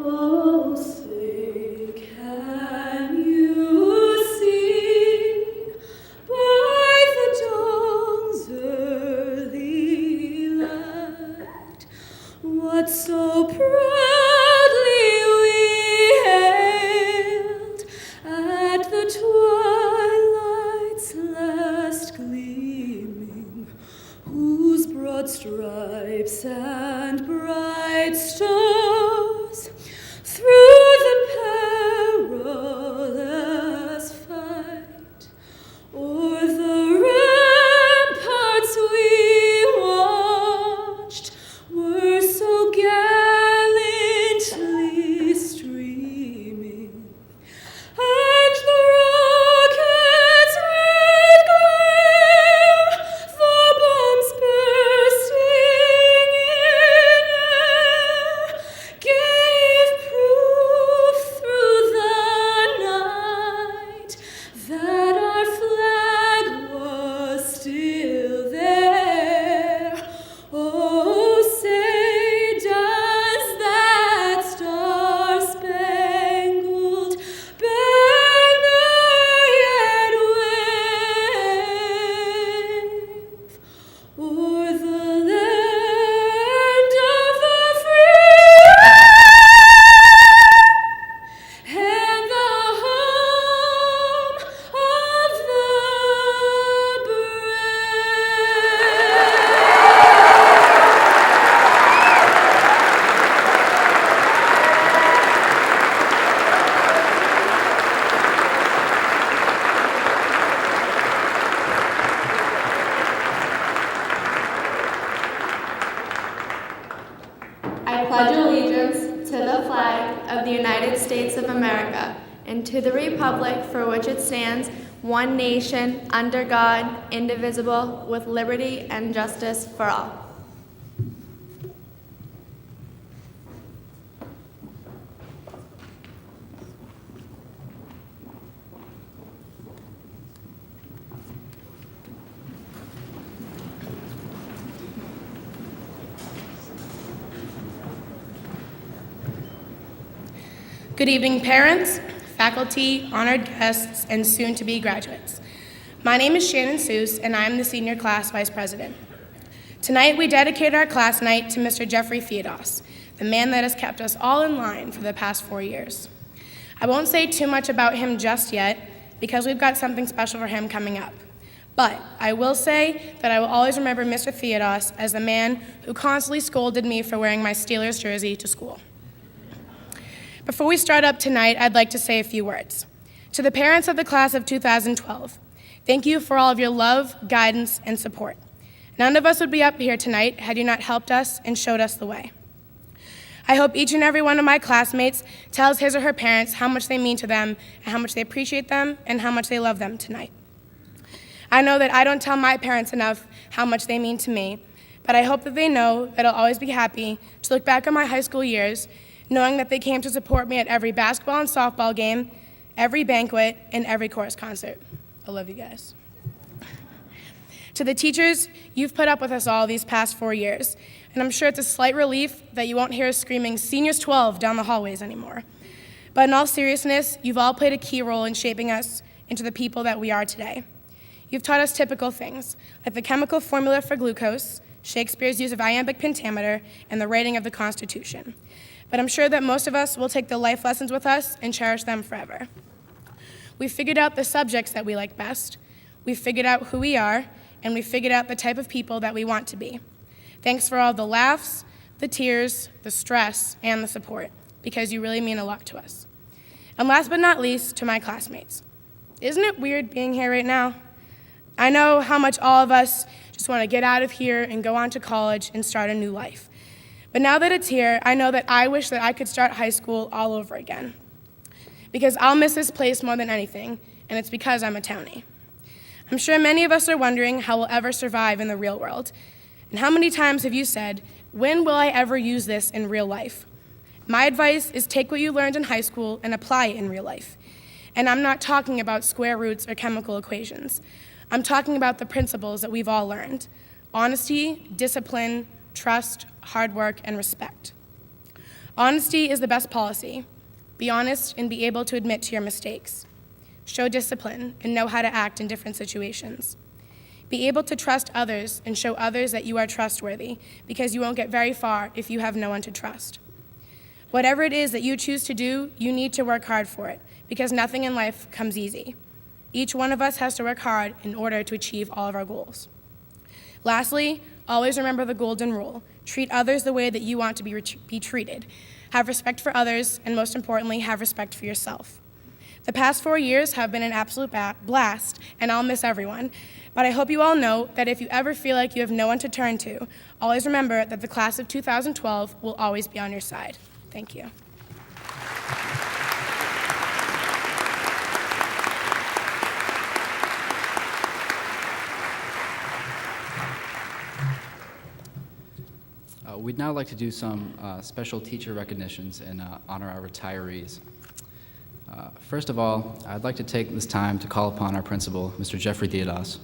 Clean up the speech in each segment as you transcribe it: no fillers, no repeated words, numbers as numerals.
Oh, say, can you see by the dawn's early light what so proudly we hailed at the twilight's last gleaming, whose broad stripes and bright stars through the perilous fight o'er the ramparts we watched were so gallantly streaming, and the rocket's red glare, the bombs bursting in air, gave proof through the night that our flag was still there. Oh, say, does that star-spangled banner yet wave o'er the land of the free and the home of the I pledge allegiance to the flag of the United States of America and to the republic for which it stands, one nation, under God, indivisible, with liberty and justice for all. Good evening, parents, faculty, honored guests, and soon-to-be graduates. My name is Shannon Seuss, and I am the senior class vice president. Tonight, we dedicate our class night to Mr. Jeffrey Theodos, the man that has kept us all in line for the past 4 years. I won't say too much about him just yet, because we've got something special for him coming up. But I will say that I will always remember Mr. Theodos as the man who constantly scolded me for wearing my Steelers jersey to school. Before we start up tonight, I'd like to say a few words. To the parents of the class of 2012, thank you for all of your love, guidance, and support. None of us would be up here tonight had you not helped us and showed us the way. I hope each and every one of my classmates tells his or her parents how much they mean to them and how much they appreciate them and how much they love them tonight. I know that I don't tell my parents enough how much they mean to me, but I hope that they know that I'll always be happy to look back on my high school years knowing that they came to support me at every basketball and softball game, every banquet, and every chorus concert. I love you guys. To the teachers, you've put up with us all these past 4 years, and I'm sure it's a slight relief that you won't hear us screaming Seniors 12 down the hallways anymore. But in all seriousness, you've all played a key role in shaping us into the people that we are today. You've taught us typical things, like the chemical formula for glucose, Shakespeare's use of iambic pentameter, and the writing of the Constitution. But I'm sure that most of us will take the life lessons with us and cherish them forever. We've figured out the subjects that we like best, we've figured out who we are, and we've figured out the type of people that we want to be. Thanks for all the laughs, the tears, the stress, and the support, because you really mean a lot to us. And last but not least, to my classmates. Isn't it weird being here right now? I know how much all of us just want to get out of here and go on to college and start a new life. But now that it's here, I know that I wish that I could start high school all over again. Because I'll miss this place more than anything, and it's because I'm a townie. I'm sure many of us are wondering how we'll ever survive in the real world. And how many times have you said, when will I ever use this in real life? My advice is take what you learned in high school and apply it in real life. And I'm not talking about square roots or chemical equations. I'm talking about the principles that we've all learned: honesty, discipline, trust, hard work, and respect. Honesty is the best policy. Be honest and be able to admit to your mistakes. Show discipline and know how to act in different situations. Be able to trust others and show others that you are trustworthy, because you won't get very far if you have no one to trust. Whatever it is that you choose to do, you need to work hard for it, because nothing in life comes easy. Each one of us has to work hard in order to achieve all of our goals. Lastly, always remember the golden rule. Treat others the way that you want to be treated. Have respect for others, and most importantly, have respect for yourself. The past 4 years have been an absolute blast, and I'll miss everyone. But I hope you all know that if you ever feel like you have no one to turn to, always remember that the class of 2012 will always be on your side. Thank you. We'd now like to do some special teacher recognitions and honor our retirees. First of all, I'd like to take this time to call upon our principal, Mr. Jeffrey Diedas.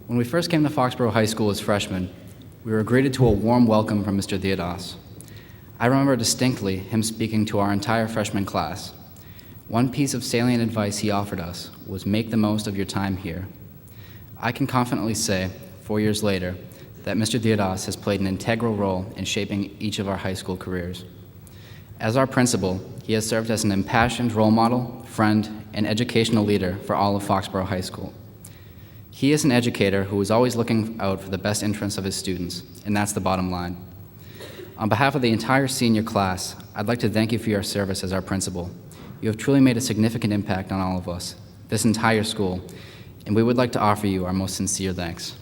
When we first came to Foxborough High School as freshmen, we were greeted to a warm welcome from Mr. Diedas. I remember distinctly him speaking to our entire freshman class. One piece of salient advice he offered us was make the most of your time here. I can confidently say, 4 years later, that Mr. Diedas has played an integral role in shaping each of our high school careers. As our principal, he has served as an impassioned role model, friend, and educational leader for all of Foxborough High School. He is an educator who is always looking out for the best interests of his students, and that's the bottom line. On behalf of the entire senior class, I'd like to thank you for your service as our principal. You have truly made a significant impact on all of us, this entire school, and we would like to offer you our most sincere thanks.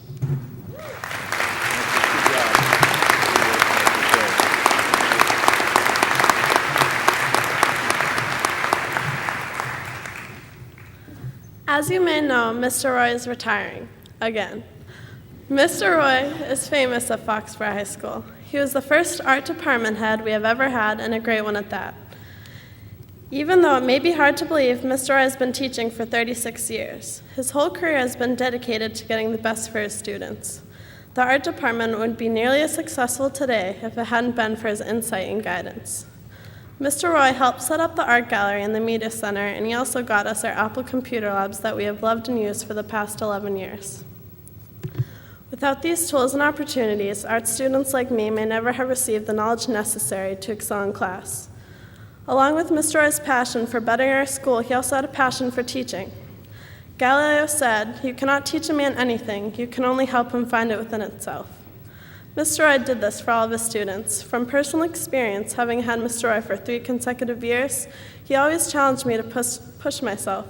As you may know, Mr. Roy is retiring, again. Mr. Roy is famous at Foxborough High School. He was the first art department head we have ever had, and a great one at that. Even though it may be hard to believe, Mr. Roy has been teaching for 36 years. His whole career has been dedicated to getting the best for his students. The art department would be nearly as successful today if it hadn't been for his insight and guidance. Mr. Roy helped set up the art gallery and the media center, and he also got us our Apple computer labs that we have loved and used for the past 11 years. Without these tools and opportunities, art students like me may never have received the knowledge necessary to excel in class. Along with Mr. Roy's passion for bettering our school, he also had a passion for teaching. Galileo said, "You cannot teach a man anything, you can only help him find it within itself." Mr. Roy did this for all of his students. From personal experience, having had Mr. Roy for 3 consecutive years, he always challenged me to push myself.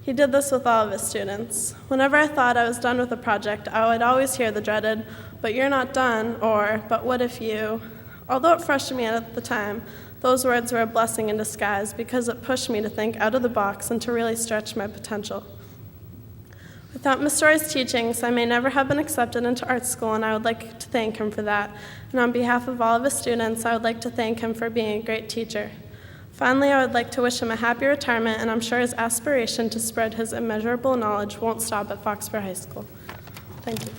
He did this with all of his students. Whenever I thought I was done with a project, I would always hear the dreaded, "But you're not done," or "But what if you?" Although it frustrated me at the time, those words were a blessing in disguise because it pushed me to think out of the box and to really stretch my potential. Without Mr. Roy's teachings, I may never have been accepted into art school, and I would like to thank him for that. And on behalf of all of his students, I would like to thank him for being a great teacher. Finally, I would like to wish him a happy retirement, and I'm sure his aspiration to spread his immeasurable knowledge won't stop at Foxborough High School. Thank you.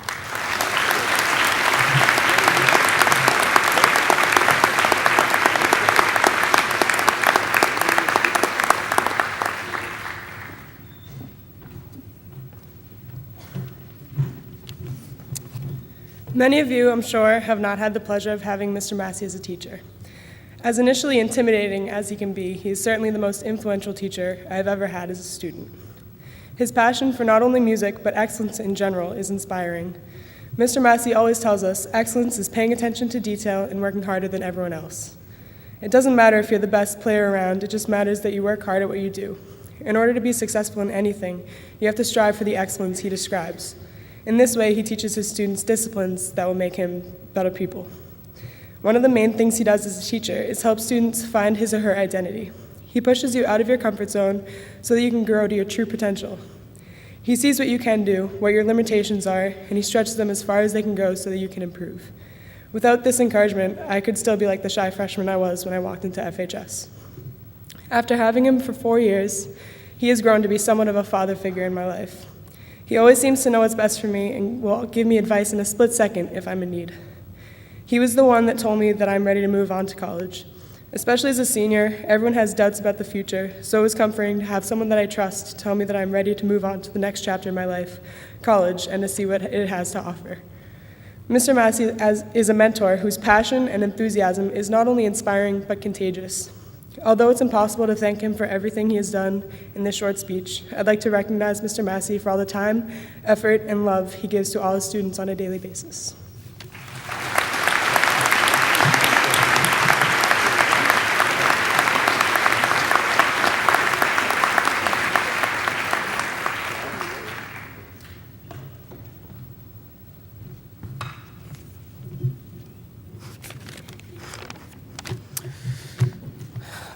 Many of you, I'm sure, have not had the pleasure of having Mr. Massey as a teacher. As initially intimidating as he can be, he is certainly the most influential teacher I have ever had as a student. His passion for not only music, but excellence in general is inspiring. Mr. Massey always tells us excellence is paying attention to detail and working harder than everyone else. It doesn't matter if you're the best player around, it just matters that you work hard at what you do. In order to be successful in anything, you have to strive for the excellence he describes. In this way, he teaches his students disciplines that will make him better people. One of the main things he does as a teacher is help students find his or her identity. He pushes you out of your comfort zone so that you can grow to your true potential. He sees what you can do, what your limitations are, and he stretches them as far as they can go so that you can improve. Without this encouragement, I could still be like the shy freshman I was when I walked into FHS. After having him for 4 years, he has grown to be somewhat of a father figure in my life. He always seems to know what's best for me and will give me advice in a split second if I'm in need. He was the one that told me that I'm ready to move on to college. Especially as a senior, everyone has doubts about the future, so it was comforting to have someone that I trust tell me that I'm ready to move on to the next chapter in my life, college, and to see what it has to offer. Mr. Massey is a mentor whose passion and enthusiasm is not only inspiring but contagious. Although it's impossible to thank him for everything he has done in this short speech, I'd like to recognize Mr. Massey for all the time, effort, and love he gives to all his students on a daily basis.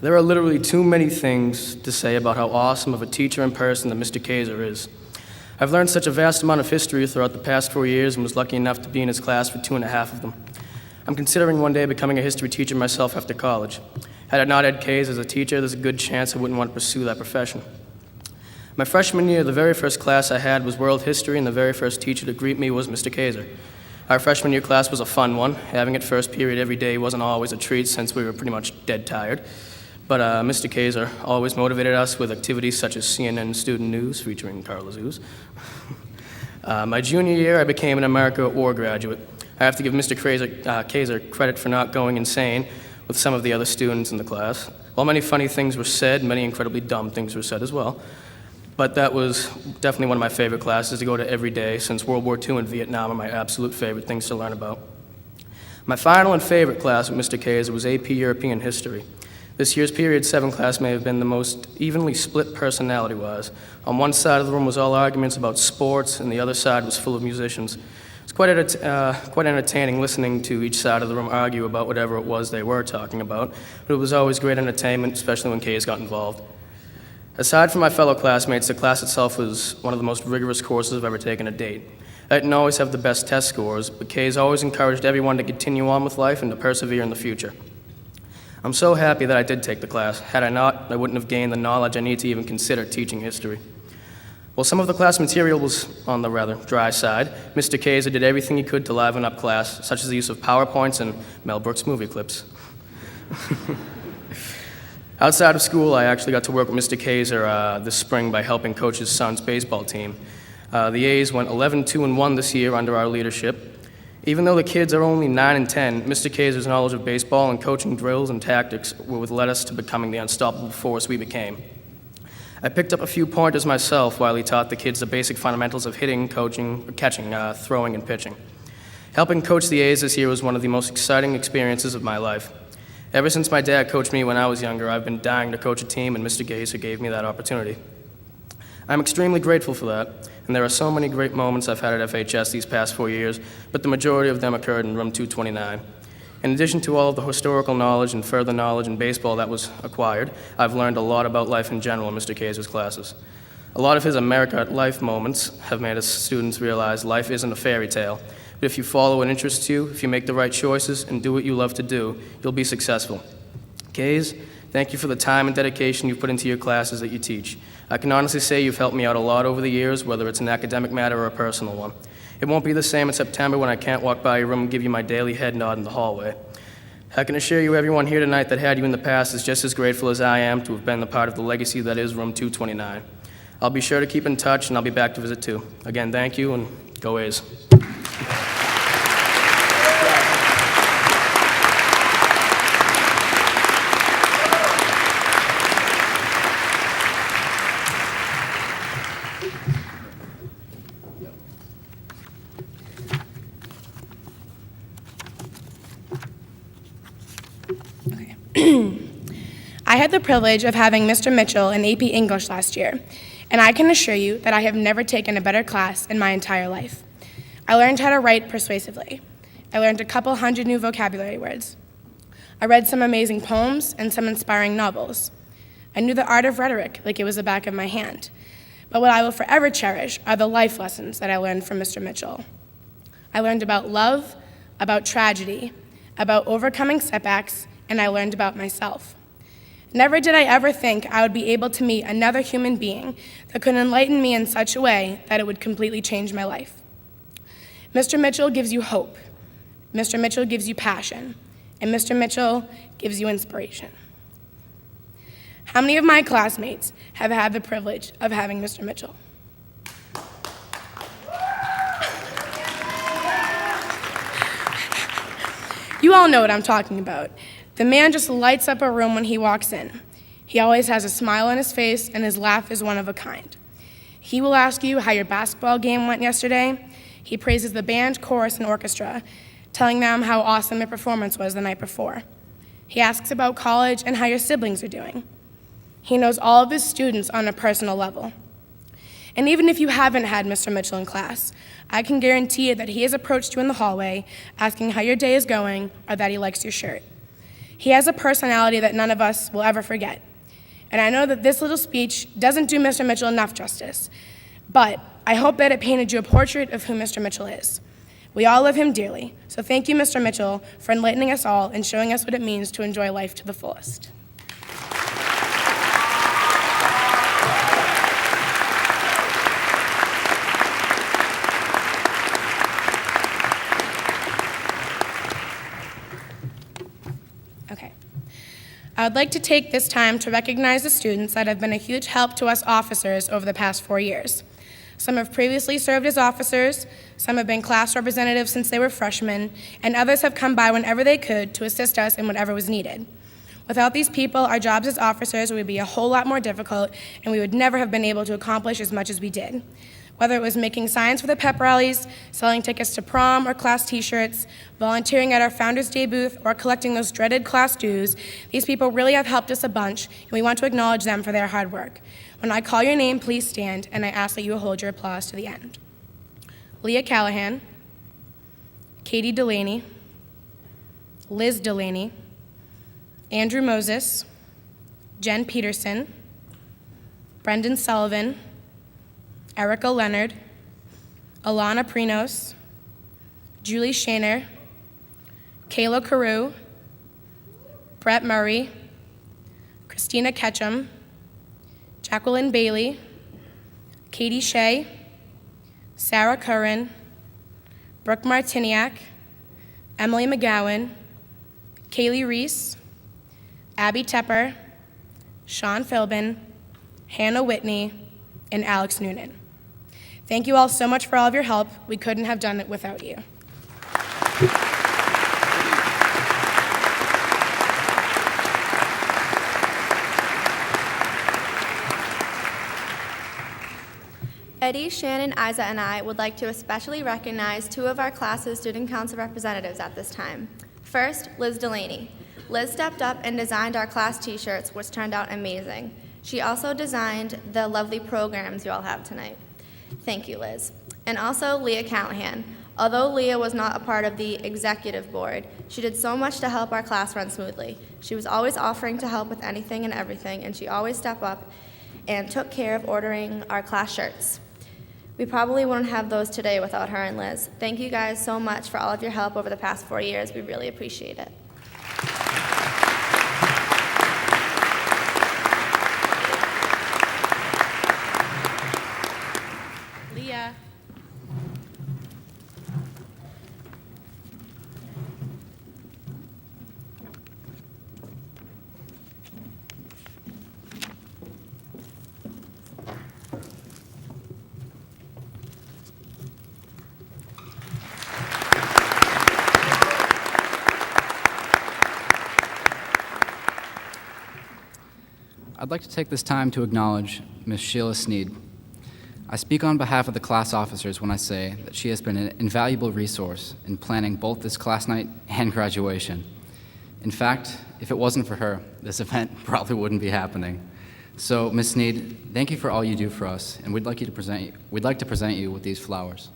There are literally too many things to say about how awesome of a teacher and person that Mr. Kaiser is. I've learned such a vast amount of history throughout the past 4 years and was lucky enough to be in his class for 2.5 of them. I'm considering one day becoming a history teacher myself after college. Had I not had Kaiser as a teacher, there's a good chance I wouldn't want to pursue that profession. My freshman year, the very first class I had was world history, and the very first teacher to greet me was Mr. Kaiser. Our freshman year class was a fun one. Having it first period every day wasn't always a treat since we were pretty much dead tired. But Mr. Kaiser always motivated us with activities such as CNN Student News featuring Carla Zeus. My junior year, I became an America at War graduate. I have to give Mr. Kaiser credit for not going insane with some of the other students in the class. While many funny things were said, many incredibly dumb things were said as well. But that was definitely one of my favorite classes to go to every day, since World War II and Vietnam are my absolute favorite things to learn about. My final and favorite class with Mr. Kaiser was AP European History. This year's Period 7 class may have been the most evenly split personality-wise. On one side of the room was all arguments about sports, and the other side was full of musicians. It's quite entertaining listening to each side of the room argue about whatever it was they were talking about, but it was always great entertainment, especially when Kays got involved. Aside from my fellow classmates, the class itself was one of the most rigorous courses I've ever taken to date. I didn't always have the best test scores, but Kays always encouraged everyone to continue on with life and to persevere in the future. I'm so happy that I did take the class. Had I not, I wouldn't have gained the knowledge I need to even consider teaching history. While some of the class material was on the rather dry side, Mr. Kaiser did everything he could to liven up class, such as the use of PowerPoints and Mel Brooks movie clips. Outside of school, I actually got to work with Mr. Kaiser this spring by helping coach his son's baseball team. The A's went 11-2-1 this year under our leadership. Even though the kids are only 9 and 10, Mr. Kaiser's knowledge of baseball and coaching drills and tactics were what led us to becoming the unstoppable force we became. I picked up a few pointers myself while he taught the kids the basic fundamentals of hitting, coaching, catching, throwing, and pitching. Helping coach the A's this year was one of the most exciting experiences of my life. Ever since my dad coached me when I was younger, I've been dying to coach a team, and Mr. Kaiser gave me that opportunity. I'm extremely grateful for that, and there are so many great moments I've had at FHS these past 4 years, but the majority of them occurred in room 229. In addition to all of the historical knowledge and further knowledge in baseball that was acquired, I've learned a lot about life in general in Mr. Kaiser's classes. A lot of his America at Life moments have made us students realize life isn't a fairy tale, but if you follow what interests you, if you make the right choices and do what you love to do, you'll be successful. Kays, thank you for the time and dedication you've put into your classes that you teach. I can honestly say you've helped me out a lot over the years, whether it's an academic matter or a personal one. It won't be the same in September when I can't walk by your room and give you my daily head nod in the hallway. I can assure you everyone here tonight that had you in the past is just as grateful as I am to have been a part of the legacy that is room 229. I'll be sure to keep in touch, and I'll be back to visit too. Again, thank you, and go A's. I had the privilege of having Mr. Mitchell in AP English last year, and I can assure you that I have never taken a better class in my entire life. I learned how to write persuasively. I learned a couple hundred new vocabulary words. I read some amazing poems and some inspiring novels. I knew the art of rhetoric like it was the back of my hand. But what I will forever cherish are the life lessons that I learned from Mr. Mitchell. I learned about love, about tragedy, about overcoming setbacks, and I learned about myself. Never did I ever think I would be able to meet another human being that could enlighten me in such a way that it would completely change my life. Mr. Mitchell gives you hope. Mr. Mitchell gives you passion. and Mr. Mitchell gives you inspiration. How many of my classmates have had the privilege of having Mr. Mitchell? You all know what I'm talking about. The man just lights up a room when he walks in. He always has a smile on his face, and his laugh is one of a kind. He will ask you how your basketball game went yesterday. He praises the band, chorus, and orchestra, telling them how awesome your performance was the night before. He asks about college and how your siblings are doing. He knows all of his students on a personal level. And even if you haven't had Mr. Mitchell in class, I can guarantee you that he has approached you in the hallway asking how your day is going or that he likes your shirt. He has a personality that none of us will ever forget. And I know that this little speech doesn't do Mr. Mitchell enough justice, but I hope that it painted you a portrait of who Mr. Mitchell is. We all love him dearly, so thank you, Mr. Mitchell, for enlightening us all and showing us what it means to enjoy life to the fullest. Okay. I would like to take this time to recognize the students that have been a huge help to us officers over the past 4 years. Some have previously served as officers, some have been class representatives since they were freshmen, and others have come by whenever they could to assist us in whatever was needed. Without these people, our jobs as officers would be a whole lot more difficult, and we would never have been able to accomplish as much as we did. Whether it was making signs for the pep rallies, selling tickets to prom or class t-shirts, volunteering at our Founders Day booth, or collecting those dreaded class dues, these people really have helped us a bunch, and we want to acknowledge them for their hard work. When I call your name, please stand, and I ask that you hold your applause to the end. Leah Callahan, Katie Delaney, Liz Delaney, Andrew Moses, Jen Peterson, Brendan Sullivan, Erica Leonard, Alana Prinos, Julie Shaner, Kayla Carew, Brett Murray, Christina Ketchum, Jacqueline Bailey, Katie Shea, Sarah Curran, Brooke Martiniak, Emily McGowan, Kaylee Reese, Abby Tepper, Sean Philbin, Hannah Whitney, and Alex Noonan. Thank you all so much for all of your help. We couldn't have done it without you. Eddie, Shannon, Isa, and I would like to especially recognize 2 of our class's Student Council representatives at this time. First, Liz Delaney. Liz stepped up and designed our class t-shirts, which turned out amazing. She also designed the lovely programs you all have tonight. Thank you, Liz. And also Leah Callahan. Although Leah was not a part of the executive board, she did so much to help our class run smoothly. She was always offering to help with anything and everything, and she always stepped up and took care of ordering our class shirts. We probably wouldn't have those today without her and Liz. Thank you guys so much for all of your help over the past 4 years. We really appreciate it. Leah. I'd like to take this time to acknowledge Ms. Sheila Sneed. I speak on behalf of the class officers when I say that she has been an invaluable resource in planning both this class night and graduation. In fact, if it wasn't for her, this event probably wouldn't be happening. So, Ms. Sneed, thank you for all you do for us, and we'd like to present you with these flowers.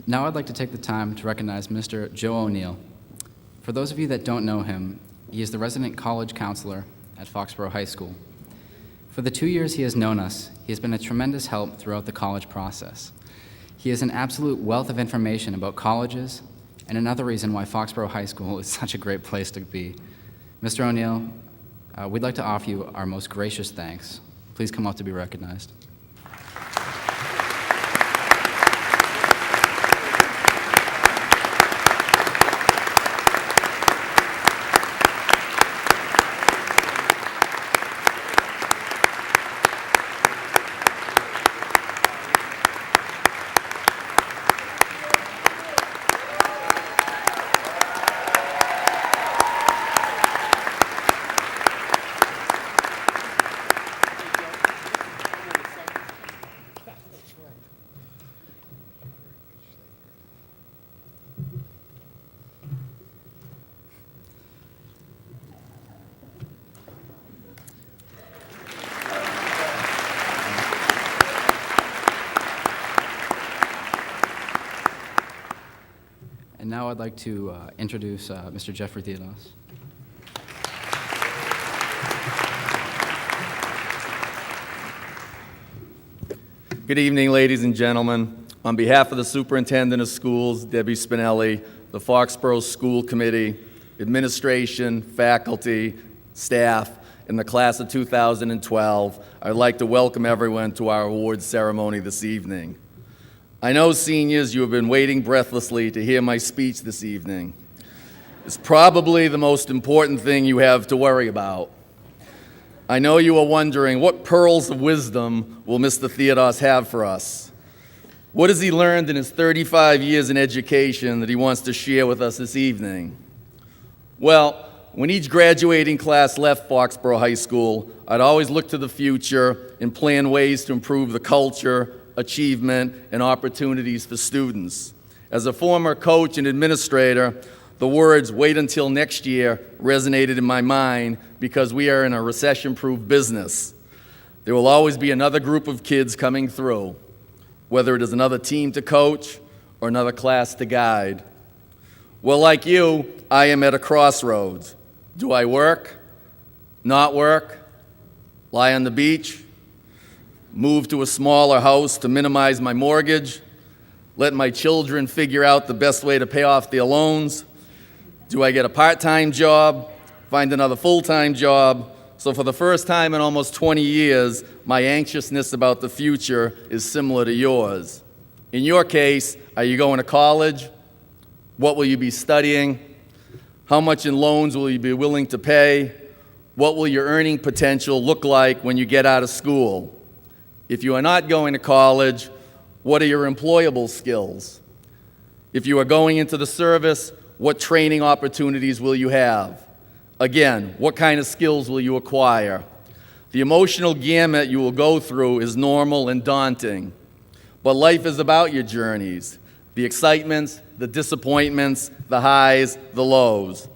Now I'd like to take the time to recognize Mr. Joe O'Neill. For those of you that don't know him, he is the resident college counselor at Foxborough High School. For the 2 years he has known us, he has been a tremendous help throughout the college process. He is an absolute wealth of information about colleges, and another reason why Foxborough High School is such a great place to be. Mr. O'Neill, we'd like to offer you our most gracious thanks. Please come up to be recognized. And now I'd like to introduce Mr. Jeffrey Theodos. Good evening, ladies and gentlemen. On behalf of the Superintendent of Schools, Debbie Spinelli, the Foxborough School Committee, administration, faculty, staff, and the class of 2012, I'd like to welcome everyone to our awards ceremony this evening. I know, seniors, you have been waiting breathlessly to hear my speech this evening. It's probably the most important thing you have to worry about. I know you are wondering, what pearls of wisdom will Mr. Theodos have for us? What has he learned in his 35 years in education that he wants to share with us this evening? Well, when each graduating class left Foxborough High School, I'd always look to the future and plan ways to improve the culture, achievement, and opportunities for students. As a former coach and administrator, the words "wait until next year" resonated in my mind because we are in a recession-proof business. There will always be another group of kids coming through, whether it is another team to coach or another class to guide. Well, like you, I am at a crossroads. Do I work? Not work? Lie on the beach? Move to a smaller house to minimize my mortgage? Let my children figure out the best way to pay off their loans? Do I get a part-time job? Find another full-time job? So for the first time in almost 20 years, my anxiousness about the future is similar to yours. In your case, are you going to college? What will you be studying? How much in loans will you be willing to pay? What will your earning potential look like when you get out of school? If you are not going to college, what are your employable skills? If you are going into the service, what training opportunities will you have? Again, what kind of skills will you acquire? The emotional gamut you will go through is normal and daunting, but life is about your journeys, the excitements, the disappointments, the highs, the lows.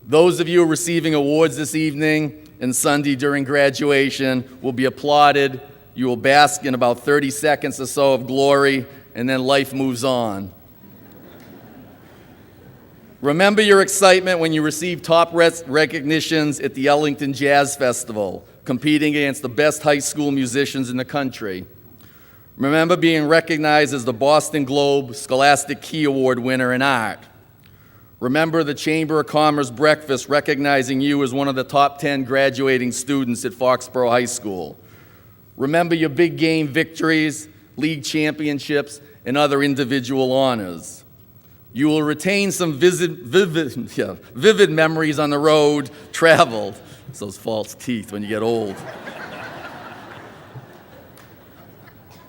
Those of you receiving awards this evening and Sunday during graduation will be applauded. You will bask in about 30 seconds or so of glory, and then life moves on. Remember your excitement when you received top recognitions at the Ellington Jazz Festival, competing against the best high school musicians in the country. Remember being recognized as the Boston Globe Scholastic Key Award winner in art. Remember the Chamber of Commerce breakfast recognizing you as one of the top 10 graduating students at Foxborough High School. Remember your big game victories, league championships, and other individual honors. You will retain some vivid memories on the road traveled. It's those false teeth when you get old.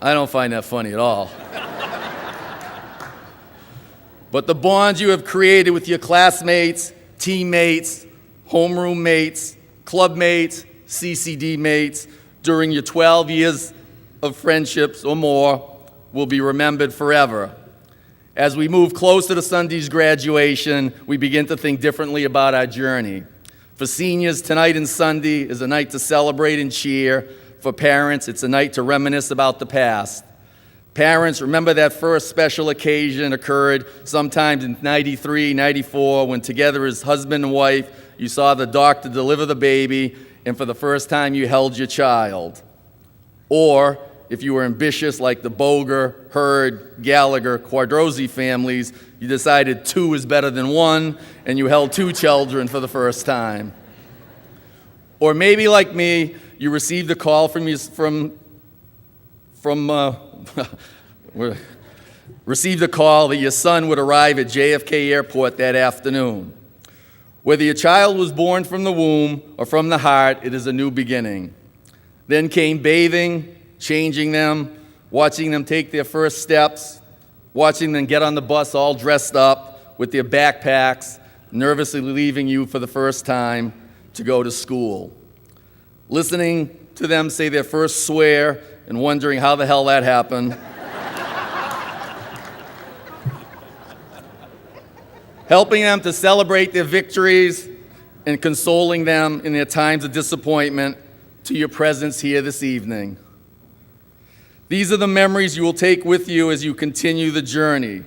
I don't find that funny at all. But the bonds you have created with your classmates, teammates, homeroom mates, club mates, CCD mates, during your 12 years of friendships or more will be remembered forever. As we move closer to Sunday's graduation, we begin to think differently about our journey. For seniors, tonight and Sunday is a night to celebrate and cheer. For parents, it's a night to reminisce about the past. Parents, remember that first special occasion occurred sometimes in 93, 94, when together as husband and wife, you saw the doctor deliver the baby, and for the first time you held your child. Or, if you were ambitious like the Boger, Hurd, Gallagher, Quadrosi families, you decided 2 is better than 1, and you held 2 children for the first time. Or maybe like me, you received a call received a call that your son would arrive at JFK Airport that afternoon. Whether your child was born from the womb or from the heart, it is a new beginning. Then came bathing, changing them, watching them take their first steps, watching them get on the bus all dressed up with their backpacks, nervously leaving you for the first time to go to school. Listening to them say their first swear and wondering how the hell that happened. Helping them to celebrate their victories and consoling them in their times of disappointment to your presence here this evening. These are the memories you will take with you as you continue the journey.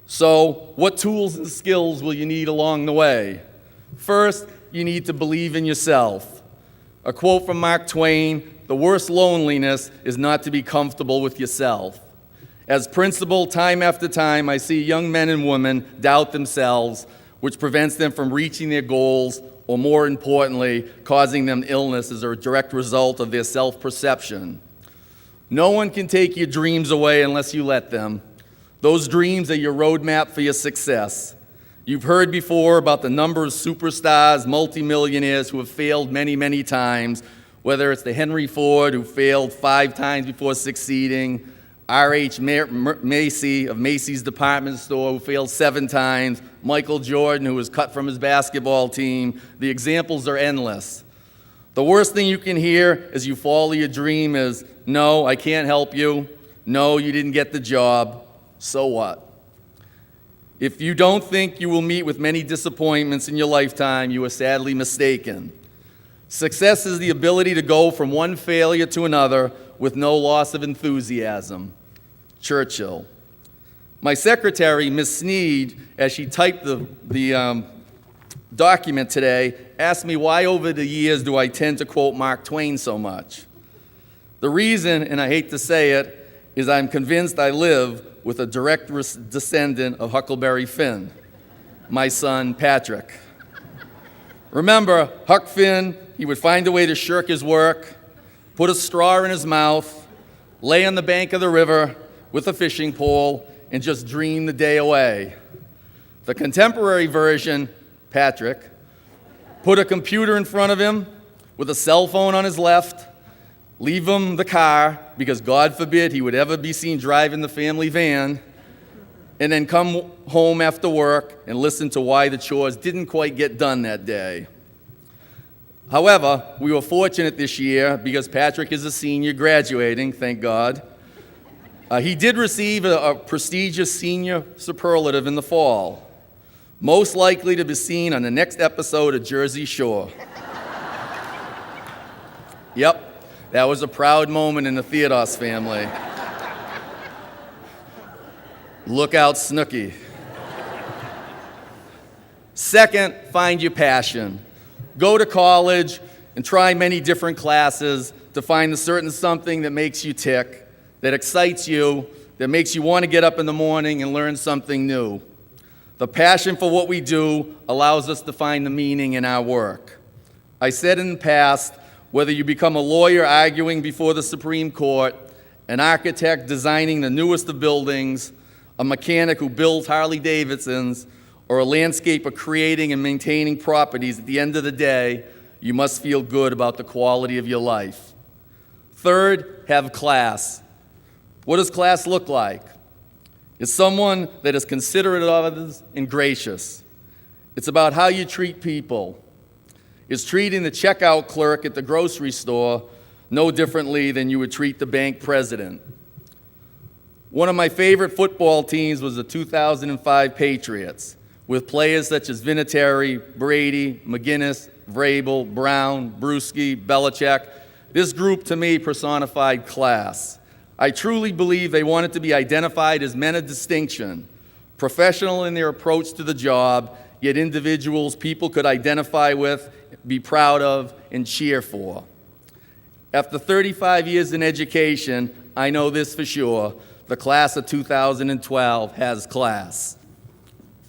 So, what tools and skills will you need along the way? First, you need to believe in yourself. A quote from Mark Twain, "The worst loneliness is not to be comfortable with yourself." As principal, time after time, I see young men and women doubt themselves, which prevents them from reaching their goals, or more importantly, causing them illness as a direct result of their self-perception. No one can take your dreams away unless you let them. Those dreams are your roadmap for your success. You've heard before about the number of superstars, multimillionaires who have failed many, many times, whether it's the Henry Ford who failed 5 times before succeeding, R.H. Macy of Macy's Department Store who failed 7 times, Michael Jordan who was cut from his basketball team. The examples are endless. The worst thing you can hear as you follow your dream is, "No, I can't help you. No, you didn't get the job. So what?" If you don't think you will meet with many disappointments in your lifetime, you are sadly mistaken. Success is the ability to go from one failure to another with no loss of enthusiasm. Churchill. My secretary, Ms. Sneed, as she typed the document today, asked me why over the years do I tend to quote Mark Twain so much. The reason, and I hate to say it, is I'm convinced I live with a direct descendant of Huckleberry Finn, my son Patrick. Remember, Huck Finn, he would find a way to shirk his work, put a straw in his mouth, lay on the bank of the river with a fishing pole, and just dream the day away. The contemporary version, Patrick, put a computer in front of him with a cell phone on his left, leave him the car, because God forbid he would ever be seen driving the family van, and then come home after work and listen to why the chores didn't quite get done that day. However, we were fortunate this year because Patrick is a senior graduating, thank God. He did receive a prestigious senior superlative in the fall, most likely to be seen on the next episode of Jersey Shore. Yep. That was a proud moment in the Theodos family. Look out, Snooky. Second, find your passion. Go to college and try many different classes to find a certain something that makes you tick, that excites you, that makes you want to get up in the morning and learn something new. The passion for what we do allows us to find the meaning in our work. I said in the past, whether you become a lawyer arguing before the Supreme Court, an architect designing the newest of buildings, a mechanic who builds Harley Davidsons, or a landscaper creating and maintaining properties, at the end of the day, you must feel good about the quality of your life. Third, have class. What does class look like? It's someone that is considerate of others and gracious. It's about how you treat people. It's treating the checkout clerk at the grocery store no differently than you would treat the bank president. One of my favorite football teams was the 2005 Patriots, with players such as Vinatieri, Brady, McGinnis, Vrabel, Brown, Bruschi, Belichick. This group, to me, personified class. I truly believe they wanted to be identified as men of distinction, professional in their approach to the job, yet individuals people could identify with, be proud of, and cheer for. After 35 years in education, I know this for sure, the class of 2012 has class.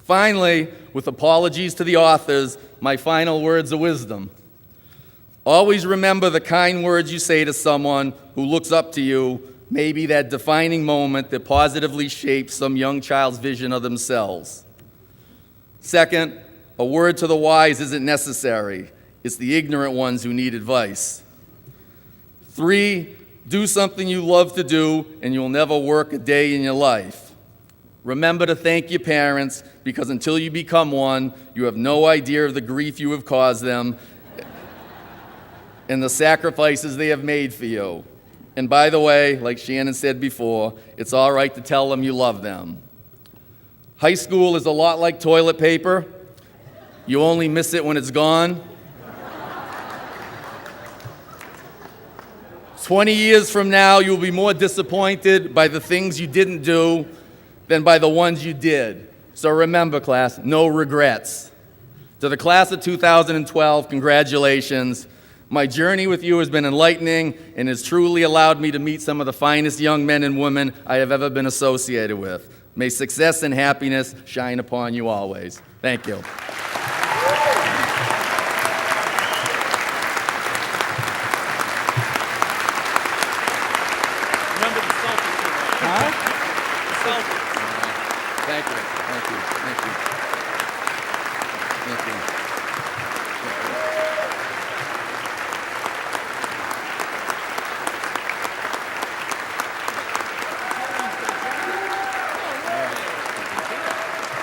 Finally, with apologies to the authors, my final words of wisdom. Always remember the kind words you say to someone who looks up to you, maybe that defining moment that positively shapes some young child's vision of themselves. Second, a word to the wise isn't necessary. It's the ignorant ones who need advice. 3, do something you love to do and you'll never work a day in your life. Remember to thank your parents, because until you become one, you have no idea of the grief you have caused them and the sacrifices they have made for you. And by the way, like Shannon said before, it's all right to tell them you love them. High school is a lot like toilet paper. You only miss it when it's gone. 20 years from now, you'll be more disappointed by the things you didn't do than by the ones you did. So remember, class, no regrets. To the class of 2012, congratulations. My journey with you has been enlightening and has truly allowed me to meet some of the finest young men and women I have ever been associated with. May success and happiness shine upon you always. Thank you. Remember the selfie. Selfie. Thank you. Thank you. Thank you. Thank you.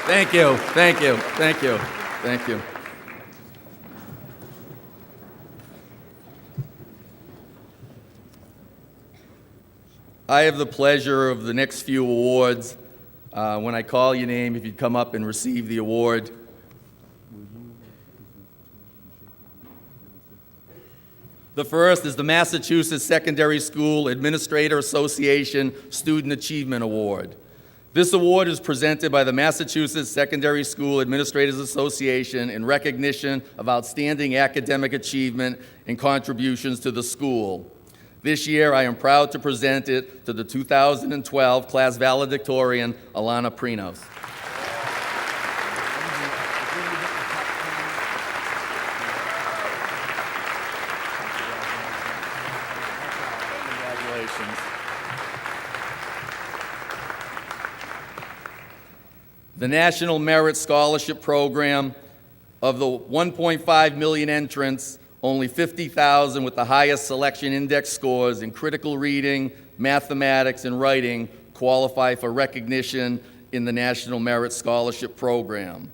Thank you, thank you, thank you, thank you. I have the pleasure of the next few awards. When I call your name, if you'd come up and receive the award. The first is the Massachusetts Secondary School Administrator Association Student Achievement Award. This award is presented by the Massachusetts Secondary School Administrators Association in recognition of outstanding academic achievement and contributions to the school. This year, I am proud to present it to the 2012 class valedictorian, Alana Prinos. Congratulations. The National Merit Scholarship Program, of the 1.5 million entrants, only 50,000 with the highest selection index scores in critical reading, mathematics, and writing qualify for recognition in the National Merit Scholarship Program.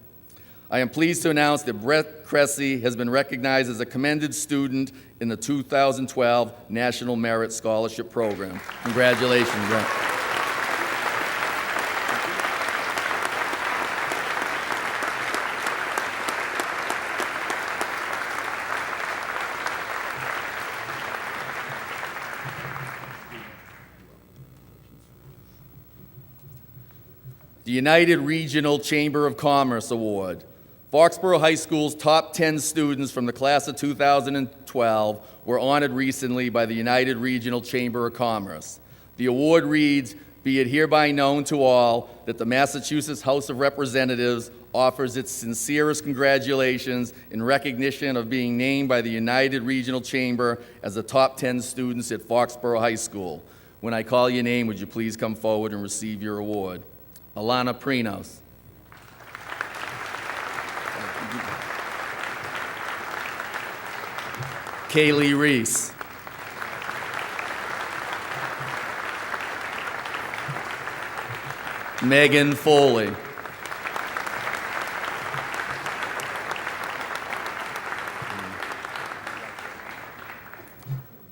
I am pleased to announce that Brett Cressy has been recognized as a commended student in the 2012 National Merit Scholarship Program. Congratulations, Brett. The United Regional Chamber of Commerce Award. Foxborough High School's top 10 students from the class of 2012 were honored recently by the United Regional Chamber of Commerce. The award reads, "Be it hereby known to all that the Massachusetts House of Representatives offers its sincerest congratulations in recognition of being named by the United Regional Chamber as the top 10 students at Foxborough High School. When I call your name, would you please come forward and receive your award?" Alana Prinos. Kaylee Reese. Megan Foley.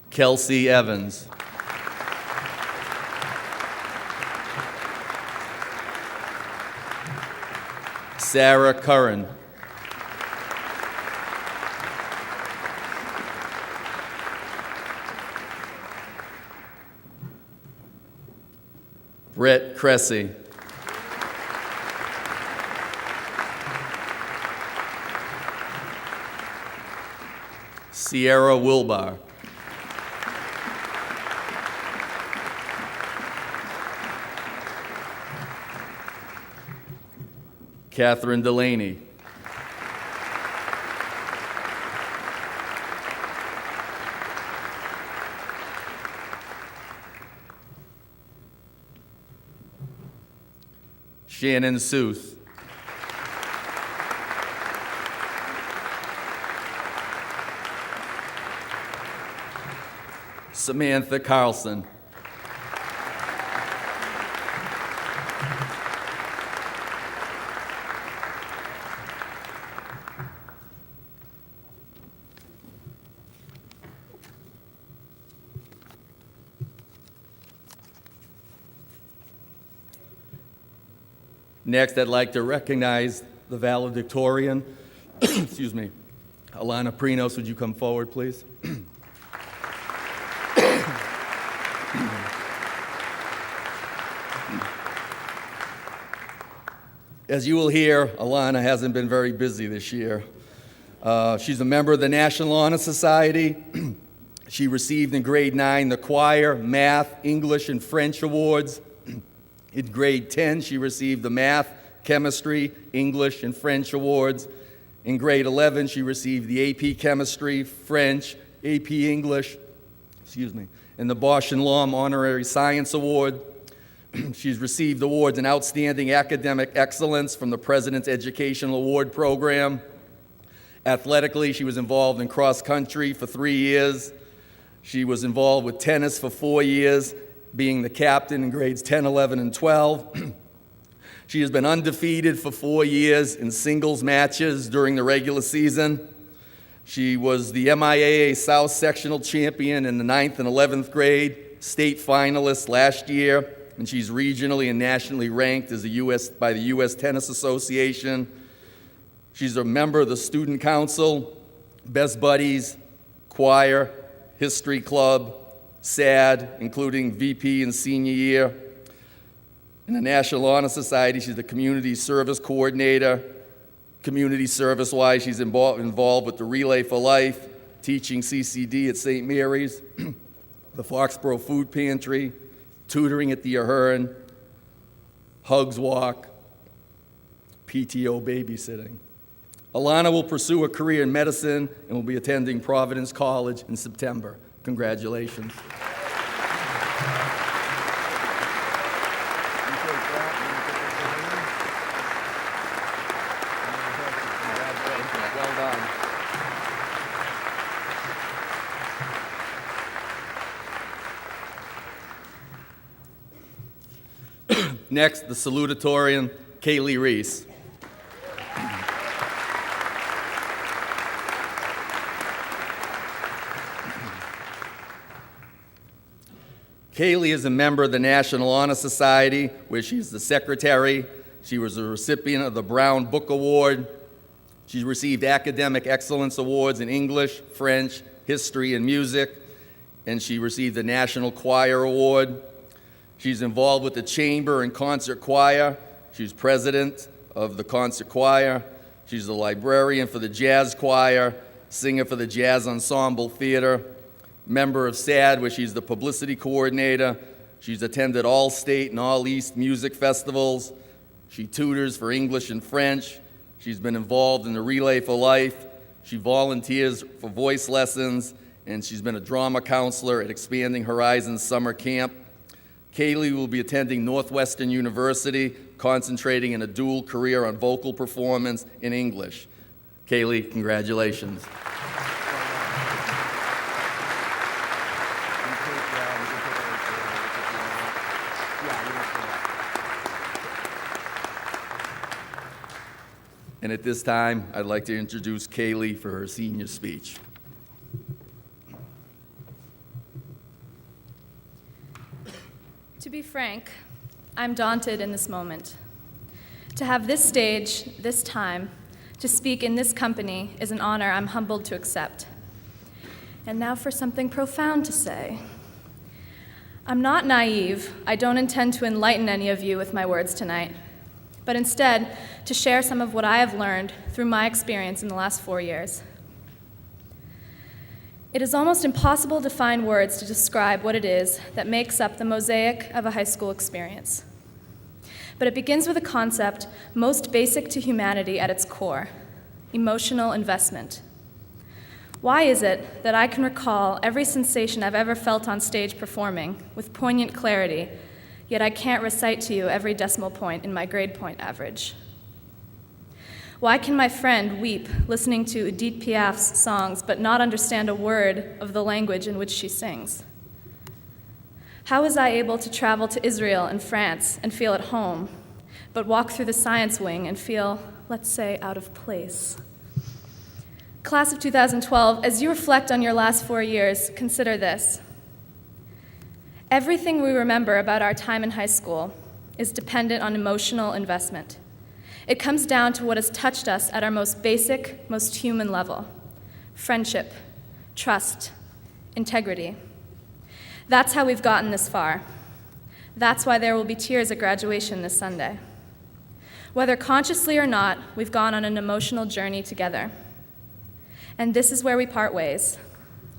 Kelsey Evans. Sarah Curran. Brett Cressy. Sierra Wilbar. Catherine Delaney. Shannon Seuss. Samantha Carlson. Next, I'd like to recognize the valedictorian. Excuse me. Alana Prinos, would you come forward, please? As you will hear, Alana hasn't been very busy this year. She's a member of the National Honor Society. She received in grade 9 the choir, math, English, and French awards. In grade 10, she received the math, chemistry, English, and French awards. In grade 11, she received the AP Chemistry, French, AP English, and the Bosch and Lom Honorary Science Award. She's received awards in Outstanding Academic Excellence from the President's Educational Award Program. Athletically, she was involved in cross country for 3 years. She was involved with tennis for 4 years, being the captain in grades 10, 11, and 12. She has been undefeated for 4 years in singles matches during the regular season. She was the MIAA South Sectional Champion in the 9th and 11th grade, state finalist last year, and she's regionally and nationally ranked as by the U.S. Tennis Association. She's a member of the Student Council, Best Buddies, Choir, History Club, SAD, including VP in senior year. In the National Honor Society, she's the Community Service Coordinator. Community service-wise, she's involved with the Relay for Life, teaching CCD at St. Mary's, the Foxborough Food Pantry, tutoring at the Ahern, Hugs Walk, PTO babysitting. Alana will pursue a career in medicine and will be attending Providence College in September. Congratulations. Well done. Next, the salutatorian, Kaylee Reese. Kaylee is a member of the National Honor Society, where she's the secretary. She was a recipient of the Brown Book Award. She received academic excellence awards in English, French, history, and music, and she received the National Choir Award. She's involved with the chamber and concert choir. She's president of the concert choir. She's a librarian for the jazz choir, singer for the Jazz Ensemble Theater, member of SAD, where she's the publicity coordinator. She's attended all state and all East music festivals. She tutors for English and French. She's been involved in the Relay for Life. She volunteers for voice lessons, and she's been a drama counselor at Expanding Horizons Summer Camp. Kaylee will be attending Northwestern University, concentrating in a dual career on vocal performance in English. Kaylee, congratulations. And at this time, I'd like to introduce Kaylee for her senior speech. To be frank, I'm daunted in this moment. To have this stage, this time, to speak in this company is an honor I'm humbled to accept. And now for something profound to say. I'm not naive. I don't intend to enlighten any of you with my words tonight, but instead to share some of what I have learned through my experience in the last 4 years. It is almost impossible to find words to describe what it is that makes up the mosaic of a high school experience. But it begins with a concept most basic to humanity at its core: emotional investment. Why is it that I can recall every sensation I've ever felt on stage performing with poignant clarity, yet I can't recite to you every decimal point in my grade point average? Why can my friend weep listening to Edith Piaf's songs but not understand a word of the language in which she sings? How was I able to travel to Israel and France and feel at home, but walk through the science wing and feel, let's say, out of place? Class of 2012, as you reflect on your last 4 years, consider this. Everything we remember about our time in high school is dependent on emotional investment. It comes down to what has touched us at our most basic, most human level: friendship, trust, integrity. That's how we've gotten this far. That's why there will be tears at graduation this Sunday. Whether consciously or not, we've gone on an emotional journey together. And this is where we part ways,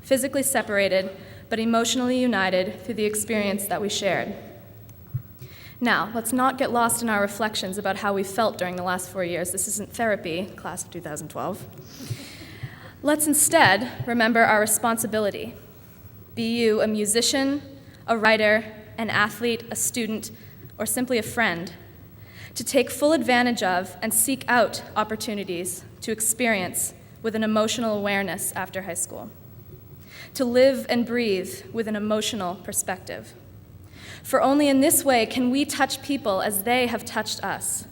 physically separated, but emotionally united through the experience that we shared. Now, let's not get lost in our reflections about how we felt during the last 4 years. This isn't therapy, class of 2012. Let's instead remember our responsibility. Be you a musician, a writer, an athlete, a student, or simply a friend, to take full advantage of and seek out opportunities to experience with an emotional awareness after high school, to live and breathe with an emotional perspective. For only in this way can we touch people as they have touched us.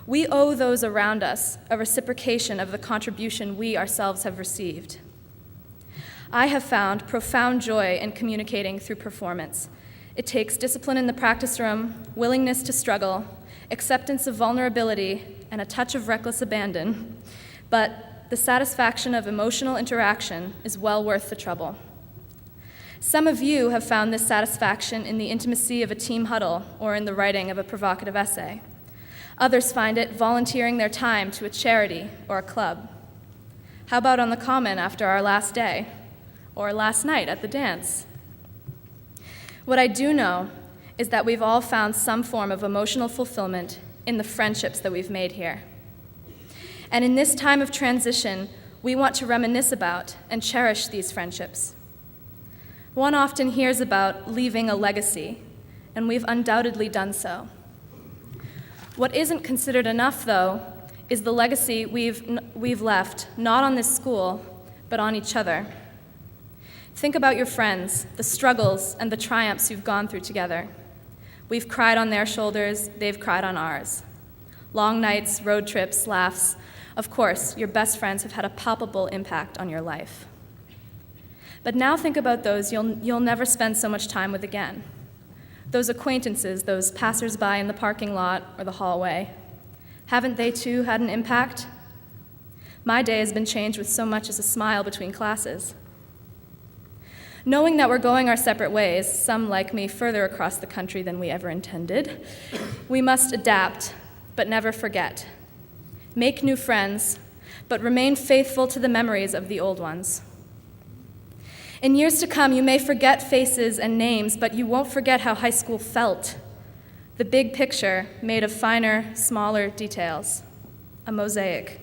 We owe those around us a reciprocation of the contribution we ourselves have received. I have found profound joy in communicating through performance. It takes discipline in the practice room, willingness to struggle, acceptance of vulnerability, and a touch of reckless abandon, but the satisfaction of emotional interaction is well worth the trouble. Some of you have found this satisfaction in the intimacy of a team huddle or in the writing of a provocative essay. Others find it volunteering their time to a charity or a club. How about on the common after our last day, or last night at the dance? What I do know is that we've all found some form of emotional fulfillment in the friendships that we've made here. And in this time of transition, we want to reminisce about and cherish these friendships. One often hears about leaving a legacy, and we've undoubtedly done so. What isn't considered enough, though, is the legacy we've left, not on this school, but on each other. Think about your friends, the struggles and the triumphs you've gone through together. We've cried on their shoulders, they've cried on ours. Long nights, road trips, laughs. Of course, your best friends have had a palpable impact on your life. But now think about those you'll never spend so much time with again. Those acquaintances, those passers-by in the parking lot or the hallway. Haven't they too had an impact? My day has been changed with so much as a smile between classes. Knowing that we're going our separate ways, some like me further across the country than we ever intended, we must adapt, but never forget. Make new friends, but remain faithful to the memories of the old ones. In years to come, you may forget faces and names, but you won't forget how high school felt. The big picture made of finer, smaller details, a mosaic.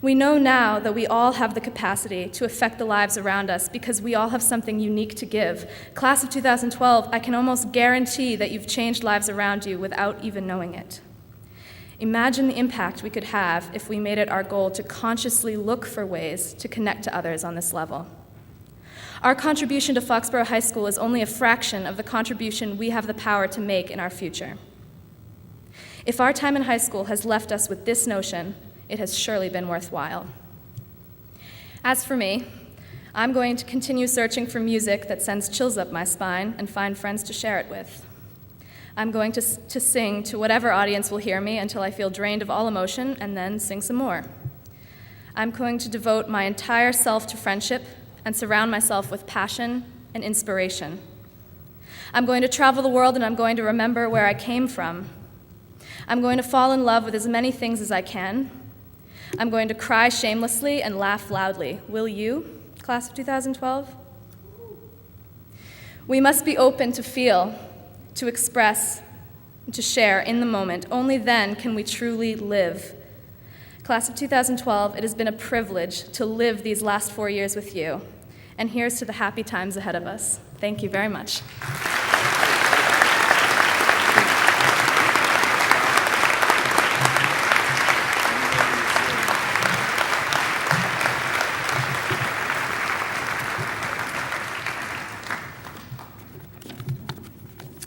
We know now that we all have the capacity to affect the lives around us because we all have something unique to give. Class of 2012, I can almost guarantee that you've changed lives around you without even knowing it. Imagine the impact we could have if we made it our goal to consciously look for ways to connect to others on this level. Our contribution to Foxborough High School is only a fraction of the contribution we have the power to make in our future. If our time in high school has left us with this notion, it has surely been worthwhile. As for me, I'm going to continue searching for music that sends chills up my spine and find friends to share it with. I'm going to sing to whatever audience will hear me until I feel drained of all emotion and then sing some more. I'm going to devote my entire self to friendship and surround myself with passion and inspiration. I'm going to travel the world and I'm going to remember where I came from. I'm going to fall in love with as many things as I can. I'm going to cry shamelessly and laugh loudly. Will you, class of 2012? We must be open to feel, to express, to share in the moment. Only then can we truly live. Class of 2012, it has been a privilege to live these last 4 years with you. And here's to the happy times ahead of us. Thank you very much.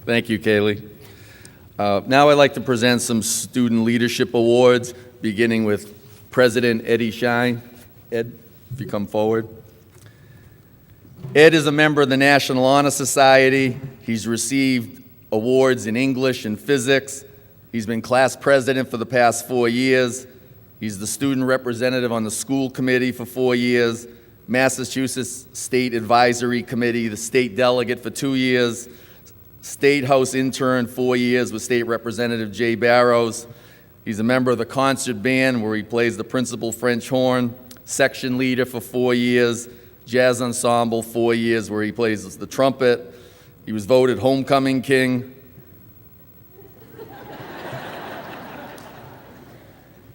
Thank you, Kaylee. Now I'd like to present some student leadership awards, beginning with President Eddie Shine. Ed, if you come forward. Ed is a member of the National Honor Society. He's received awards in English and physics. He's been class president for the past 4 years. He's the student representative on the school committee for 4 years, Massachusetts State Advisory Committee, the state delegate for 2 years, State House intern 4 years with State Representative Jay Barrows. He's a member of the concert band where he plays the principal French horn, section leader for 4 years, jazz ensemble 4 years where he plays the trumpet. He was voted homecoming king.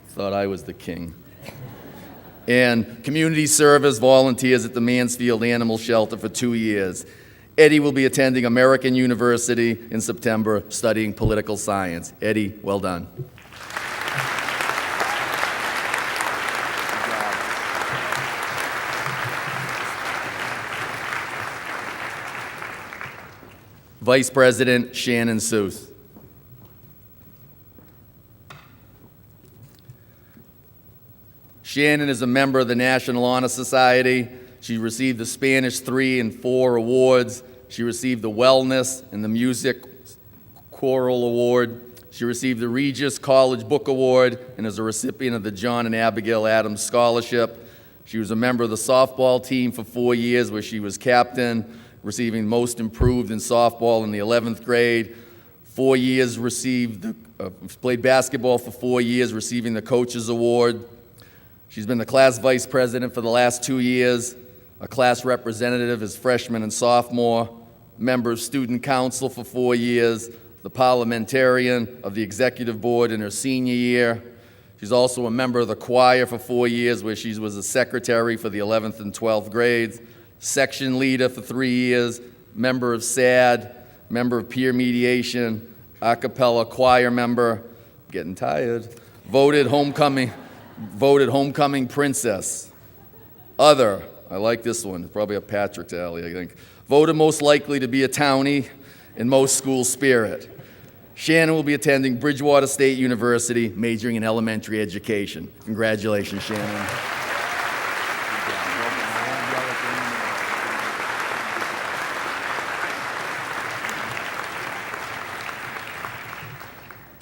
Thought I was the king. And community service volunteers at the Mansfield Animal Shelter for 2 years. Eddie will be attending American University in September, studying political science. Eddie, well done. Vice President Shannon Seuss. Shannon is a member of the National Honor Society. She received the Spanish 3 and 4 awards. She received the Wellness and the Music Choral Award. She received the Regis College Book Award and is a recipient of the John and Abigail Adams Scholarship. She was a member of the softball team for 4 years where she was captain, receiving Most Improved in softball in the 11th grade. 4 years played basketball for 4 years, receiving the Coaches Award. She's been the class vice president for the last 2 years, a class representative as freshman and sophomore, member of student council for 4 years, the parliamentarian of the executive board in her senior year. She's also a member of the choir for 4 years where she was a secretary for the 11th and 12th grades, section leader for 3 years, member of SAD, member of peer mediation, a cappella choir member, getting tired, voted homecoming princess. Other, I like this one, it's probably a Patrick tally, I think. Voted most likely to be a townie in most school spirit. Shannon will be attending Bridgewater State University, majoring in elementary education. Congratulations, Shannon.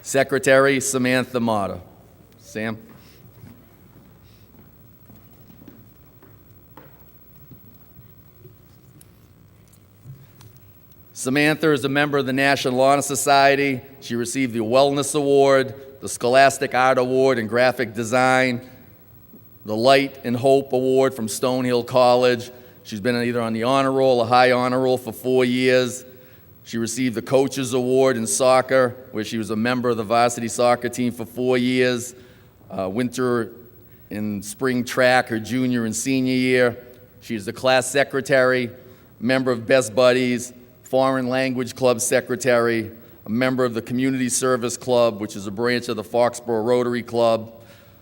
Secretary Samantha Mata. Sam? Samantha is a member of the National Honor Society. She received the Wellness Award, the Scholastic Art Award in Graphic Design, the Light and Hope Award from Stonehill College. She's been either on the honor roll or high honor roll for 4 years. She received the Coaches Award in soccer, where she was a member of the varsity soccer team for 4 years, winter and spring track her junior and senior year. She's the class secretary, member of Best Buddies, Foreign Language Club secretary, a member of the Community Service Club, which is a branch of the Foxborough Rotary Club.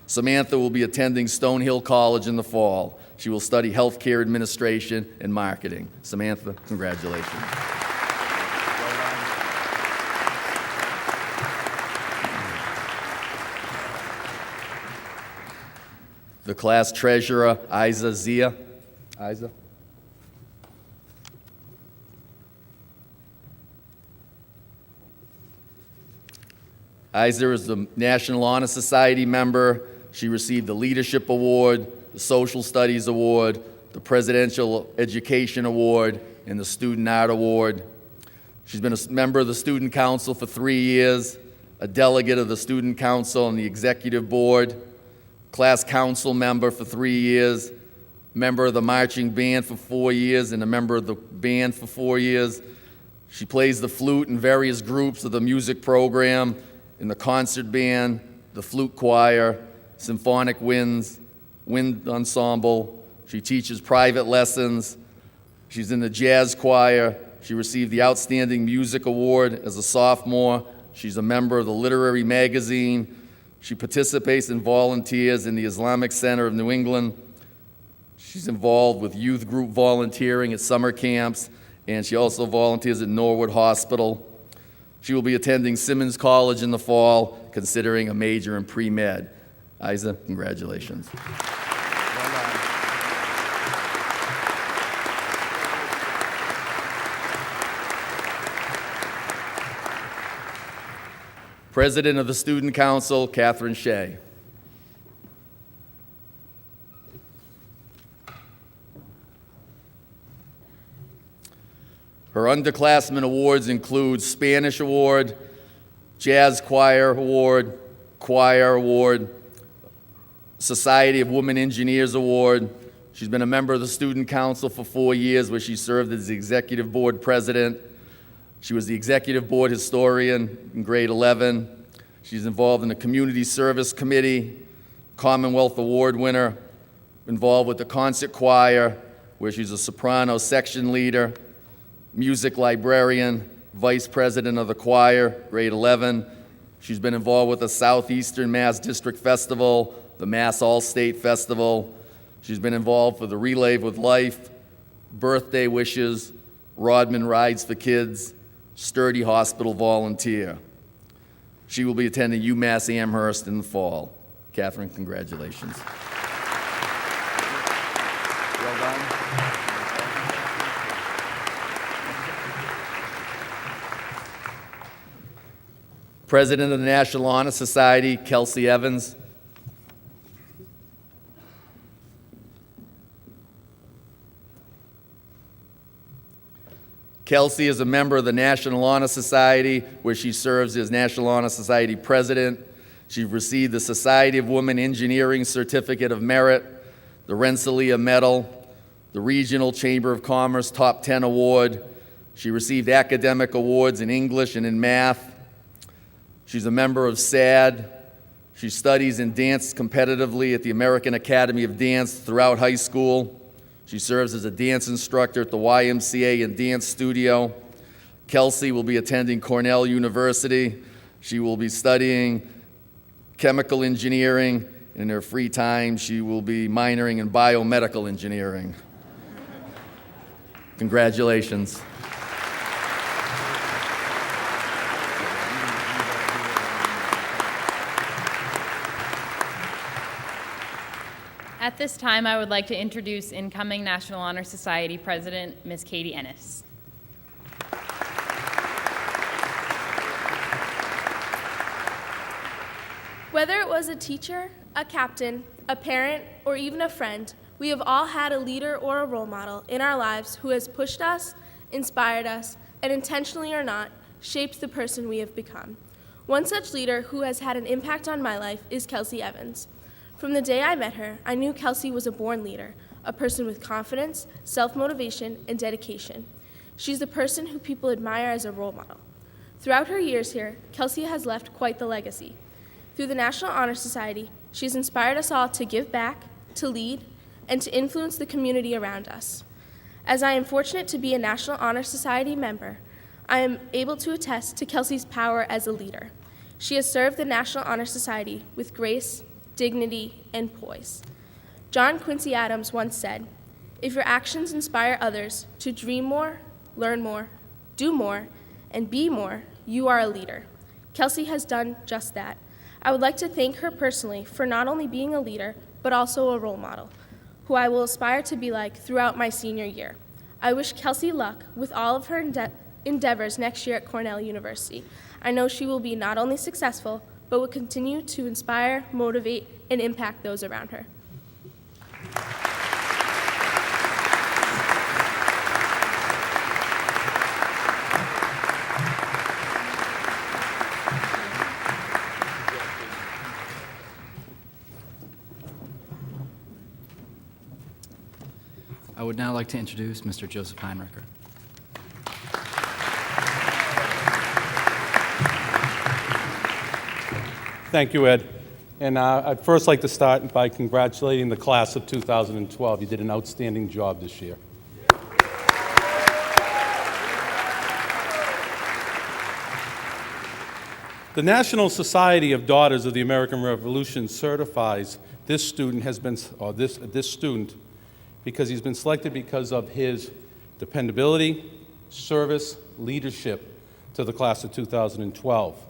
Samantha will be attending Stonehill College in the fall. She will study healthcare administration and marketing. Samantha, congratulations. The class treasurer, Isa Zia. Isa? Isa is the National Honor Society member. She received the Leadership Award, the Social Studies Award, the Presidential Education Award, and the Student Art Award. She's been a member of the Student Council for 3 years, a delegate of the Student Council and the Executive Board, class council member for 3 years, member of the marching band for 4 years, and a member of the band for 4 years. She plays the flute in various groups of the music program, in the concert band, the flute choir, symphonic wind ensemble. She teaches private lessons. She's in the jazz choir. She received the Outstanding Music Award as a sophomore. She's a member of the Literary Magazine. She participates and volunteers in the Islamic Center of New England. She's involved with youth group volunteering at summer camps, and she also volunteers at Norwood Hospital. She will be attending Simmons College in the fall, considering a major in pre-med. Isa, congratulations. President of the Student Council, Catherine Shea. Her underclassmen awards include Spanish Award, Jazz Choir Award, Choir Award, Society of Women Engineers Award. She's been a member of the Student Council for 4 years, where she served as the Executive Board President. She was the Executive Board Historian in grade 11. She's involved in the Community Service Committee, Commonwealth Award winner, involved with the Concert Choir, where she's a soprano section leader, music librarian, vice president of the choir, grade 11. She's been involved with the Southeastern Mass District Festival, the Mass All-State Festival. She's been involved with the Relay with Life, Birthday Wishes, Rodman Rides for Kids, Sturdy Hospital Volunteer. She will be attending UMass Amherst in the fall. Catherine, congratulations. Well done. President of the National Honor Society, Kelsey Evans. Kelsey is a member of the National Honor Society, where she serves as National Honor Society President. She received the Society of Women Engineering Certificate of Merit, the Rensselaer Medal, the Regional Chamber of Commerce Top 10 Award. She received academic awards in English and in math. She's a member of SAD. She studies and danced competitively at the American Academy of Dance throughout high school. She serves as a dance instructor at the YMCA and Dance Studio. Kelsey will be attending Cornell University. She will be studying chemical engineering. In her free time, she will be minoring in biomedical engineering. Congratulations. At this time, I would like to introduce incoming National Honor Society President, Ms. Katie Ennis. Whether it was a teacher, a captain, a parent, or even a friend, we have all had a leader or a role model in our lives who has pushed us, inspired us, and intentionally or not, shaped the person we have become. One such leader who has had an impact on my life is Kelsey Evans. From the day I met her, I knew Kelsey was a born leader, a person with confidence, self-motivation, and dedication. She's the person who people admire as a role model. Throughout her years here, Kelsey has left quite the legacy. Through the National Honor Society, she's inspired us all to give back, to lead, and to influence the community around us. As I am fortunate to be a National Honor Society member, I am able to attest to Kelsey's power as a leader. She has served the National Honor Society with grace, dignity, and poise. John Quincy Adams once said, "If your actions inspire others to dream more, learn more, do more, and be more, you are a leader." Kelsey has done just that. I would like to thank her personally for not only being a leader, but also a role model, who I will aspire to be like throughout my senior year. I wish Kelsey luck with all of her endeavors next year at Cornell University. I know she will be not only successful, but will continue to inspire, motivate, and impact those around her. would now like to introduce Mr. Joseph Heinricher. Thank you, Ed. And I'd first like to start by congratulating the class of 2012. You did an outstanding job this year. The National Society of Daughters of the American Revolution certifies this student this student because he's been selected because of his dependability, service, leadership to the class of 2012.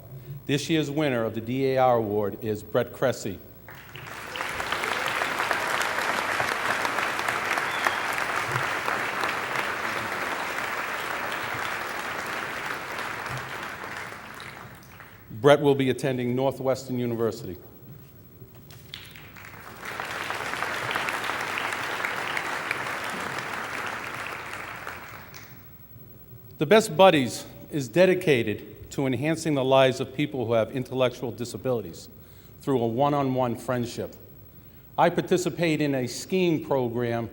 This year's winner of the DAR Award is Brett Cressy. Brett will be attending Northwestern University. The Best Buddies is dedicated to enhancing the lives of people who have intellectual disabilities through a one-on-one friendship. I participate in a skiing program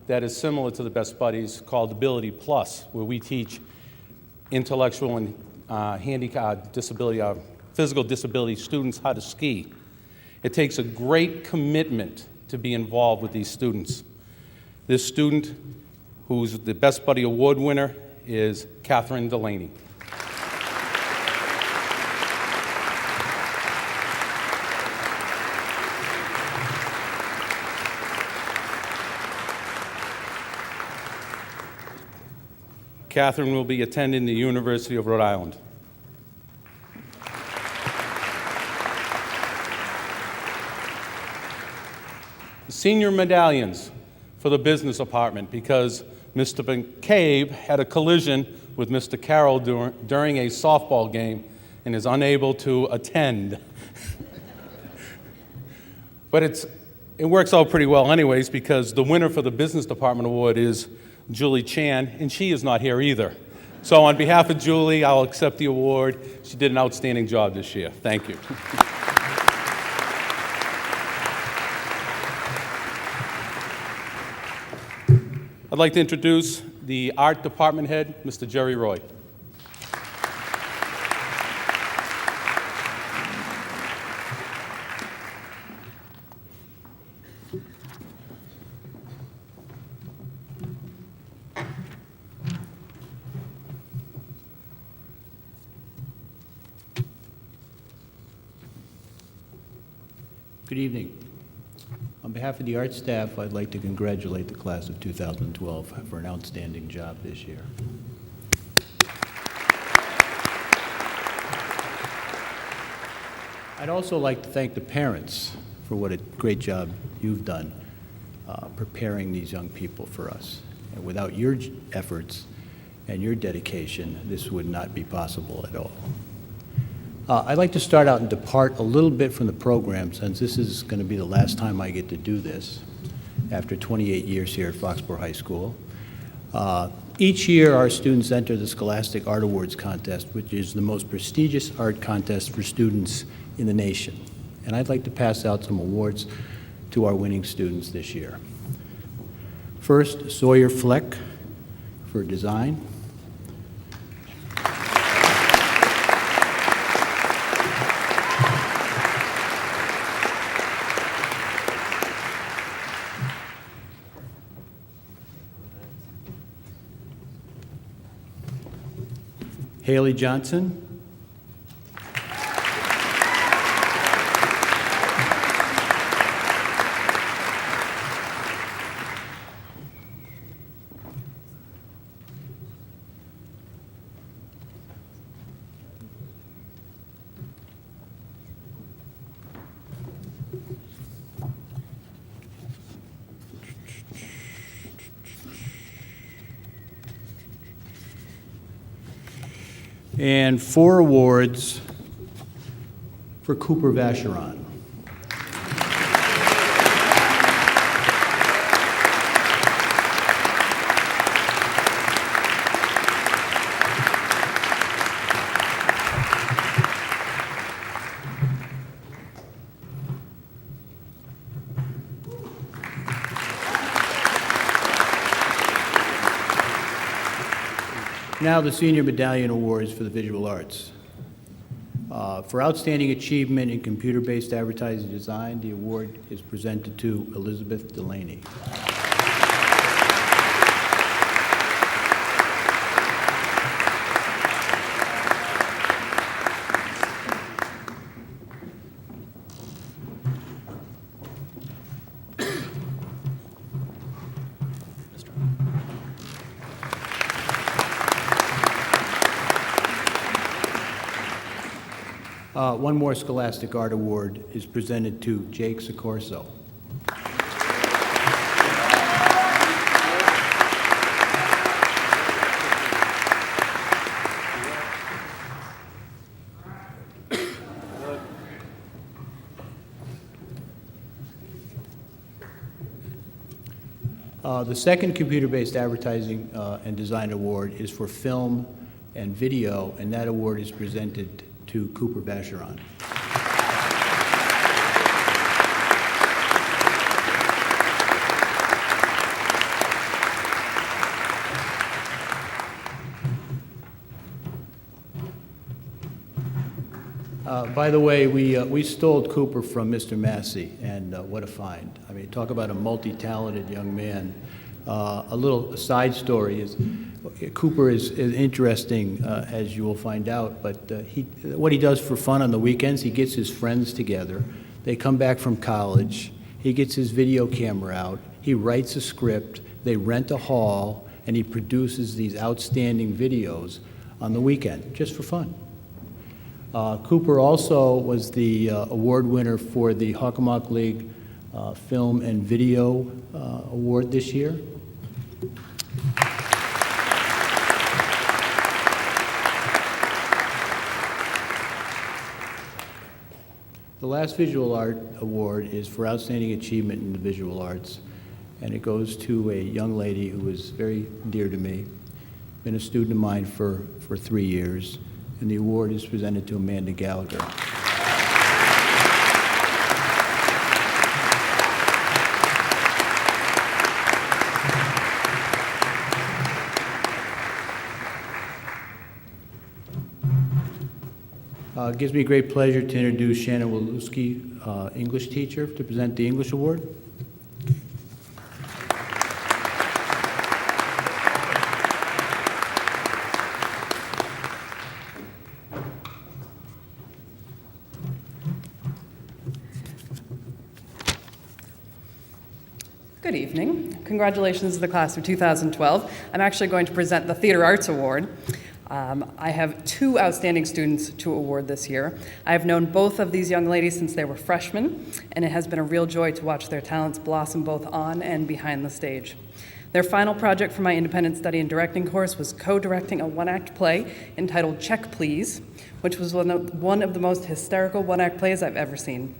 that is similar to the Best Buddies called Ability Plus, where we teach intellectual and physical disability students how to ski. It takes a great commitment to be involved with these students. This student, who's the Best Buddy Award winner, is Catherine Delaney. Catherine will be attending the University of Rhode Island. Senior medallions for the business department because Mr. McCabe had a collision with Mr. Carroll during a softball game and is unable to attend. But it works out pretty well anyways because the winner for the business department award is Julie Chan, and she is not here either. So on behalf of Julie, I'll accept the award. She did an outstanding job this year. Thank you. I'd like to introduce the art department head, Mr. Jerry Roy. Good evening. On behalf of the art staff, I'd like to congratulate the class of 2012 for an outstanding job this year. I'd also like to thank the parents for what a great job you've done preparing these young people for us. And without your efforts and your dedication, this would not be possible at all. I'd like to start out and depart a little bit from the program since this is going to be the last time I get to do this after 28 years here at Foxborough High School. Each year our students enter the Scholastic Art Awards contest, which is the most prestigious art contest for students in the nation. And I'd like to pass out some awards to our winning students this year. First, Sawyer Fleck for design. Haley Johnson. And 4 awards for Cooper Vacheron. Now the Senior Medallion Awards for the Visual Arts. For outstanding achievement in computer-based advertising design, the award is presented to Elizabeth Delaney. One more Scholastic Art Award is presented to Jake Sicorso. The second computer-based advertising and design award is for film and video, and that award is presented to Cooper Bacheron. By the way, we stole Cooper from Mr. Massey, and what a find. I mean, talk about a multi-talented young man. A little side story is Cooper is interesting, as you will find out, but what he does for fun on the weekends, he gets his friends together. They come back from college. He gets his video camera out. He writes a script. They rent a hall, and he produces these outstanding videos on the weekend, just for fun. Cooper also was the award winner for the Hockomock League Film and Video Award this year. The last Visual Art Award is for outstanding achievement in the visual arts, and it goes to a young lady who is very dear to me, been a student of mine for 3 years, and the award is presented to Amanda Gallagher. It gives me great pleasure to introduce Shannon Walewski, English teacher, to present the English Award. Good evening. Congratulations to the class of 2012. I'm actually going to present the Theater Arts Award. I have 2 outstanding students to award this year. I have known both of these young ladies since they were freshmen, and it has been a real joy to watch their talents blossom both on and behind the stage. Their final project for my independent study and directing course was co-directing a one-act play entitled Check Please, which was one of the most hysterical one-act plays I've ever seen.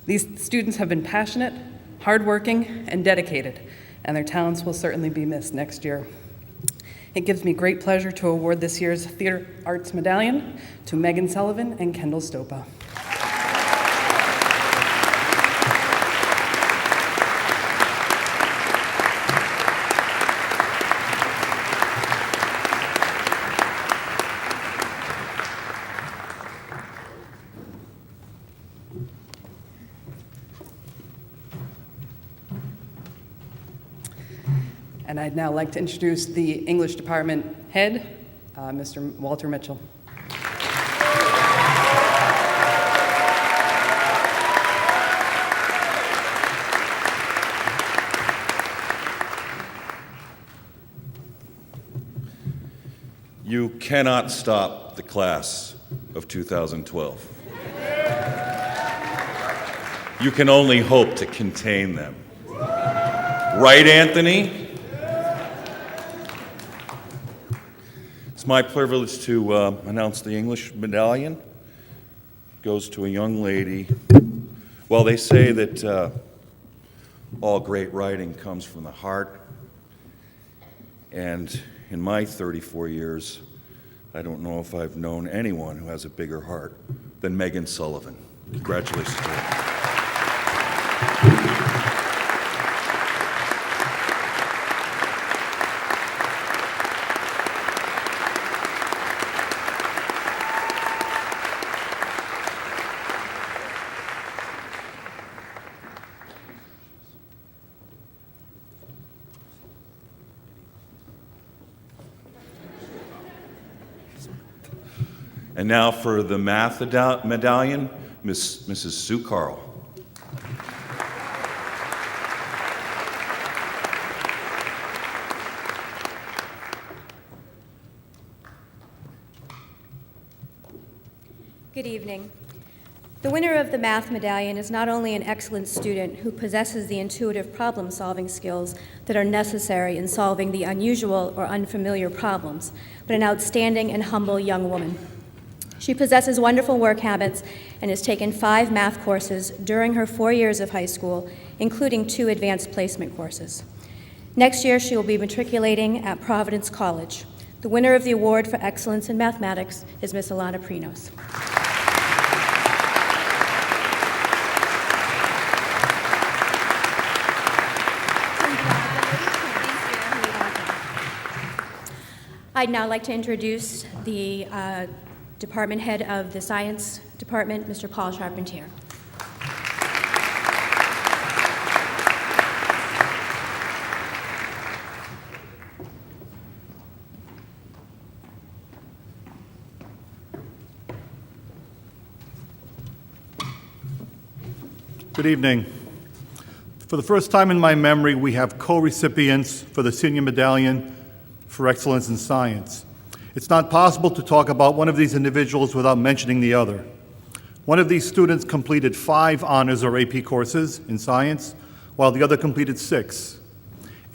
These students have been passionate, hardworking, and dedicated, and their talents will certainly be missed next year. It gives me great pleasure to award this year's Theater Arts Medallion to Megan Sullivan and Kendall Stopa. And I'd now like to introduce the English Department head, Mr. Walter Mitchell. You cannot stop the class of 2012. You can only hope to contain them. Right, Anthony? It's my privilege to announce the English medallion. It goes to a young lady. Well, they say that all great writing comes from the heart. And in my 34 years, I don't know if I've known anyone who has a bigger heart than Megan Sullivan. Congratulations to her. And now for the math medallion, Mrs. Sue Carl. Good evening. The winner of the Math Medallion is not only an excellent student who possesses the intuitive problem-solving skills that are necessary in solving the unusual or unfamiliar problems, but an outstanding and humble young woman. She possesses wonderful work habits and has taken 5 math courses during her 4 years of high school, including 2 advanced placement courses. Next year, she will be matriculating at Providence College. The winner of the Award for Excellence in Mathematics is Miss Alana Prinos. I'd now like to introduce the department head of the science department, Mr. Paul Charpentier. Good evening. For the first time in my memory, we have co-recipients for the Senior Medallion for Excellence in Science. It's not possible to talk about one of these individuals without mentioning the other. One of these students completed 5 honors or AP courses in science, while the other completed 6.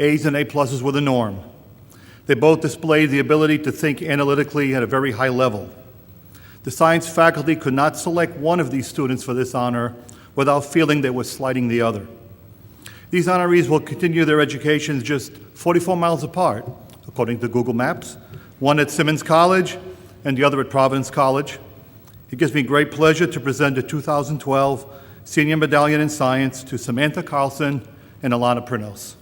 A's and A+ were the norm. They both displayed the ability to think analytically at a very high level. The science faculty could not select one of these students for this honor without feeling they were slighting the other. These honorees will continue their educations just 44 miles apart, according to Google Maps, one at Simmons College and the other at Providence College. It gives me great pleasure to present the 2012 Senior Medallion in Science to Samantha Carlson and Alana Prinos.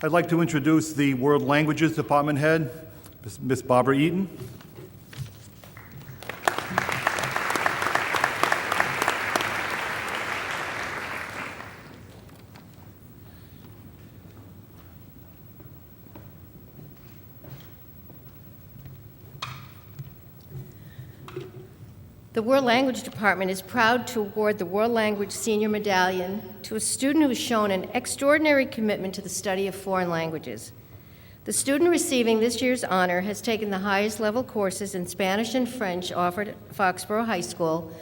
I'd like to introduce the World Languages Department Head, Miss Barbara Eaton. The World Language Department is proud to award the World Language Senior Medallion to a student who has shown an extraordinary commitment to the study of foreign languages. The student receiving this year's honor has taken the highest level courses in Spanish and French offered at Foxborough High School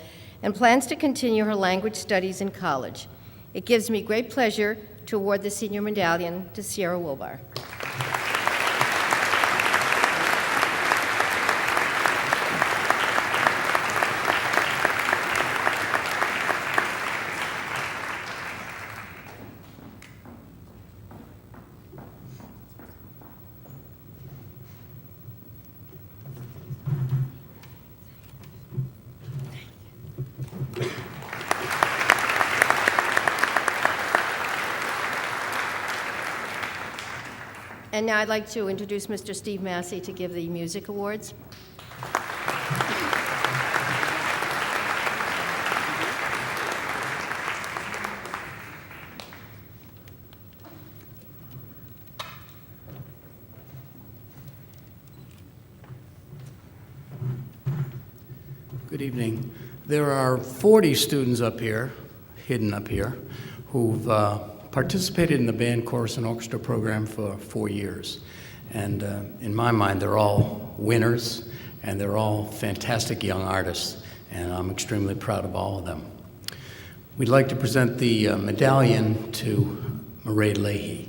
and plans to continue her language studies in college. It gives me great pleasure to award the Senior Medallion to Sierra Wilbar. And now I'd like to introduce Mr. Steve Massey to give the music awards. Good evening. There are 40 students up here, hidden up here, who've participated in the band, chorus, and orchestra program for 4 years. And in my mind, they're all winners, and they're all fantastic young artists, and I'm extremely proud of all of them. We'd like to present the medallion to Murray Leahy.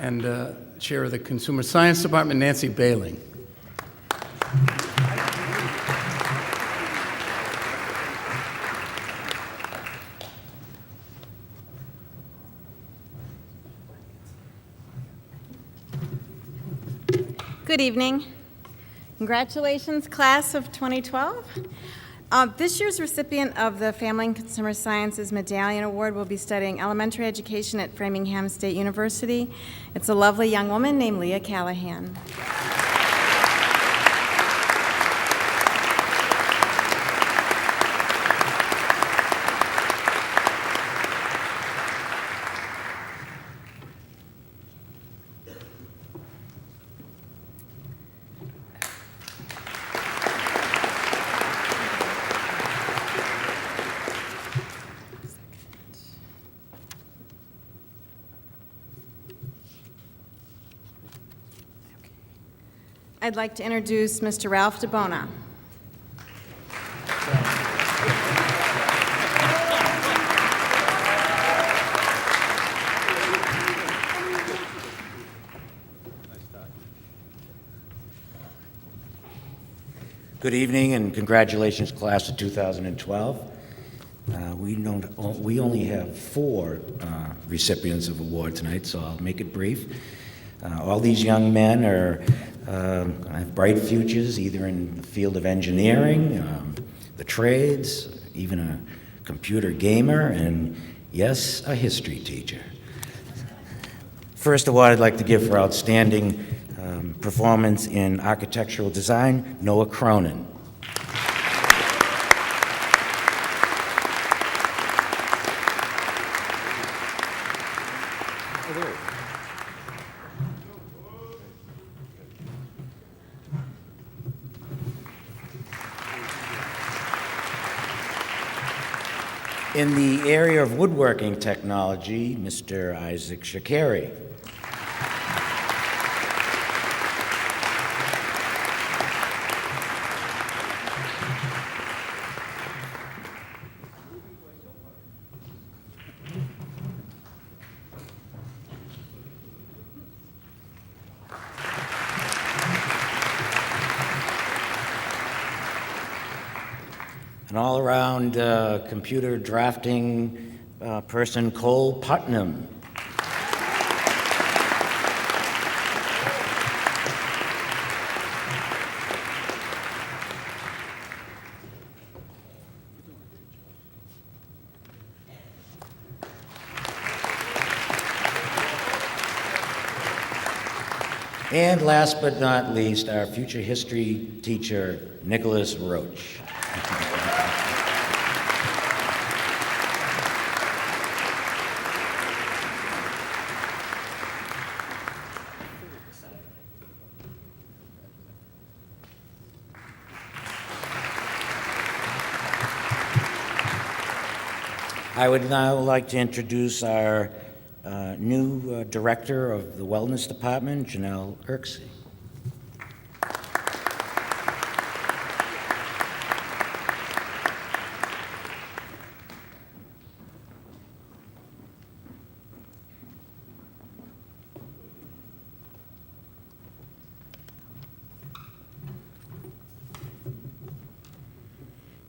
and Chair of the Consumer Science Department, Nancy Bailing. Good evening. Congratulations, class of 2012. This year's recipient of the Family and Consumer Sciences Medallion Award will be studying elementary education at Framingham State University. It's a lovely young woman named Leah Callahan. I'd like to introduce Mr. Ralph DeBona. Good evening and congratulations, class of 2012. We only have 4 recipients of award tonight, so I'll make it brief. All these young men have bright futures, either in the field of engineering, the trades, even a computer gamer, and yes, a history teacher. First award I'd like to give for outstanding performance in architectural design, Noah Cronin. In the area of woodworking technology, Mr. Isaac Shakari. An all-around computer drafting person, Cole Putnam. And last but not least, our future history teacher, Nicholas Roach. I would now like to introduce our new director of the Wellness Department, Janelle Erksey.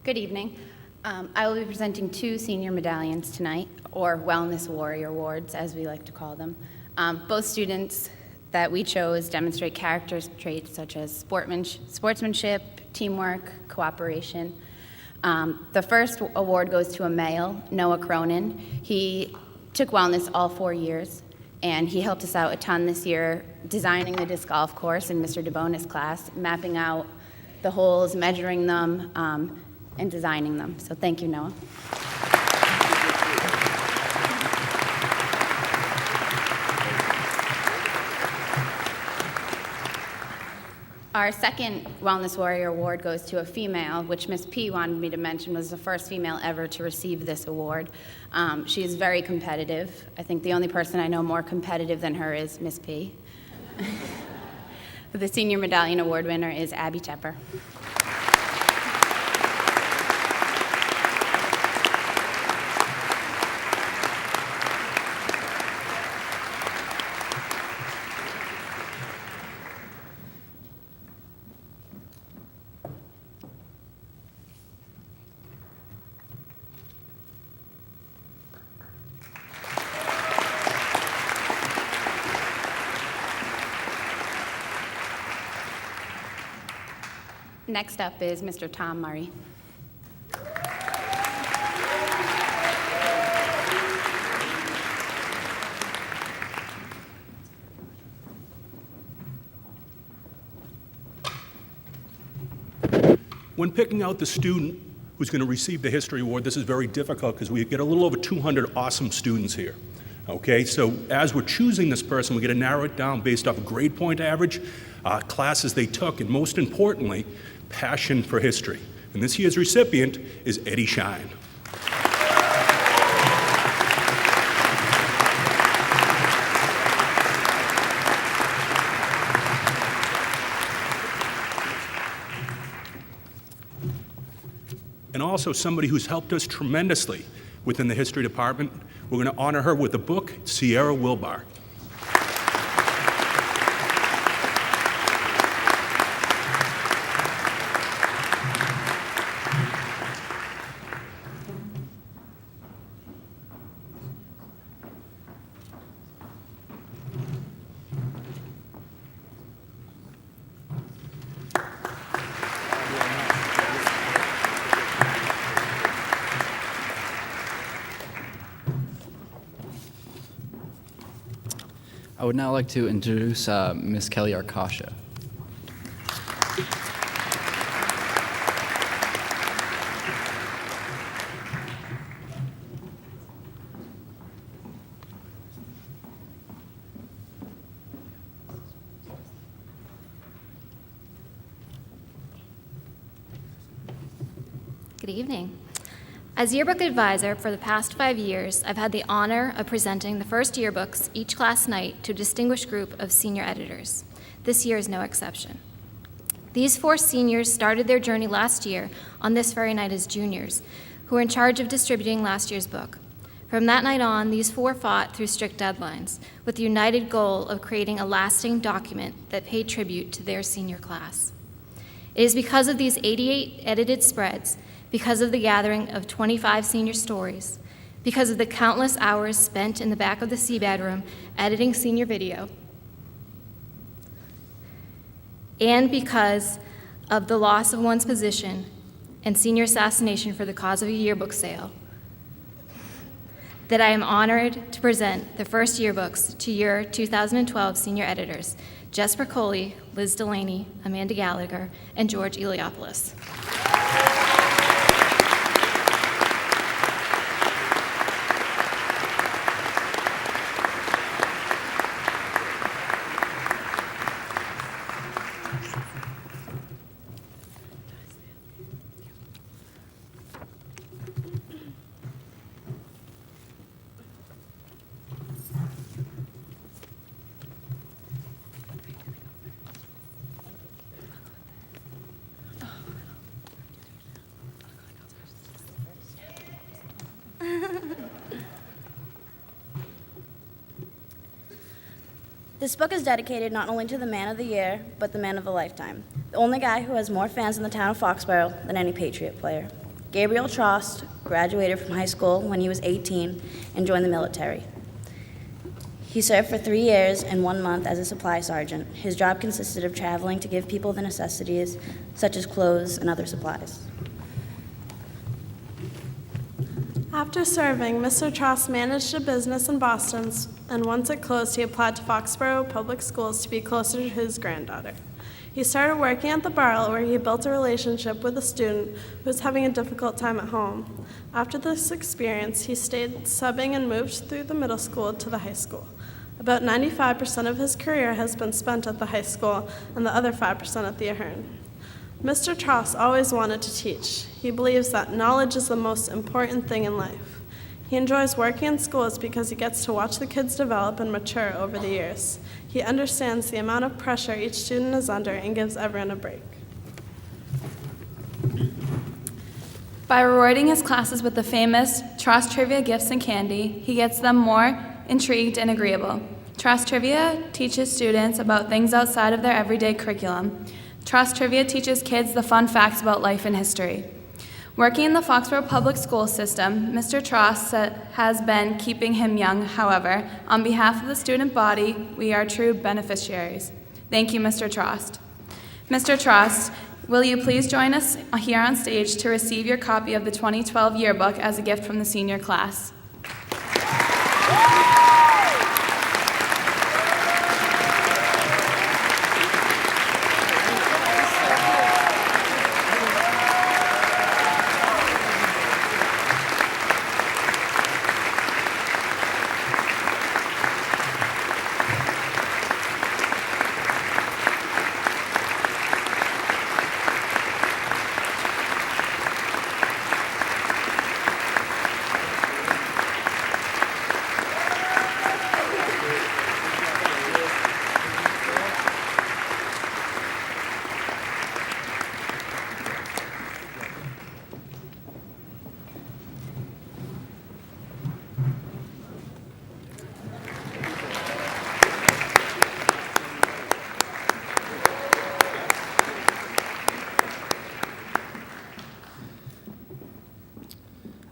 Good evening. I will be presenting 2 senior medallions tonight, or Wellness Warrior Awards, as we like to call them. Both students that we chose demonstrate character traits such as sportsmanship, teamwork, cooperation. The first award goes to a male, Noah Cronin. He took wellness all 4 years, and he helped us out a ton this year designing the disc golf course in Mr. DeBona's class, mapping out the holes, measuring them, and designing them. So thank you, Noah. Our second Wellness Warrior Award goes to a female, which Miss P wanted me to mention was the first female ever to receive this award. She is very competitive. I think the only person I know more competitive than her is Miss P. The Senior Medallion Award winner is Abby Tepper. Next up is Mr. Tom Murray. When picking out the student who's going to receive the History Award, this is very difficult because we get a little over 200 awesome students here. Okay, so as we're choosing this person, we get to narrow it down based off a grade point average, classes they took, and most importantly, passion for history. And this year's recipient is Eddie Shine. And also somebody who's helped us tremendously within the history department. We're going to honor her with a book, Sierra Wilbar. I would now like to introduce Ms. Kelly Arkasha. Good evening. As yearbook advisor for the past 5 years, I've had the honor of presenting the first yearbooks each class night to a distinguished group of senior editors. This year is no exception. These 4 seniors started their journey last year on this very night as juniors, who were in charge of distributing last year's book. From that night on, these 4 fought through strict deadlines with the united goal of creating a lasting document that paid tribute to their senior class. It is because of these 88 edited spreads, because of the gathering of 25 senior stories, because of the countless hours spent in the back of the Seabad room editing senior video, and because of the loss of one's position and senior assassination for the cause of a yearbook sale, that I am honored to present the first yearbooks to your 2012 senior editors, Jess Bercoli, Liz Delaney, Amanda Gallagher, and George Eliopoulos. This book is dedicated not only to the man of the year, but the man of a lifetime, the only guy who has more fans in the town of Foxborough than any Patriot player. Gabriel Trost graduated from high school when he was 18 and joined the military. He served for 3 years and 1 month as a supply sergeant. His job consisted of traveling to give people the necessities, such as clothes and other supplies. After serving, Mr. Trost managed a business in Boston, and once it closed, he applied to Foxborough Public Schools to be closer to his granddaughter. He started working at the borough, where he built a relationship with a student who was having a difficult time at home. After this experience, he stayed subbing and moved through the middle school to the high school. About 95% of his career has been spent at the high school, and the other 5% at the Ahern. Mr. Trost always wanted to teach. He believes that knowledge is the most important thing in life. He enjoys working in schools because he gets to watch the kids develop and mature over the years. He understands the amount of pressure each student is under and gives everyone a break. By rewarding his classes with the famous Trost Trivia gifts and candy, he gets them more intrigued and agreeable. Trost Trivia teaches students about things outside of their everyday curriculum. Trost Trivia teaches kids the fun facts about life and history. Working in the Foxborough public school system, Mr. Trost has been keeping him young. However, on behalf of the student body, we are true beneficiaries. Thank you, Mr. Trost. Mr. Trost, Will you please join us here on stage to receive your copy of the 2012 yearbook as a gift from the senior class?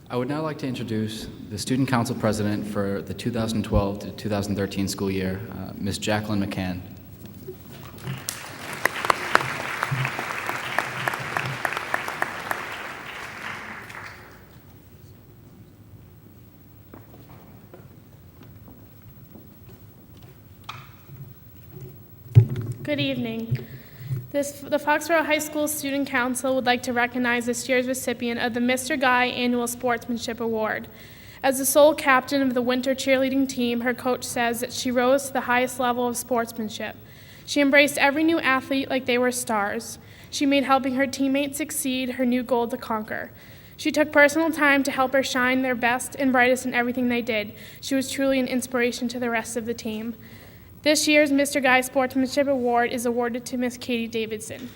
I would now like to introduce the Student Council President for the 2012 to 2013 school year, Ms. Jacqueline McCann. Good evening. The Foxborough High School Student Council would like to recognize this year's recipient of the Mr. Guy Annual Sportsmanship Award. As the sole captain of the winter cheerleading team, her coach says that she rose to the highest level of sportsmanship. She embraced every new athlete like they were stars. She made helping her teammates succeed her new goal to conquer. She took personal time to help her shine their best and brightest in everything they did. She was truly an inspiration to the rest of the team. This year's Mr. Guy Sportsmanship Award is awarded to Miss Katie Davidson.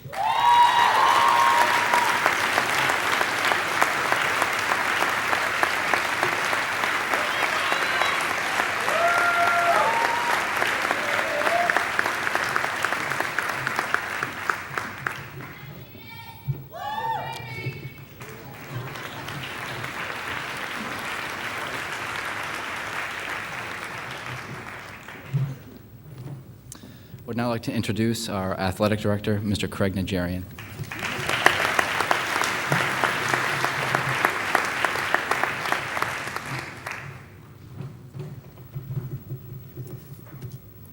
Would now like to introduce our athletic director, Mr. Craig Najarian.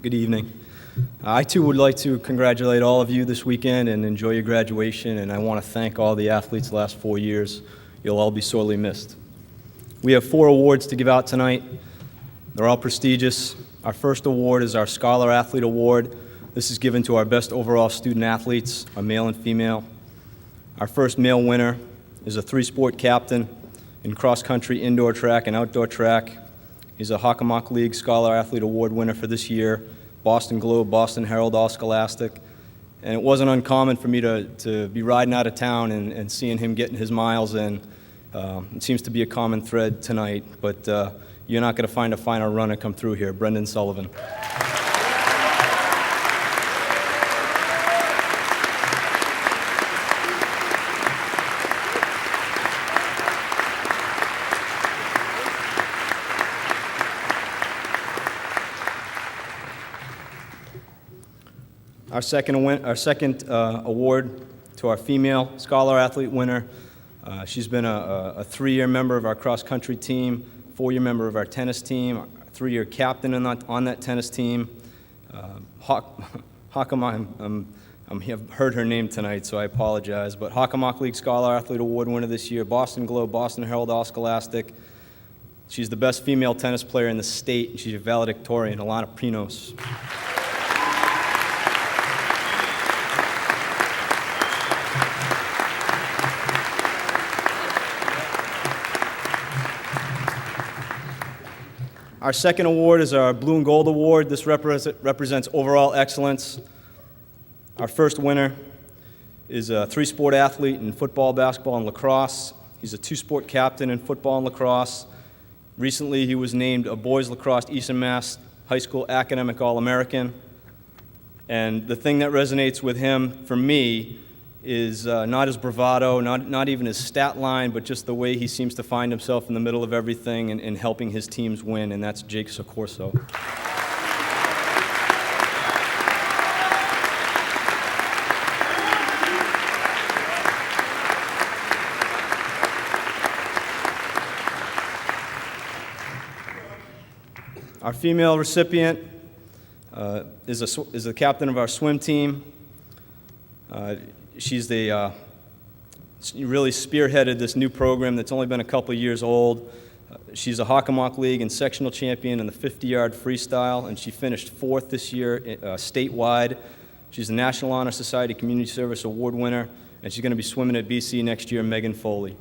Good evening. I too would like to congratulate all of you this weekend and enjoy your graduation, and I want to thank all the athletes the last 4 years. You'll all be sorely missed. We have 4 awards to give out tonight. They're all prestigious. Our first award is our Scholar Athlete Award. This is given to our best overall student athletes, our male and female. Our first male winner is a 3-sport captain in cross-country, indoor track, and outdoor track. He's a Hockomock League Scholar Athlete Award winner for this year, Boston Globe, Boston Herald, All-Scholastic. And it wasn't uncommon for me to be riding out of town and seeing him getting his miles in. It seems to be a common thread tonight, but you're not going to find a finer runner come through here, Brendan Sullivan. Our second award to our female Scholar Athlete winner. She's been a 3-year member of our cross-country team, 4-year member of our tennis team, 3-year captain on that tennis team. Hockomock, I've heard her name tonight, so I apologize, but Hockomock League Scholar Athlete Award winner this year, Boston Globe, Boston Herald, All-Scholastic. She's the best female tennis player in the state, and she's a valedictorian, Alana Prinos. Our second award is our Blue and Gold Award. This represents overall excellence. Our first winner is a 3-sport athlete in football, basketball, and lacrosse. He's a 2-sport captain in football and lacrosse. Recently, he was named a boys lacrosse Eastern Mass High School Academic All-American. And the thing that resonates with him, for me, is not his bravado, not even his stat line, but just the way he seems to find himself in the middle of everything and helping his teams win, and that's Jake Socorso. Our female recipient is the captain of our swim team. She's really spearheaded this new program that's only been a couple years old. She's a Hockomock League and sectional champion in the 50-yard freestyle, and she finished 4th this year statewide. She's a National Honor Society Community Service Award winner, and she's going to be swimming at BC next year, Megan Foley.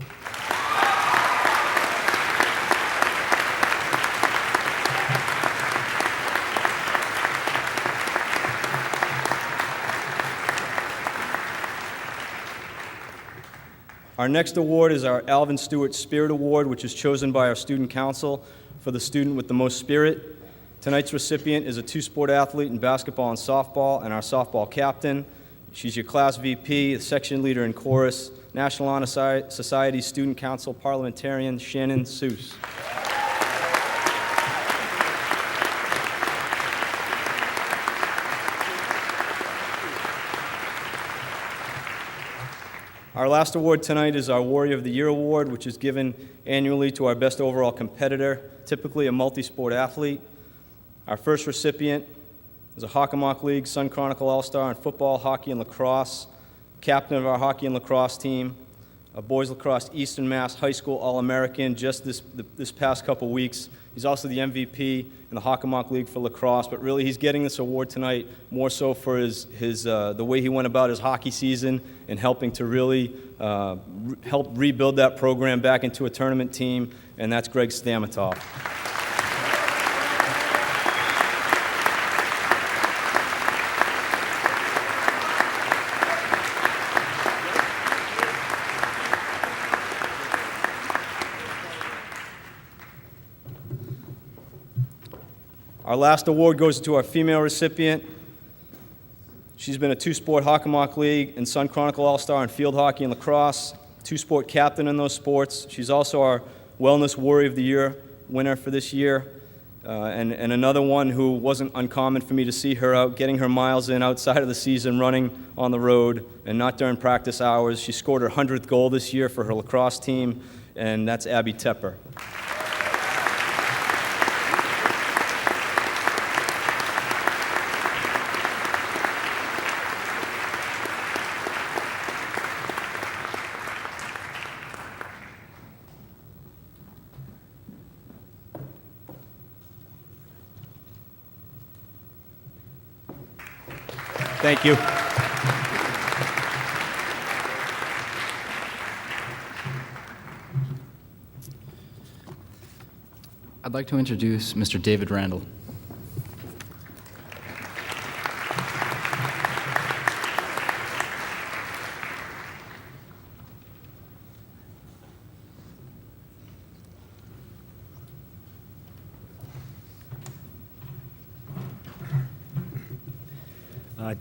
Our next award is our Alvin Stewart Spirit Award, which is chosen by our student council for the student with the most spirit. Tonight's recipient is a two-sport athlete in basketball and softball, and our softball captain. She's your class VP, a section leader in chorus, National Honor Society Student Council parliamentarian Shannon Seuss. Our last award tonight is our Warrior of the Year Award, which is given annually to our best overall competitor, typically a multi-sport athlete. Our first recipient is a Hockomock League Sun Chronicle All-Star in football, hockey, and lacrosse, captain of our hockey and lacrosse team, a boys lacrosse Eastern Mass High School All-American just this past couple weeks. He's also the MVP in the Hockomock League for lacrosse, but really he's getting this award tonight more so for the way he went about his hockey season and helping to really help rebuild that program back into a tournament team, and that's Greg Stamatoff. Our last award goes to our female recipient. She's been a two-sport Hockomock League and Sun Chronicle All-Star in field hockey and lacrosse, two-sport captain in those sports. She's also our Wellness Warrior of the Year winner for this year, and another one who wasn't uncommon for me to see her out, getting her miles in outside of the season, running on the road and not during practice hours. She scored her 100th goal this year for her lacrosse team, and that's Abby Tepper. Thank you. I'd like to introduce Mr. David Randall.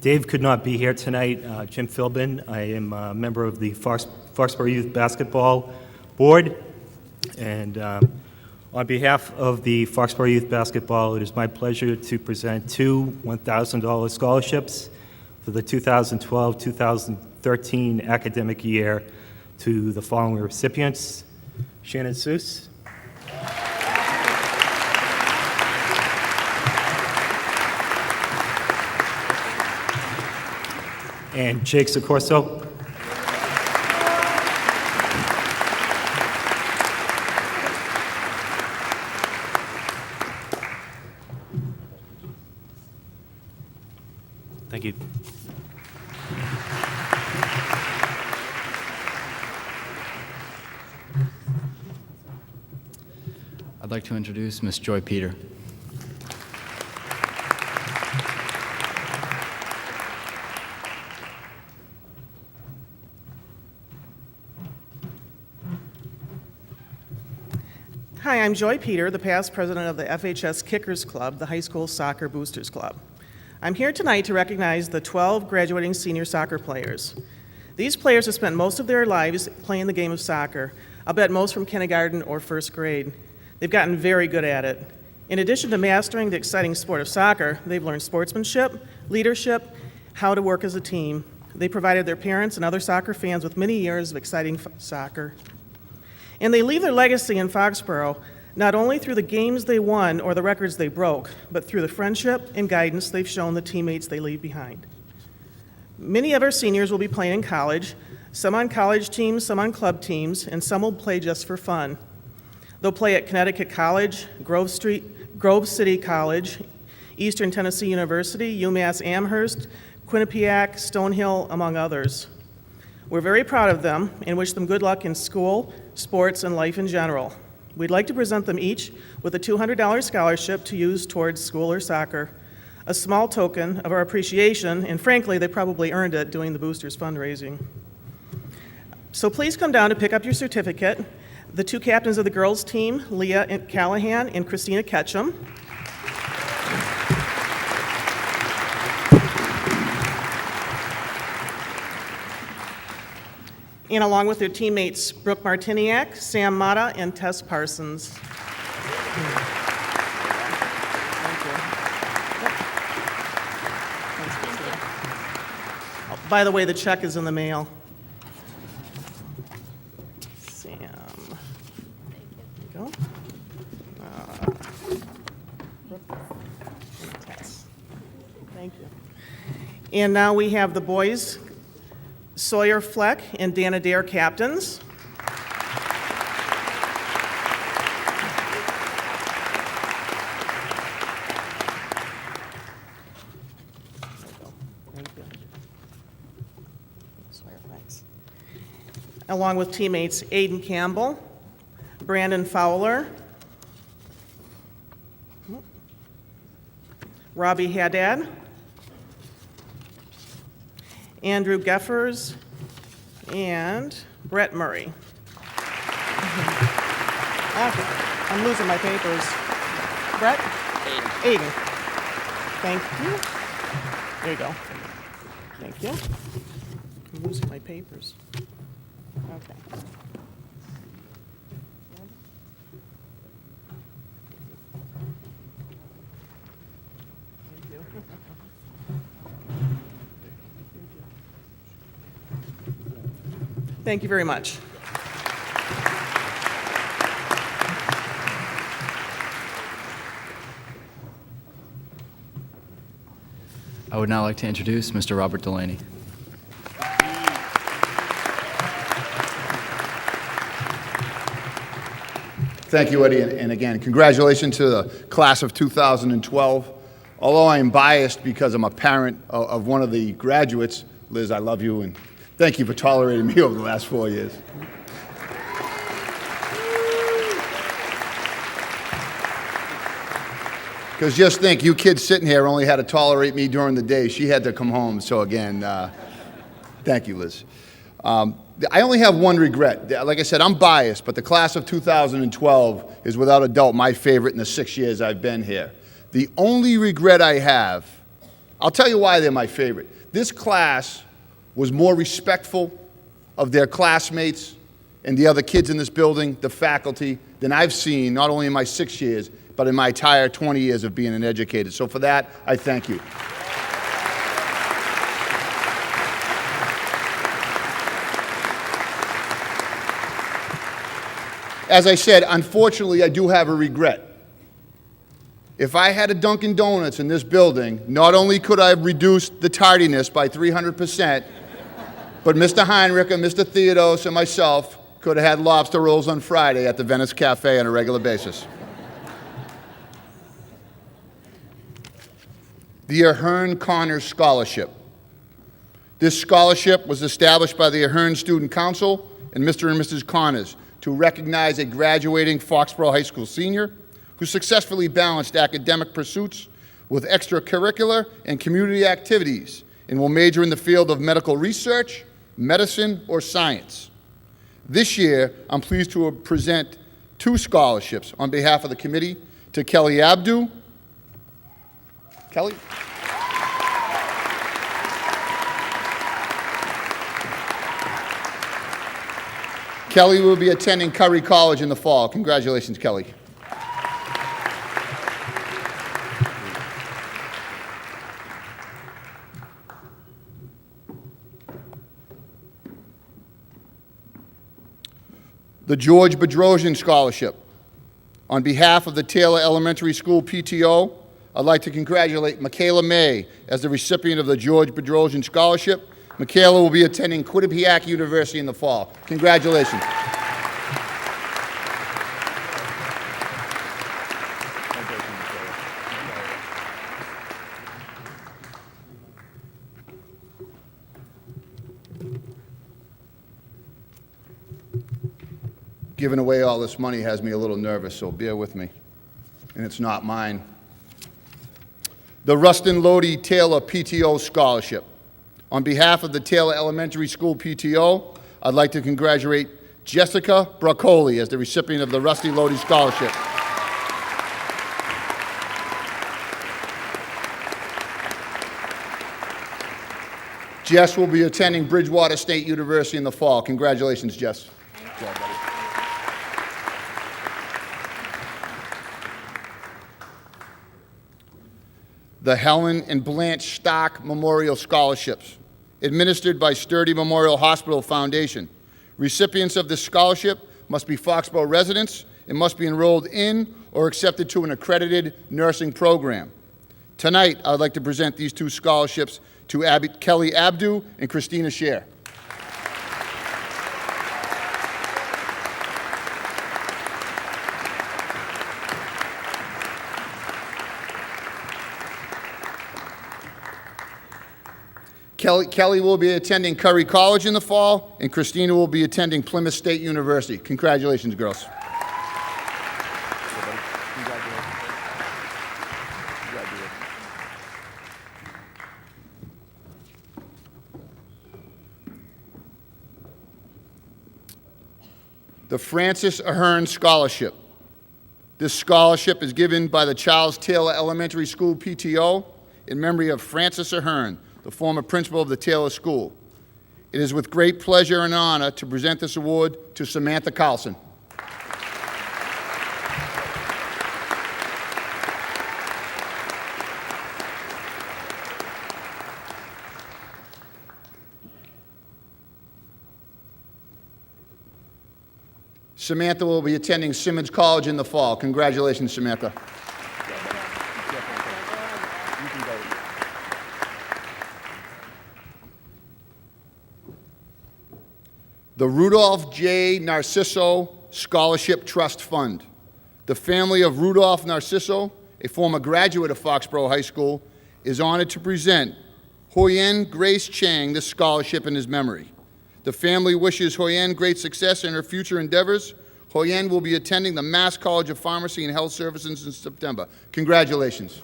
Dave could not be here tonight. Jim Philbin. I am a member of the Foxborough Youth Basketball Board. And on behalf of the Foxborough Youth Basketball, it is my pleasure to present two $1,000 scholarships for the 2012-2013 academic year to the following recipients: Shannon Seuss, and Jake Sicorso. Thank you. I'd like to introduce Ms. Joy Peter. Hi, I'm Joy Peter, the past president of the FHS Kickers Club, the high school soccer boosters club. I'm here tonight to recognize the 12 graduating senior soccer players. These players have spent most of their lives playing the game of soccer, I'll bet most from kindergarten or first grade. They've gotten very good at it. In addition to mastering the exciting sport of soccer, they've learned sportsmanship, leadership, how to work as a team. They provided their parents and other soccer fans with many years of exciting soccer. And they leave their legacy in Foxborough, not only through the games they won or the records they broke, but through the friendship and guidance they've shown the teammates they leave behind. Many of our seniors will be playing in college, some on college teams, some on club teams, and some will play just for fun. They'll play at Connecticut College, Grove City College, Eastern Tennessee University, UMass Amherst, Quinnipiac, Stonehill, among others. We're very proud of them and wish them good luck in school, sports, and life in general. We'd like to present them each with a $200 scholarship to use towards school or soccer, a small token of our appreciation, and frankly, they probably earned it doing the Boosters fundraising. So please come down to pick up your certificate. The two captains of the girls' team, Leah Callahan and Christina Ketchum. And along with their teammates, Brooke Martiniak, Sam Mata, and Tess Parsons. Thank you. Oh, by the way, the check is in the mail. Sam. There you go. Tess. Thank you. And now we have the boys. Sawyer Fleck and Dana Dare, captains. Along with teammates Aiden Campbell, Brandon Fowler, Robbie Haddad, Andrew Geffers, and Brett Murray. Okay, I'm losing my papers. Brett? Aiden. Thank you. There you go. Thank you. I'm losing my papers. Okay. Thank you. Thank you very much. I would now like to introduce Mr. Robert Delaney. Thank you, Eddie, and again, congratulations to the class of 2012. Although I am biased because I'm a parent of one of the graduates, Liz, I love you, and thank you for tolerating me over the last 4 years. Because just think, you kids sitting here only had to tolerate me during the day. She had to come home. So again, thank you, Liz. I only have one regret. Like I said, I'm biased, but the class of 2012 is without a doubt my favorite in the 6 years I've been here. The only regret I have, I'll tell you why they're my favorite. This class was more respectful of their classmates and the other kids in this building, the faculty, than I've seen, not only in my 6 years, but in my entire 20 years of being an educator. So for that, I thank you. As I said, unfortunately, I do have a regret. If I had a Dunkin' Donuts in this building, not only could I have reduced the tardiness by 300%, but Mr. Heinrich and Mr. Theodos and myself could have had lobster rolls on Friday at the Venice Cafe on a regular basis. The Ahern Connors Scholarship. This scholarship was established by the Ahern Student Council and Mr. and Mrs. Connors to recognize a graduating Foxborough High School senior who successfully balanced academic pursuits with extracurricular and community activities and will major in the field of medical research, medicine, or science. This year, I'm pleased to present 2 scholarships on behalf of the committee to Kelly Abdu. Kelly? Kelly will be attending Curry College in the fall. Congratulations, Kelly. The George Bedrosian Scholarship. On behalf of the Taylor Elementary School PTO, I'd like to congratulate Michaela May as the recipient of the George Bedrosian Scholarship. Michaela will be attending Quinnipiac University in the fall. Congratulations. Giving away all this money has me a little nervous, so bear with me. And it's not mine. The Rustin Lodi Taylor PTO Scholarship. On behalf of the Taylor Elementary School PTO, I'd like to congratulate Jessica Broccoli as the recipient of the Rusty Lodi Scholarship. Jess will be attending Bridgewater State University in the fall. Congratulations, Jess. Good job, buddy. The Helen and Blanche Stark Memorial Scholarships, administered by Sturdy Memorial Hospital Foundation. Recipients of this scholarship must be Foxborough residents and must be enrolled in or accepted to an accredited nursing program. Tonight, I would like to present these two scholarships to Kelly Abdu and Christina Scher. Kelly will be attending Curry College in the fall, and Christina will be attending Plymouth State University. Congratulations, girls. The Francis Ahern Scholarship. This scholarship is given by the Charles Taylor Elementary School PTO in memory of Francis Ahern, the former principal of the Taylor School. It is with great pleasure and honor to present this award to Samantha Carlson. Samantha will be attending Simmons College in the fall. Congratulations, Samantha. The Rudolph J. Narciso Scholarship Trust Fund. The family of Rudolph Narciso, a former graduate of Foxborough High School, is honored to present Hoyen Grace Chang this scholarship in his memory. The family wishes Hoyen great success in her future endeavors. Hoyen will be attending the Mass College of Pharmacy and Health Services in September. Congratulations.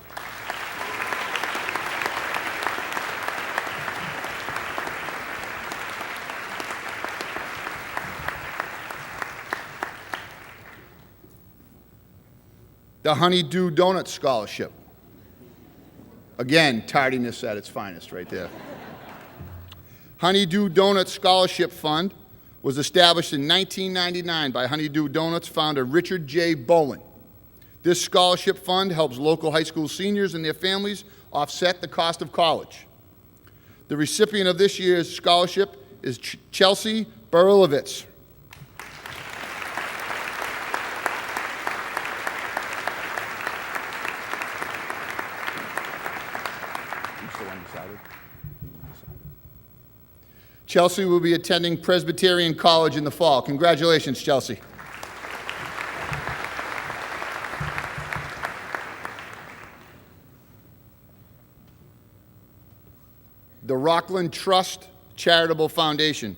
The Honeydew Donut Scholarship. Again, tardiness at its finest right there. Honeydew Donut Scholarship Fund was established in 1999 by Honeydew Donuts founder Richard J. Bolin. This scholarship fund helps local high school seniors and their families offset the cost of college. The recipient of this year's scholarship is Chelsea Burilovitz. Chelsea will be attending Presbyterian College in the fall. Congratulations, Chelsea. The Rockland Trust Charitable Foundation.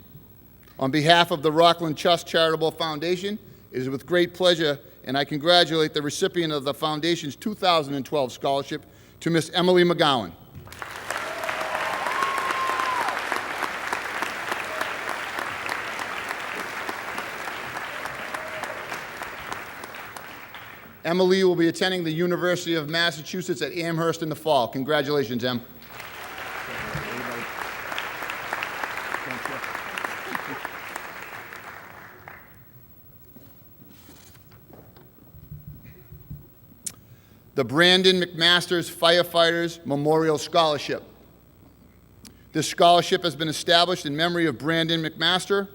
On behalf of the Rockland Trust Charitable Foundation, it is with great pleasure, and I congratulate the recipient of the foundation's 2012 scholarship to Miss Emily McGowan. Emily will be attending the University of Massachusetts at Amherst in the fall. Congratulations, Em. The Brandon McMaster's Firefighters Memorial Scholarship. This scholarship has been established in memory of Brandon McMaster.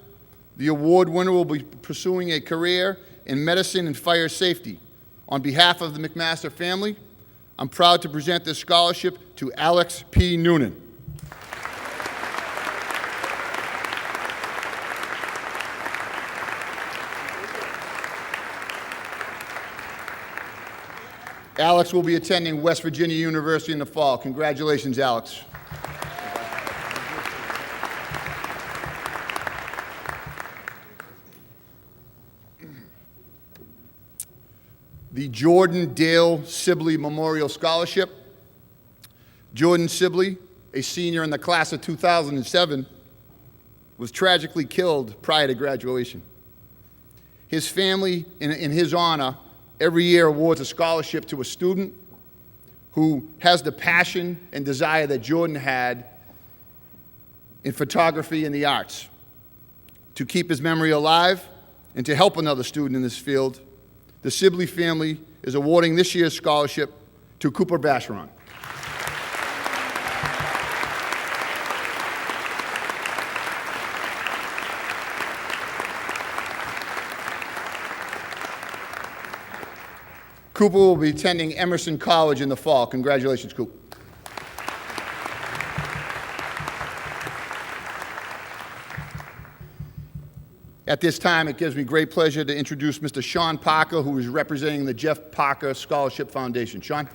The award winner will be pursuing a career in medicine and fire safety. On behalf of the McMaster family, I'm proud to present this scholarship to Alex P. Noonan. Alex will be attending West Virginia University in the fall. Congratulations, Alex. The Jordan Dale Sibley Memorial Scholarship. Jordan Sibley, a senior in the class of 2007, was tragically killed prior to graduation. His family, in his honor, every year awards a scholarship to a student who has the passion and desire that Jordan had in photography and the arts. To keep his memory alive and to help another student in this field, the Sibley family is awarding this year's scholarship to Cooper Bacheron. Cooper will be attending Emerson College in the fall. Congratulations, Cooper. At this time, it gives me great pleasure to introduce Mr. Sean Parker, who is representing the Jeff Parker Scholarship Foundation. Sean?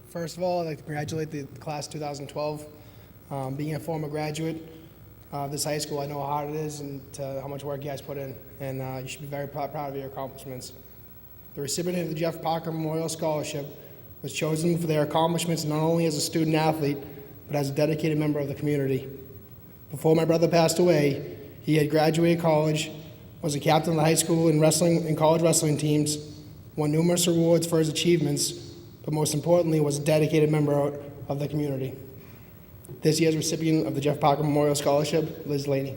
First of all, I'd like to congratulate the class 2012. Being a former graduate of this high school, I know how hard it is and how much work you guys put in, and you should be very proud of your accomplishments. The recipient of the Jeff Parker Memorial Scholarship was chosen for their accomplishments not only as a student athlete, but as a dedicated member of the community. Before my brother passed away, he had graduated college, was a captain of the high school and wrestling and college wrestling teams, won numerous awards for his achievements, but most importantly was a dedicated member of the community. This year's recipient of the Jeff Parker Memorial Scholarship, Liz Laney.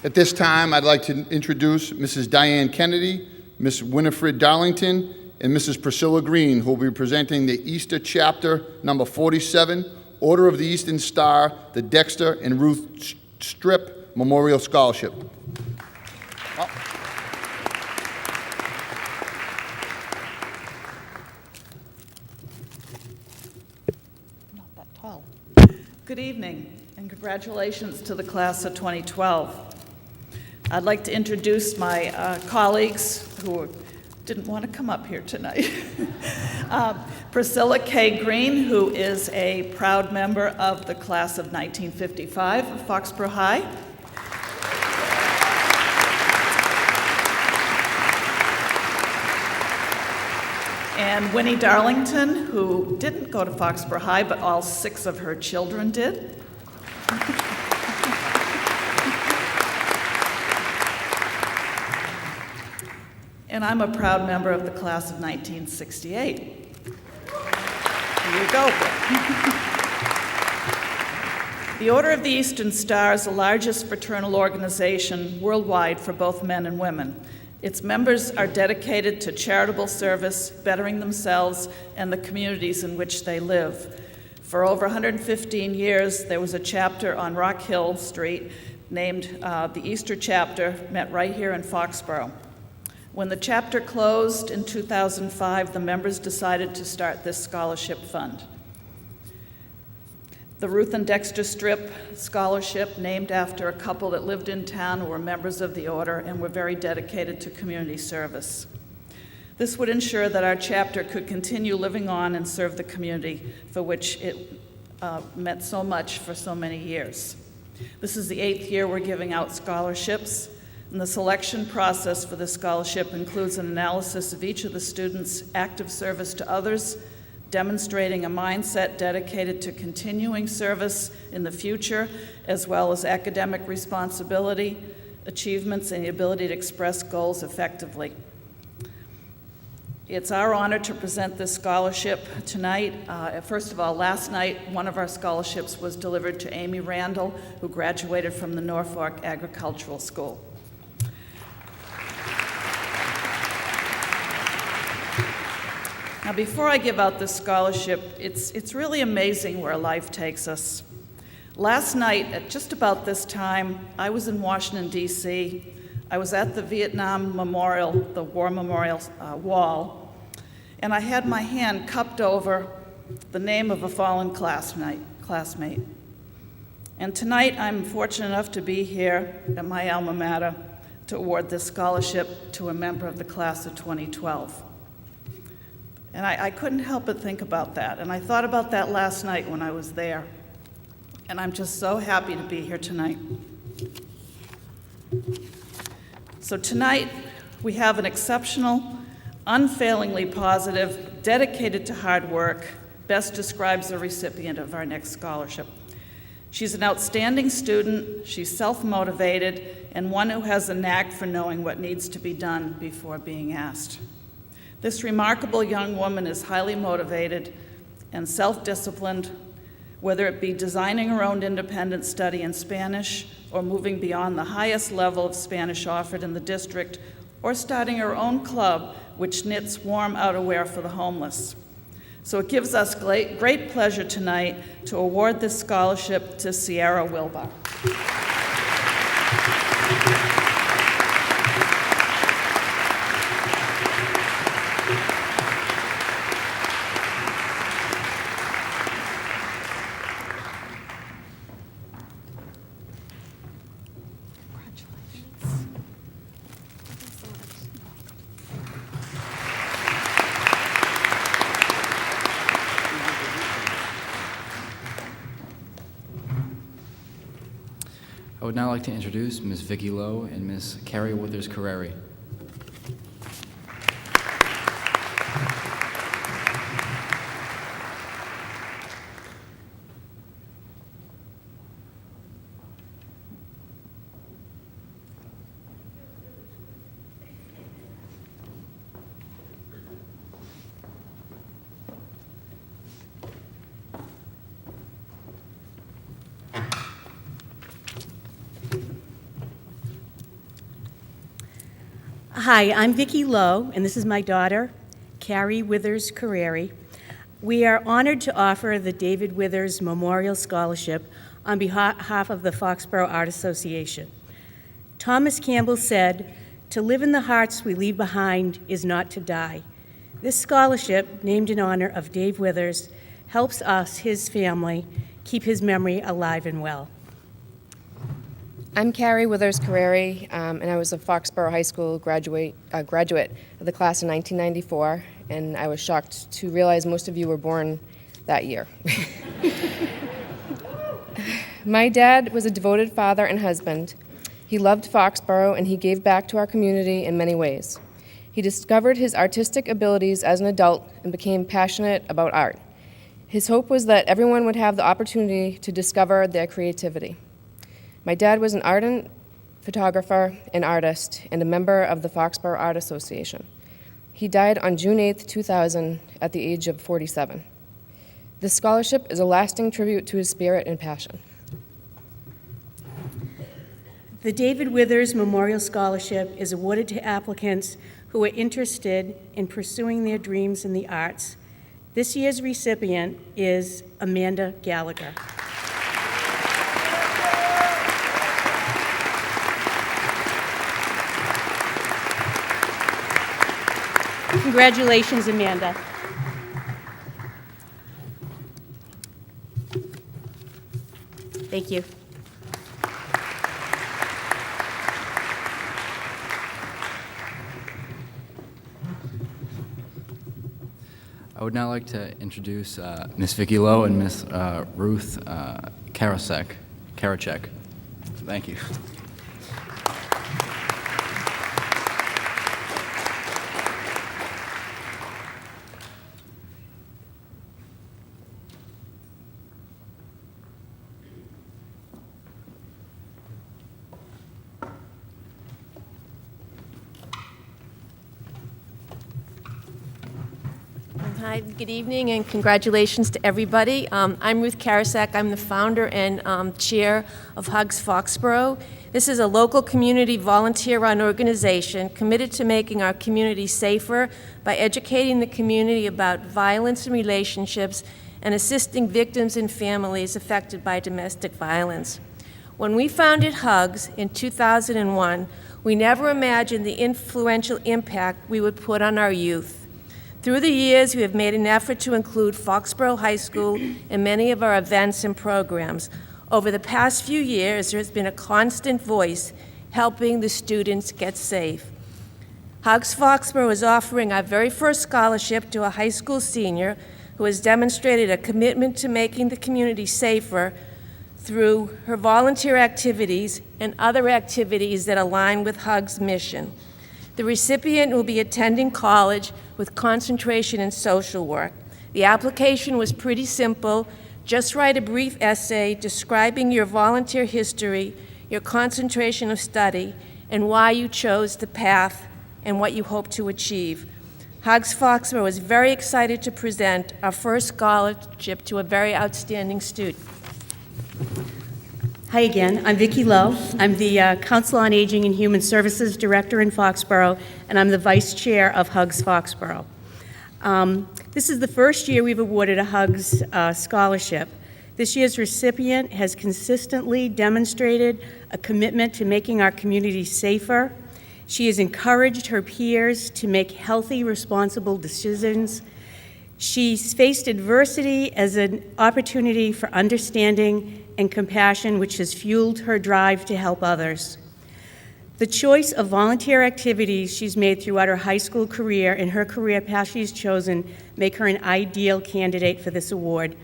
At this time, I'd like to introduce Mrs. Diane Kennedy, Ms. Winifred Darlington, and Mrs. Priscilla Green, who will be presenting the Easter Chapter number 47, Order of the Eastern Star, the Dexter and Ruth Strip Memorial Scholarship. Not that tall. Good evening, and congratulations to the class of 2012. I'd like to introduce my colleagues who didn't want to come up here tonight. Priscilla K. Green, who is a proud member of the class of 1955 of Foxborough High. And Winnie Darlington, who didn't go to Foxborough High, but all 6 of her children did. And I'm a proud member of the class of 1968. Here you go. The Order of the Eastern Star is the largest fraternal organization worldwide for both men and women. Its members are dedicated to charitable service, bettering themselves and the communities in which they live. For over 115 years, there was a chapter on Rock Hill Street named the Easter Chapter, met right here in Foxborough. When the chapter closed in 2005, the members decided to start this scholarship fund. The Ruth and Dexter Strip Scholarship, named after a couple that lived in town who were members of the order and were very dedicated to community service. This would ensure that our chapter could continue living on and serve the community for which it meant so much for so many years. This is the 8th year we're giving out scholarships. And the selection process for this scholarship includes an analysis of each of the students' active service to others, demonstrating a mindset dedicated to continuing service in the future, as well as academic responsibility, achievements, and the ability to express goals effectively. It's our honor to present this scholarship tonight. First of all, last night, one of our scholarships was delivered to Amy Randall, who graduated from the Norfolk Agricultural School. Now, before I give out this scholarship, it's really amazing where life takes us. Last night, at just about this time, I was in Washington, D.C. I was at the Vietnam Memorial, the War Memorial wall, and I had my hand cupped over the name of a fallen classmate. And tonight, I'm fortunate enough to be here at my alma mater to award this scholarship to a member of the class of 2012. And I couldn't help but think about that. And I thought about that last night when I was there. And I'm just so happy to be here tonight. So tonight, we have an exceptional, unfailingly positive, dedicated to hard work, best describes the recipient of our next scholarship. She's an outstanding student, she's self-motivated, and one who has a knack for knowing what needs to be done before being asked. This remarkable young woman is highly motivated and self-disciplined, whether it be designing her own independent study in Spanish or moving beyond the highest level of Spanish offered in the district, or starting her own club which knits warm outerwear for the homeless. So it gives us great pleasure tonight to award this scholarship to Sierra Wilbur. I would now like to introduce Ms. Vicki Lowe and Ms. Carrie Withers-Carreri. Hi, I'm Vicki Lowe, and this is my daughter, Carrie Withers-Carreri. We are honored to offer the David Withers Memorial Scholarship on behalf of the Foxborough Art Association. Thomas Campbell said, "To live in the hearts we leave behind is not to die." This scholarship, named in honor of Dave Withers, helps us, his family, keep his memory alive and well. I'm Carrie Withers-Carreri, and I was a Foxborough High School graduate of the class of 1994, and I was shocked to realize most of you were born that year. My dad was a devoted father and husband. He loved Foxborough, and he gave back to our community in many ways. He discovered his artistic abilities as an adult and became passionate about art. His hope was that everyone would have the opportunity to discover their creativity. My dad was an ardent photographer and artist and a member of the Foxborough Art Association. He died on June 8, 2000, at the age of 47. This scholarship is a lasting tribute to his spirit and passion. The David Withers Memorial Scholarship is awarded to applicants who are interested in pursuing their dreams in the arts. This year's recipient is Amanda Gallagher. Congratulations, Amanda. Thank you. I would now like to introduce Ms. Vicki Lowe and Ms. Ruth Karacek. Thank you. Hi, good evening, and congratulations to everybody. I'm Ruth Karasak. I'm the founder and chair of Hugs Foxborough. This is a local community volunteer-run organization committed to making our community safer by educating the community about violence in relationships and assisting victims and families affected by domestic violence. When we founded Hugs in 2001, we never imagined the influential impact we would put on our youth. Through the years, we have made an effort to include Foxborough High School in many of our events and programs. Over the past few years, there has been a constant voice helping the students get safe. Hugs Foxborough is offering our very first scholarship to a high school senior who has demonstrated a commitment to making the community safer through her volunteer activities and other activities that align with Hugs' mission. The recipient will be attending college with concentration in social work. The application was pretty simple. Just write a brief essay describing your volunteer history, your concentration of study, and why you chose the path and what you hope to achieve. Hugs Foxborough is very excited to present our first scholarship to a very outstanding student. Hi again, I'm Vicki Lowe. I'm the Council on Aging and Human Services Director in Foxborough, and I'm the Vice Chair of Hugs Foxborough. This is the first year we've awarded a Hugs scholarship. This year's recipient has consistently demonstrated a commitment to making our community safer. She has encouraged her peers to make healthy, responsible decisions. She's faced adversity as an opportunity for understanding and compassion, which has fueled her drive to help others. The choice of volunteer activities she's made throughout her high school career and her career path she's chosen make her an ideal candidate for this award.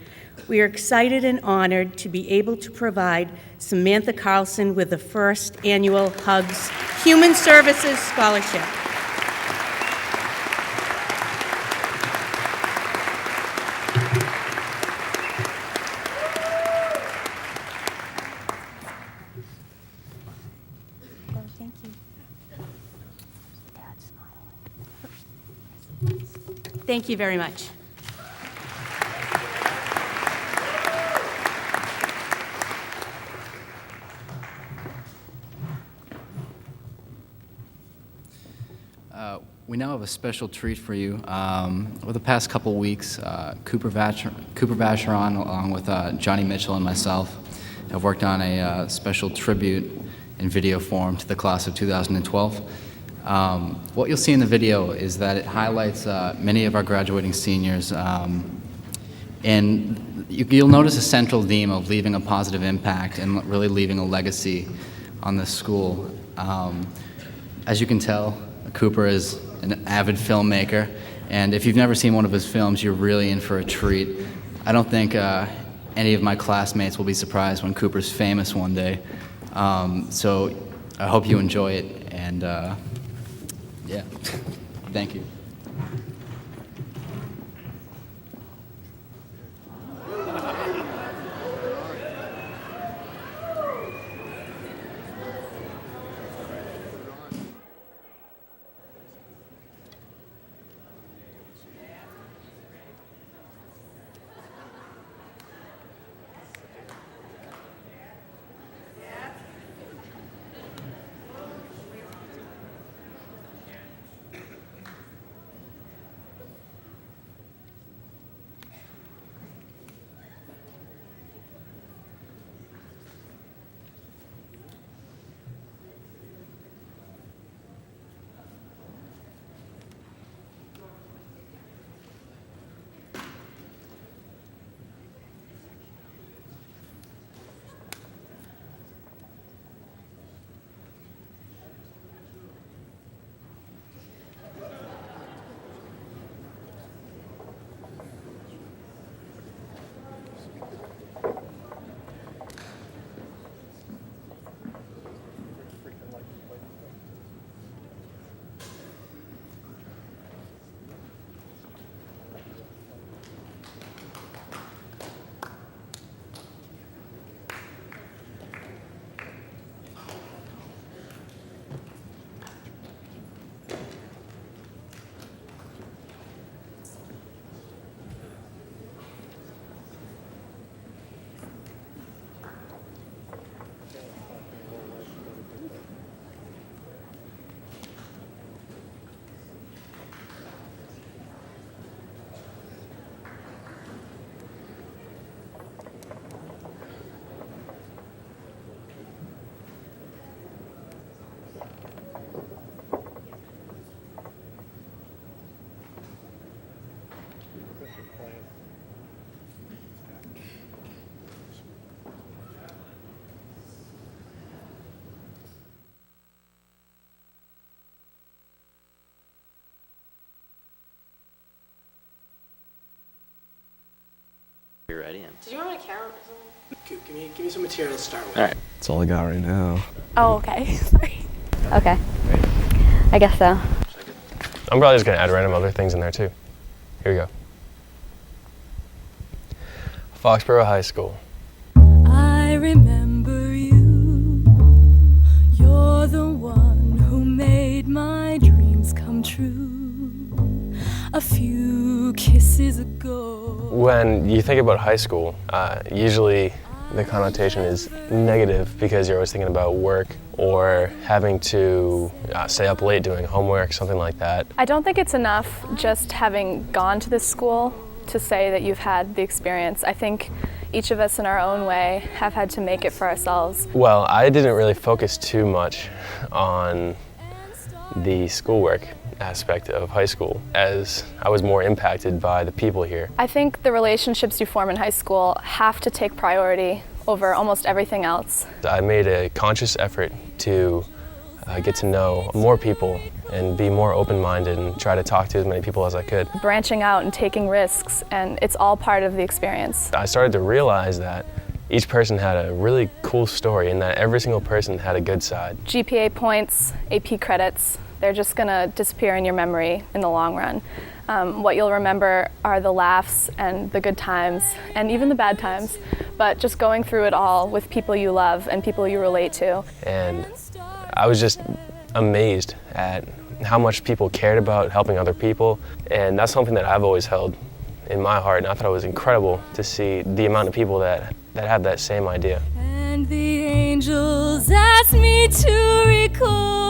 We are excited and honored to be able to provide Samantha Carlson with the first annual Hugs Human Services Scholarship. Thank you very much. We now have a special treat for you. Over the past couple weeks, Cooper Vacheron, along with Johnny Mitchell and myself, have worked on a special tribute in video form to the class of 2012. What you'll see in the video is that it highlights many of our graduating seniors, and you'll notice a central theme of leaving a positive impact and really leaving a legacy on this school. As you can tell, Cooper is an avid filmmaker, and if you've never seen one of his films, you're really in for a treat. I don't think any of my classmates will be surprised when Cooper's famous one day. So I hope you enjoy it, and yeah, thank you. you're ready. Did you want me to count? Give me some material to start with. All right. That's all I got right now. Oh, okay. Okay. I guess so. I'm probably just going to add random other things in there too. Here we go. Foxborough High School. I remember you. You're the one who made my dreams come true. A few kisses ago. When you think about high school, usually the connotation is negative because you're always thinking about work or having to stay up late doing homework, something like that. I don't think it's enough just having gone to this school to say that you've had the experience. I think each of us in our own way have had to make it for ourselves. Well, I didn't really focus too much on the schoolwork aspect of high school as I was more impacted by the people here. I think the relationships you form in high school have to take priority over almost everything else. I made a conscious effort to get to know more people and be more open-minded and try to talk to as many people as I could. Branching out and taking risks, and it's all part of the experience. I started to realize that each person had a really cool story and that every single person had a good side. GPA points, AP credits, they're just gonna disappear in your memory in the long run. What you'll remember are the laughs and the good times and even the bad times, but just going through it all with people you love and people you relate to. And I was just amazed at how much people cared about helping other people, and that's something that I've always held in my heart, and I thought it was incredible to see the amount of people that have that same idea. And the angels asked me to recall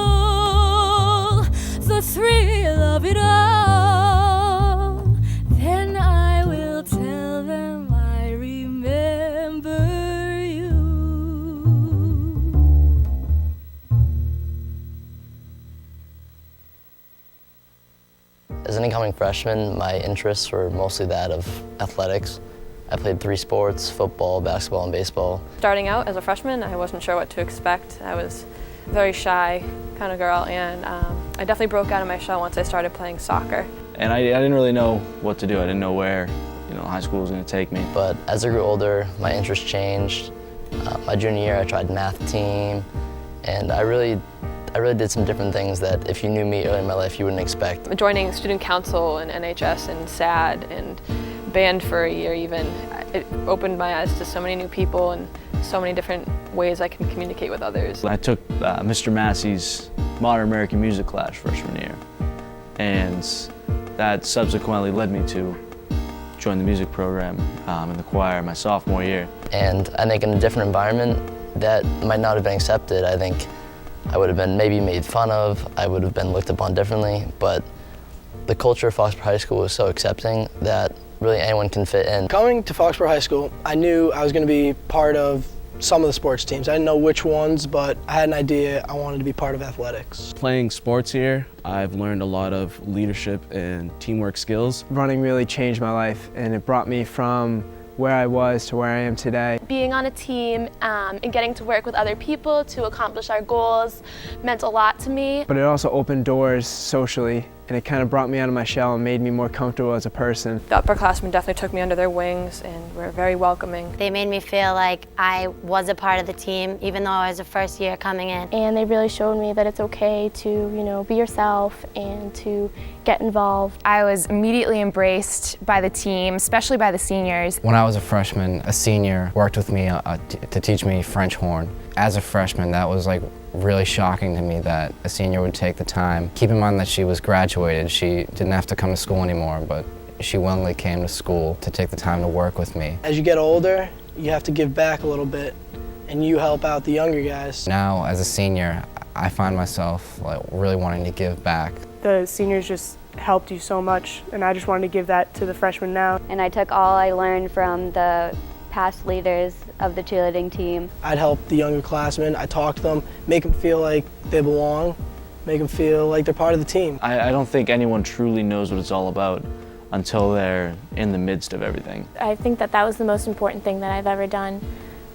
the thrill of it all. Then I will tell them I remember you. As an incoming freshman, my interests were mostly that of athletics. I played 3 sports, football, basketball, and baseball. Starting out as a freshman, I wasn't sure what to expect. I was a very shy kind of girl, and I definitely broke out of my shell once I started playing soccer. And I didn't really know what to do. I didn't know where high school was going to take me. But as I grew older, my interest changed. My junior year, I tried math team, and I really did some different things that if you knew me early in my life, you wouldn't expect. Joining student council and NHS and SAD and band for a year even, it opened my eyes to so many new people and so many different ways I can communicate with others. I took Mr. Massey's Modern American Music class freshman year, and that subsequently led me to join the music program in the choir my sophomore year. And I think in a different environment that might not have been accepted, I think I would have been maybe made fun of, I would have been looked upon differently, but the culture of Foxborough High School was so accepting that really anyone can fit in. Coming to Foxborough High School, I knew I was going to be part of some of the sports teams. I didn't know which ones, but I had an idea I wanted to be part of athletics. Playing sports here, I've learned a lot of leadership and teamwork skills. Running really changed my life, and it brought me from where I was to where I am today. Being on a team and getting to work with other people to accomplish our goals meant a lot to me. But it also opened doors socially, and it kind of brought me out of my shell and made me more comfortable as a person. The upperclassmen definitely took me under their wings and were very welcoming. They made me feel like I was a part of the team, even though I was the first year coming in. And they really showed me that it's okay to, be yourself and to get involved. I was immediately embraced by the team, especially by the seniors. When I was a freshman, a senior worked with me to teach me French horn. As a freshman, that was really shocking to me that a senior would take the time. Keep in mind that she was graduated. She didn't have to come to school anymore, but she willingly came to school to take the time to work with me. As you get older, you have to give back a little bit, and you help out the younger guys. Now, as a senior, I find myself really wanting to give back. The seniors just helped you so much, and I just wanted to give that to the freshmen now. And I took all I learned from the past leaders of the cheerleading team. I'd help the younger classmen. I talk to them, make them feel like they belong, make them feel like they're part of the team. I don't think anyone truly knows what it's all about until they're in the midst of everything. I think that was the most important thing that I've ever done,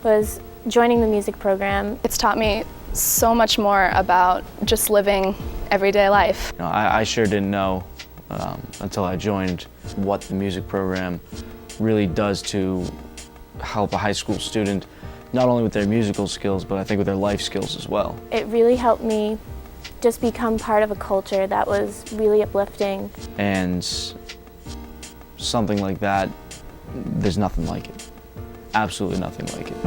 was joining the music program. It's taught me so much more about just living everyday life. I sure didn't know until I joined what the music program really does to help a high school student, not only with their musical skills, but I think with their life skills as well. It really helped me just become part of a culture that was really uplifting. And something like that, there's nothing like it. Absolutely nothing like it.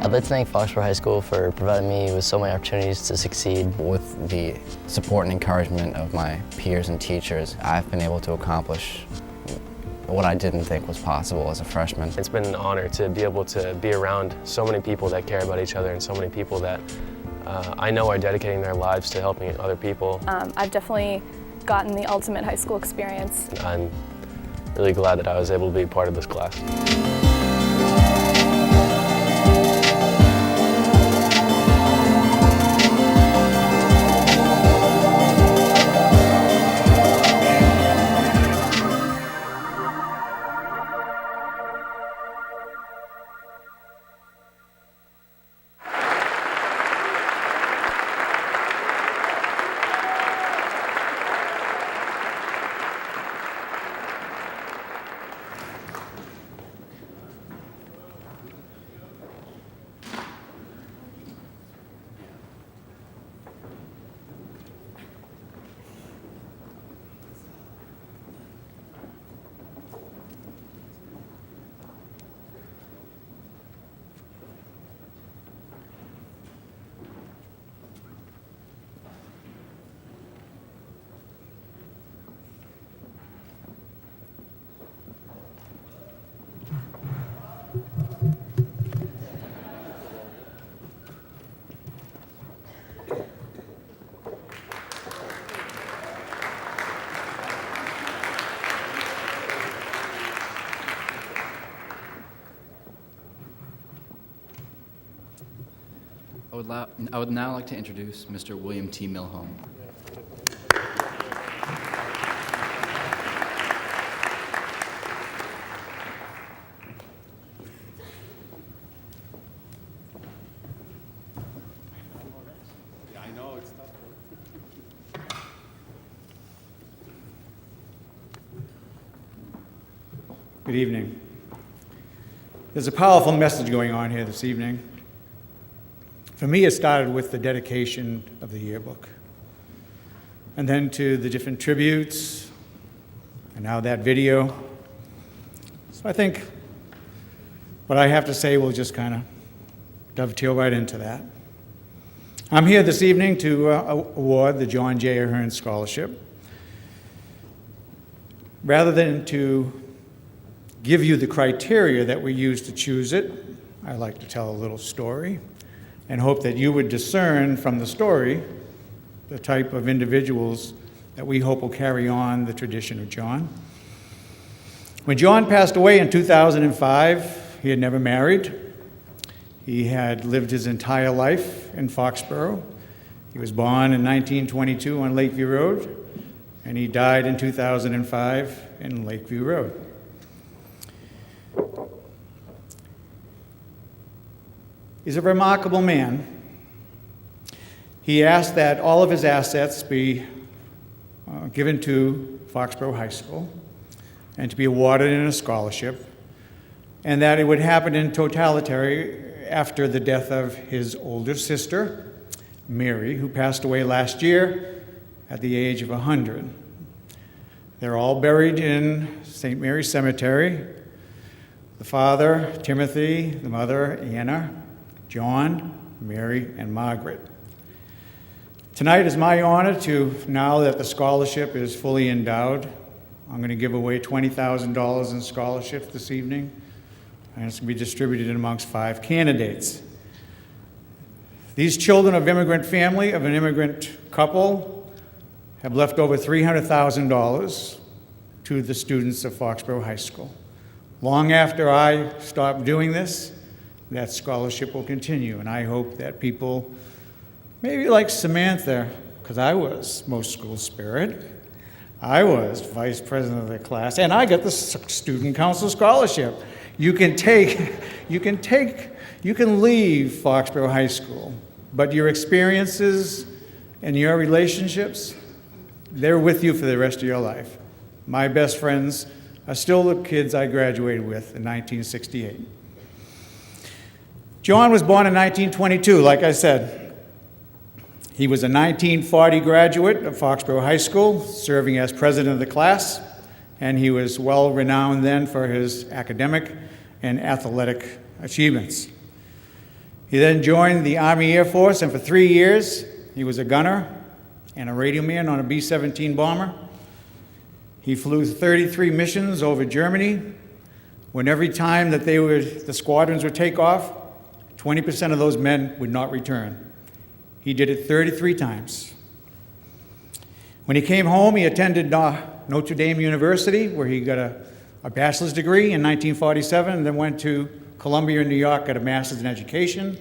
I'd like to thank Foxborough High School for providing me with so many opportunities to succeed. With the support and encouragement of my peers and teachers, I've been able to accomplish what I didn't think was possible as a freshman. It's been an honor to be able to be around so many people that care about each other and so many people that I know are dedicating their lives to helping other people. I've definitely gotten the ultimate high school experience. I'm really glad that I was able to be part of this class. I would now like to introduce Mr. William T. Milholm. Good evening. There's a powerful message going on here this evening. For me, it started with the dedication of the yearbook, and then to the different tributes, and now that video. So I think what I have to say will just kind of dovetail right into that. I'm here this evening to award the John J. Ahern Scholarship. Rather than to give you the criteria that we use to choose it, I like to tell a little story and hope that you would discern from the story the type of individuals that we hope will carry on the tradition of John. When John passed away in 2005, he had never married. He had lived his entire life in Foxborough. He was born in 1922 on Lakeview Road, and he died in 2005 in Lakeview Road. He's a remarkable man. He asked that all of his assets be given to Foxborough High School and to be awarded in a scholarship, and that it would happen in totality after the death of his older sister, Mary, who passed away last year at the age of 100. They're all buried in St. Mary's Cemetery. The father, Timothy, the mother, Anna, John, Mary, and Margaret. Tonight is my honor to, now that the scholarship is fully endowed, I'm going to give away $20,000 in scholarships this evening, and it's going to be distributed amongst 5 candidates. These children of immigrant family, of an immigrant couple, have left over $300,000 to the students of Foxborough High School. Long after I stop doing this, that scholarship will continue, and I hope that people, maybe like Samantha, because I was most school spirit, I was vice president of the class, and I got the student council scholarship. You can leave Foxborough High School, but your experiences and your relationships, they're with you for the rest of your life. My best friends are still the kids I graduated with in 1968. John was born in 1922, like I said. He was a 1940 graduate of Foxborough High School, serving as president of the class, and he was well renowned then for his academic and athletic achievements. He then joined the Army Air Force, and for 3 years, he was a gunner and a radio man on a B-17 bomber. He flew 33 missions over Germany, when every time that the squadrons would take off, 20% of those men would not return. He did it 33 times. When he came home, he attended Notre Dame University, where he got a bachelor's degree in 1947, and then went to Columbia in New York, got a master's in education.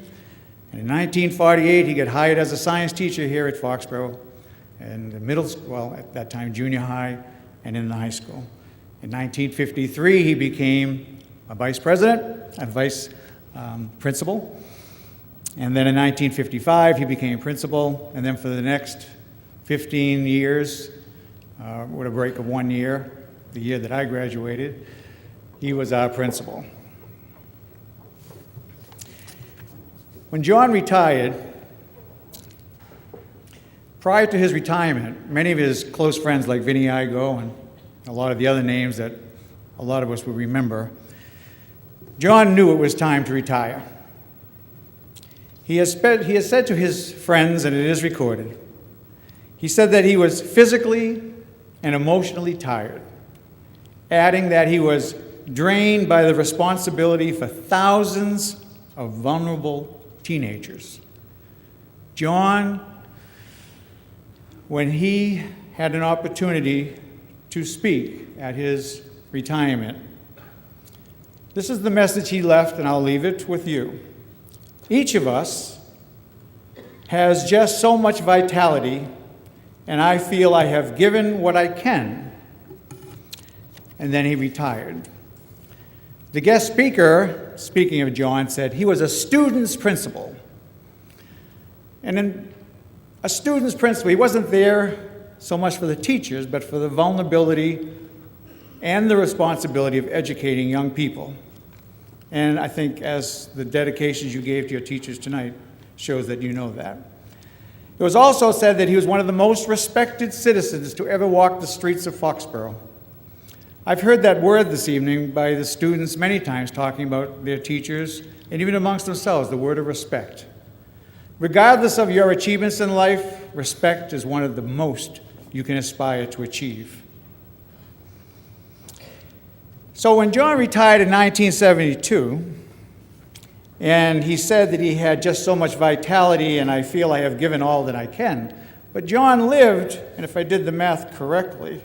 And in 1948, he got hired as a science teacher here at Foxborough, in the middle school, well, at that time, junior high, and in the high school. In 1953, he became a vice president and vice principal. And then in 1955, he became principal. And then for the next 15 years, with a break of 1 year, the year that I graduated, he was our principal. When John retired, prior to his retirement, many of his close friends like Vinnie Igo and a lot of the other names that a lot of us will remember, John knew it was time to retire. He has said to his friends, and it is recorded, he said that he was physically and emotionally tired, adding that he was drained by the responsibility for thousands of vulnerable teenagers. John, when he had an opportunity to speak at his retirement, this is the message he left, and I'll leave it with you. Each of us has just so much vitality, and I feel I have given what I can. And then he retired. The guest speaker, speaking of John, said he was a student's principal. And in a student's principal, he wasn't there so much for the teachers, but for the vulnerability and the responsibility of educating young people. And I think as the dedications you gave to your teachers tonight shows that you know that. It was also said that he was one of the most respected citizens to ever walk the streets of Foxborough. I've heard that word this evening by the students many times talking about their teachers and even amongst themselves, the word of respect. Regardless of your achievements in life, respect is one of the most you can aspire to achieve. So when John retired in 1972, and he said that he had just so much vitality and I feel I have given all that I can, but John lived, and if I did the math correctly,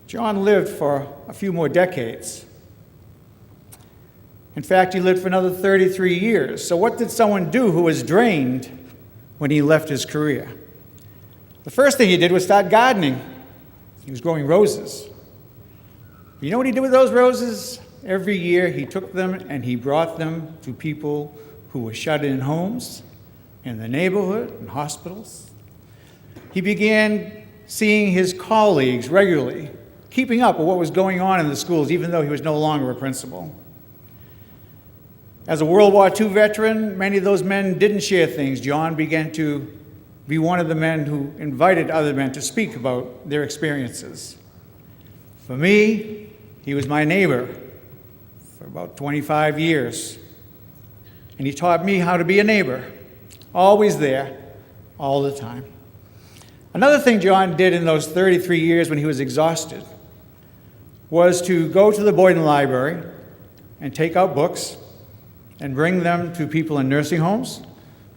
John lived for a few more decades. In fact, he lived for another 33 years. So what did someone do who was drained when he left his career? The first thing he did was start gardening. He was growing roses. You know what he did with those roses? Every year he took them and he brought them to people who were shut in homes, in the neighborhood, in hospitals. He began seeing his colleagues regularly, keeping up with what was going on in the schools, even though he was no longer a principal. As a World War II veteran, many of those men didn't share things. John began to be one of the men who invited other men to speak about their experiences. For me, he was my neighbor for about 25 years. And he taught me how to be a neighbor, always there, all the time. Another thing John did in those 33 years when he was exhausted was to go to the Boyden Library and take out books and bring them to people in nursing homes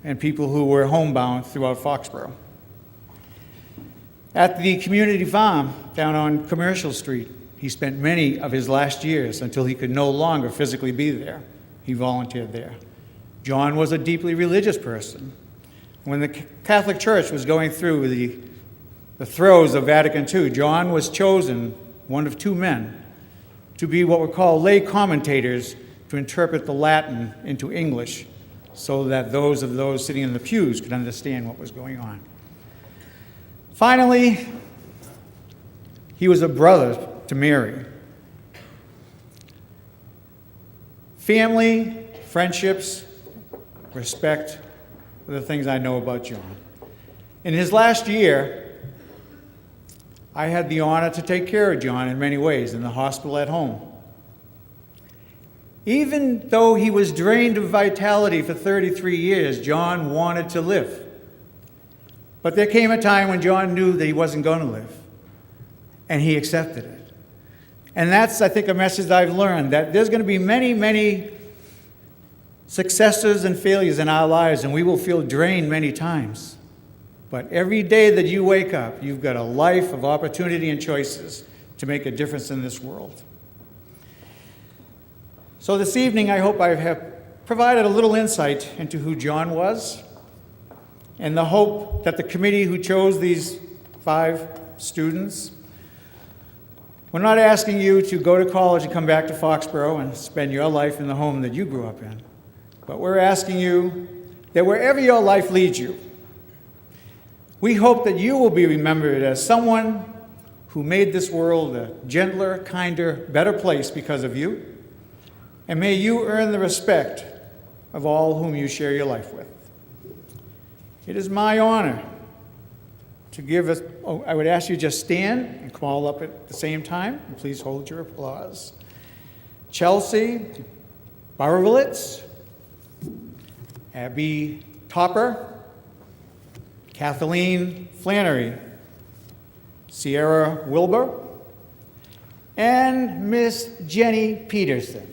and people who were homebound throughout Foxborough. At the community farm down on Commercial Street, he spent many of his last years until he could no longer physically be there. He volunteered there. John was a deeply religious person. When the Catholic Church was going through the throes of Vatican II, John was chosen, one of two men, to be what were called lay commentators to interpret the Latin into English so that those sitting in the pews could understand what was going on. Finally, He was a brother to Mary. Family, friendships, respect are the things I know about John. In his last year, I had the honor to take care of John in many ways, in the hospital, at home. Even though he was drained of vitality for 33 years, John wanted to live. But there came a time when John knew that he wasn't going to live, and he accepted it. And that's, I think, a message I've learned, that there's going to be many, many successes and failures in our lives, and we will feel drained many times. But every day that you wake up, you've got a life of opportunity and choices to make a difference in this world. So this evening, I hope I have provided a little insight into who John was, and the hope that the committee who chose these 5 students, we're not asking you to go to college and come back to Foxborough and spend your life in the home that you grew up in. But we're asking you that wherever your life leads you, we hope that you will be remembered as someone who made this world a gentler, kinder, better place because of you. And may you earn the respect of all whom you share your life with. It is my honor to give us, I would ask you just stand and come all up at the same time, and please hold your applause. Chelsea Barovitz, Abby Topper, Kathleen Flannery, Sierra Wilbur, and Miss Jenny Peterson.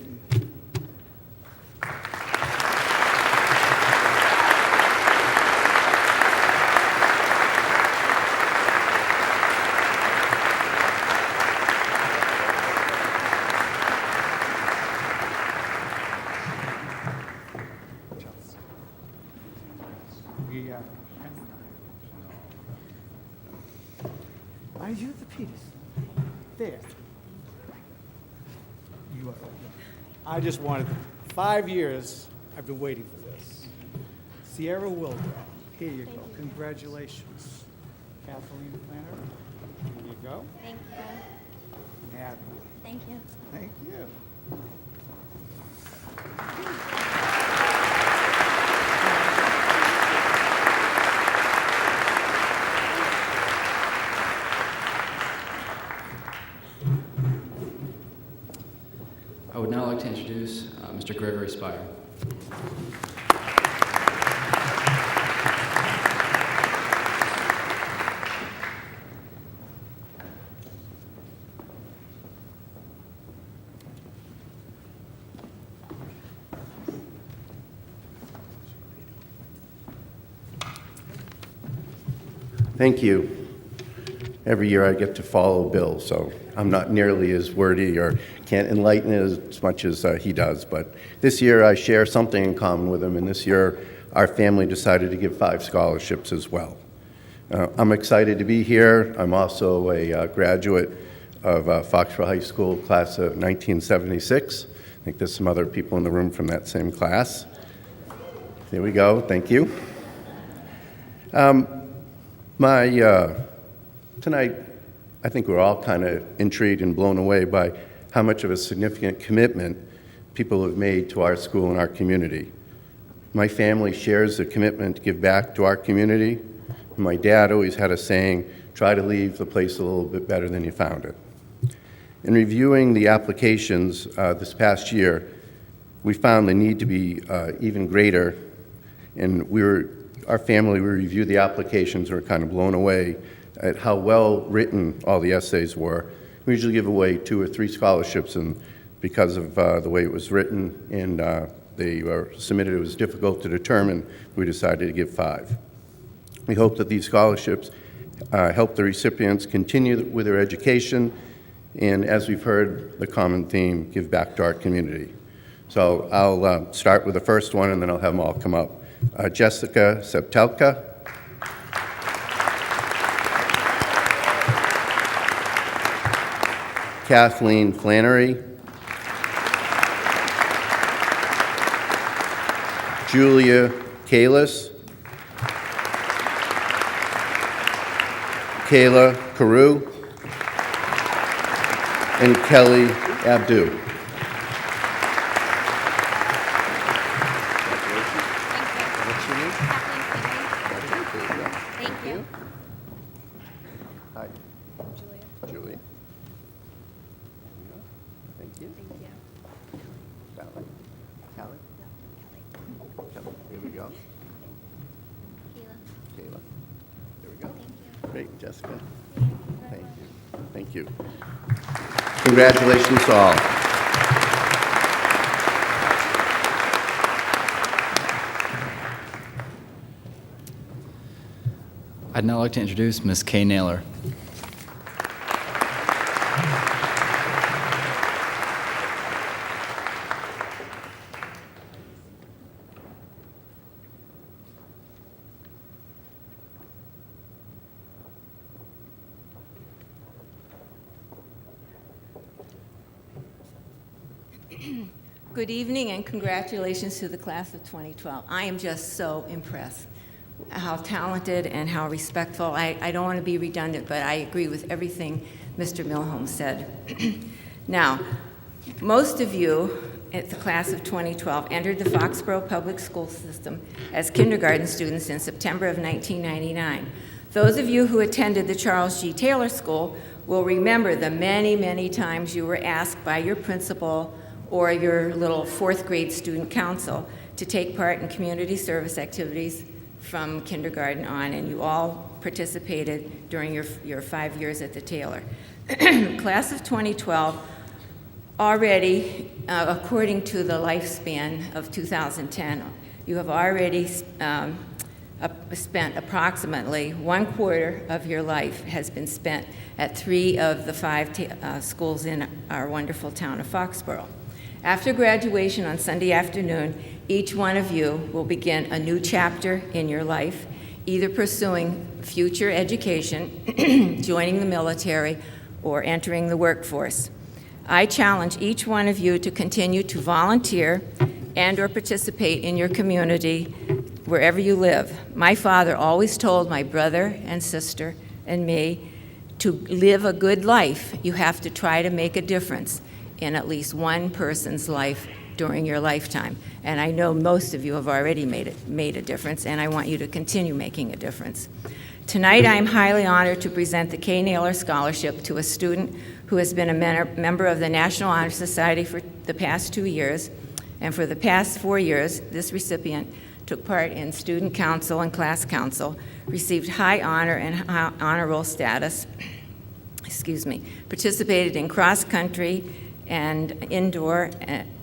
Are you the Peterson? There. You are. I just wanted 5 years. I've been waiting for this. Sierra Wilbur. Here you go. Congratulations. Kathleen Planner. Here you go. Thank you. Abby. Thank you. Thank you. I would now like to introduce Mr. Gregory Spire. Thank you. Every year I get to follow Bill, so I'm not nearly as wordy or can't enlighten as much as he does. But this year I share something in common with him, and this year our family decided to give 5 scholarships as well. I'm excited to be here. I'm also a graduate of Foxborough High School, class of 1976. I think there's some other people in the room from that same class. There we go. Thank you. Tonight, I think we're all kind of intrigued and blown away by how much of a significant commitment people have made to our school and our community. My family shares the commitment to give back to our community. My dad always had a saying, try to leave the place a little bit better than you found it. In reviewing the applications this past year, we found the need to be even greater, and our family, we reviewed the applications, and were kind of blown away at how well written all the essays were. We usually give away 2 or 3 scholarships, and because of the way it was written and they were submitted, it was difficult to determine. We decided to give 5. We hope that these scholarships help the recipients continue with their education, and as we've heard, the common theme, give back to our community. So I'll start with the first one, and then I'll have them all come up. Jessica Septelka, Kathleen Flannery, Julia Kalis, Kayla Carew, and Kelly Abdu. Thank you. Hi. Julie. Thank you. Sally. Callie. Kelly. Here we go. Kayla. There we go. Great, Jessica. Thank you. Thank you. Congratulations to all. I'd now like to introduce Ms. Kay Naylor. Good evening and congratulations to the class of 2012. I am just so impressed how talented and how respectful. I don't want to be redundant, but I agree with everything Mr. Milholm said. Now, most of you at the class of 2012 entered the Foxborough public school system as kindergarten students in September of 1999. Those of you who attended the Charles G. Taylor School will remember the many, many times you were asked by your principal or your little fourth grade student council to take part in community service activities from kindergarten on, and you all participated during your 5 years at the Taylor. Class of 2012 already, according to the lifespan of 2010, you have already spent approximately 1/4 of your life has been spent at 3 of the 5 schools in our wonderful town of Foxborough. After graduation on Sunday afternoon, each one of you will begin a new chapter in your life, either pursuing future education, joining the military, or entering the workforce. I challenge each one of you to continue to volunteer and/or participate in your community wherever you live. My father always told my brother and sister and me, to live a good life, you have to try to make a difference in at least one person's life during your lifetime. And I know most of you have already made a difference, and I want you to continue making a difference. Tonight, I am highly honored to present the Kay Naylor Scholarship to a student who has been a member of the National Honor Society for the past 2 years, and for the past 4 years, this recipient took part in student council and class council, received high honor and honor roll status, participated in cross-country and indoor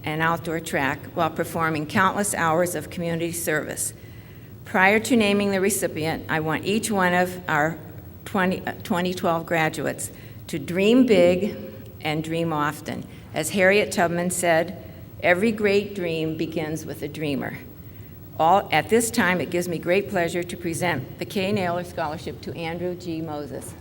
and outdoor track while performing countless hours of community service. Prior to naming the recipient, I want each one of our 2012 graduates to dream big and dream often. As Harriet Tubman said, every great dream begins with a dreamer. At this time, it gives me great pleasure to present the Kay Naylor Scholarship to Andrew G. Moses.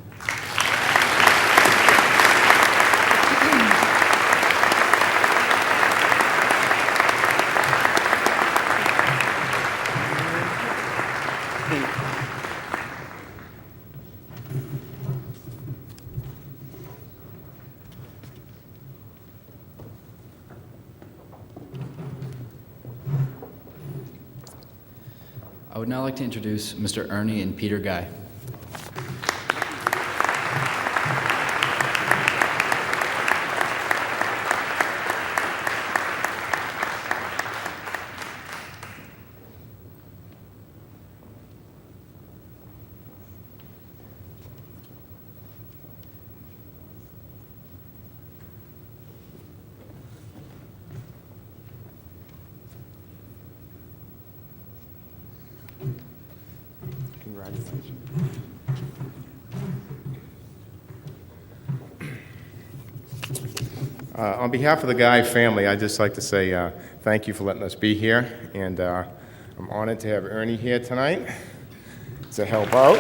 I would now like to introduce Mr. Ernie and Peter Guy. On behalf of the Guy family, I'd just like to say thank you for letting us be here, and I'm honored to have Ernie here tonight to help out.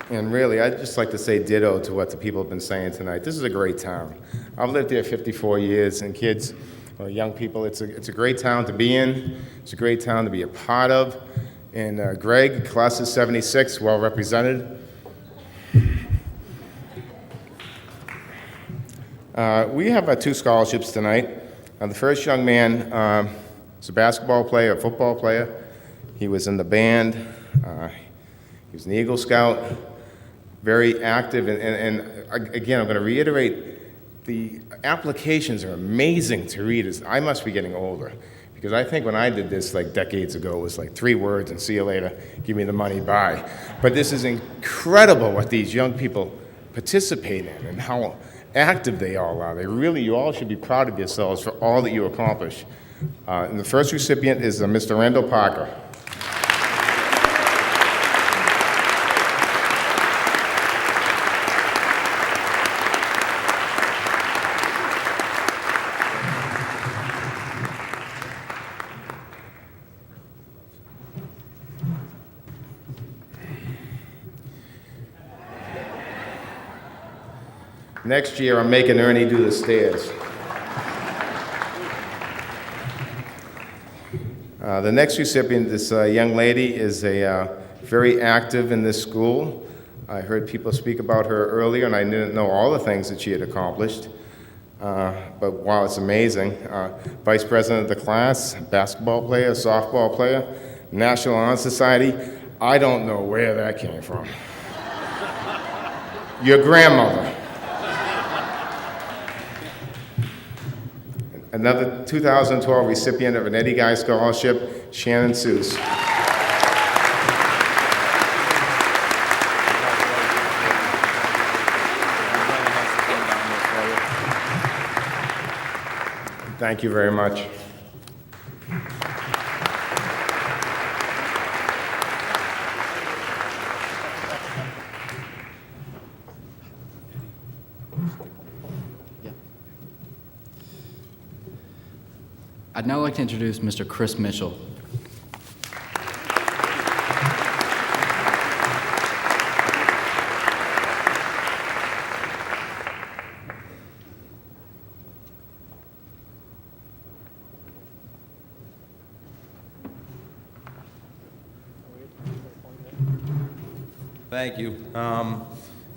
And really, I'd just like to say ditto to what the people have been saying tonight. This is a great town. I've lived here 54 years, and kids, or young people, it's a great town to be in. It's a great town to be a part of. And Greg, class of 76, well represented. We have 2 scholarships tonight. The first young man is a basketball player, a football player. He was in the band. He was an Eagle Scout, very active. And again, I'm going to reiterate, the applications are amazing to read. I must be getting older, because I think when I did this like decades ago, it was like 3 words and see you later, give me the money, bye. But this is incredible what these young people participate in and how active they all are. You all should be proud of yourselves for all that you accomplish. And the first recipient is Mr. Randall Parker. Next year, I'm making Ernie do the stairs. The next recipient, this young lady, is very active in this school. I heard people speak about her earlier, and I didn't know all the things that she had accomplished. But wow, it's amazing. Vice president of the class, basketball player, softball player, National Honor Society. I don't know where that came from. Your grandmother. Another 2012 recipient of an Eddie Guy Scholarship, Shannon Seuss. Thank you very much. I'd now like to introduce Mr. Chris Mitchell. Thank you.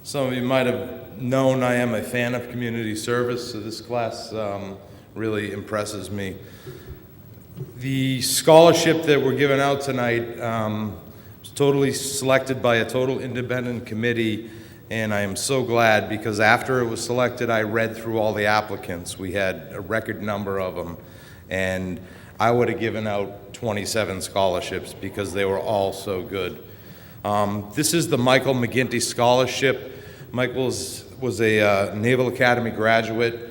Some of you might have known I am a fan of community service, so this class really impresses me. The scholarship that we're giving out tonight was totally selected by a total independent committee, and I am so glad because after it was selected, I read through all the applicants. We had a record number of them, and I would have given out 27 scholarships because they were all so good. This is the Michael McGinty Scholarship. Michael was a Naval Academy graduate,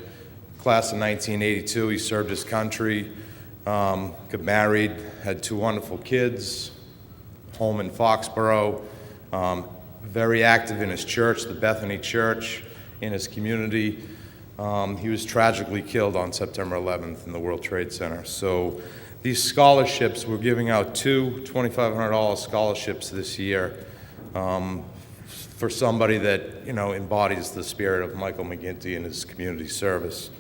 class of 1982. He served his country, got married, had 2 wonderful kids, home in Foxborough, very active in his church, the Bethany Church, in his community. He was tragically killed on September 11th in the World Trade Center. So these scholarships, we're giving out 2 $2,500 scholarships this year for somebody that, embodies the spirit of Michael McGinty and his community service.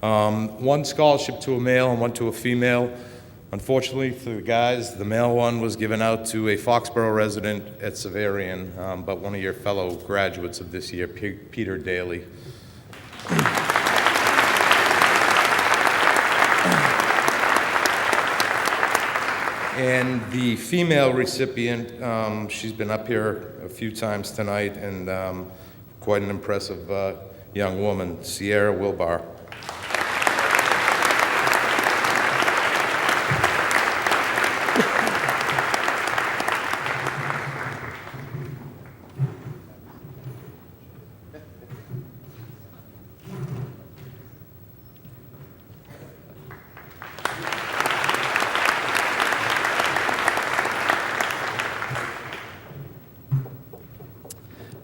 1 scholarship to a male and 1 to a female. Unfortunately for the guys, the male one was given out to a Foxborough resident at Severian, but one of your fellow graduates of this year, Peter Daly. And the female recipient, she's been up here a few times tonight, and quite an impressive young woman, Sierra Wilbar.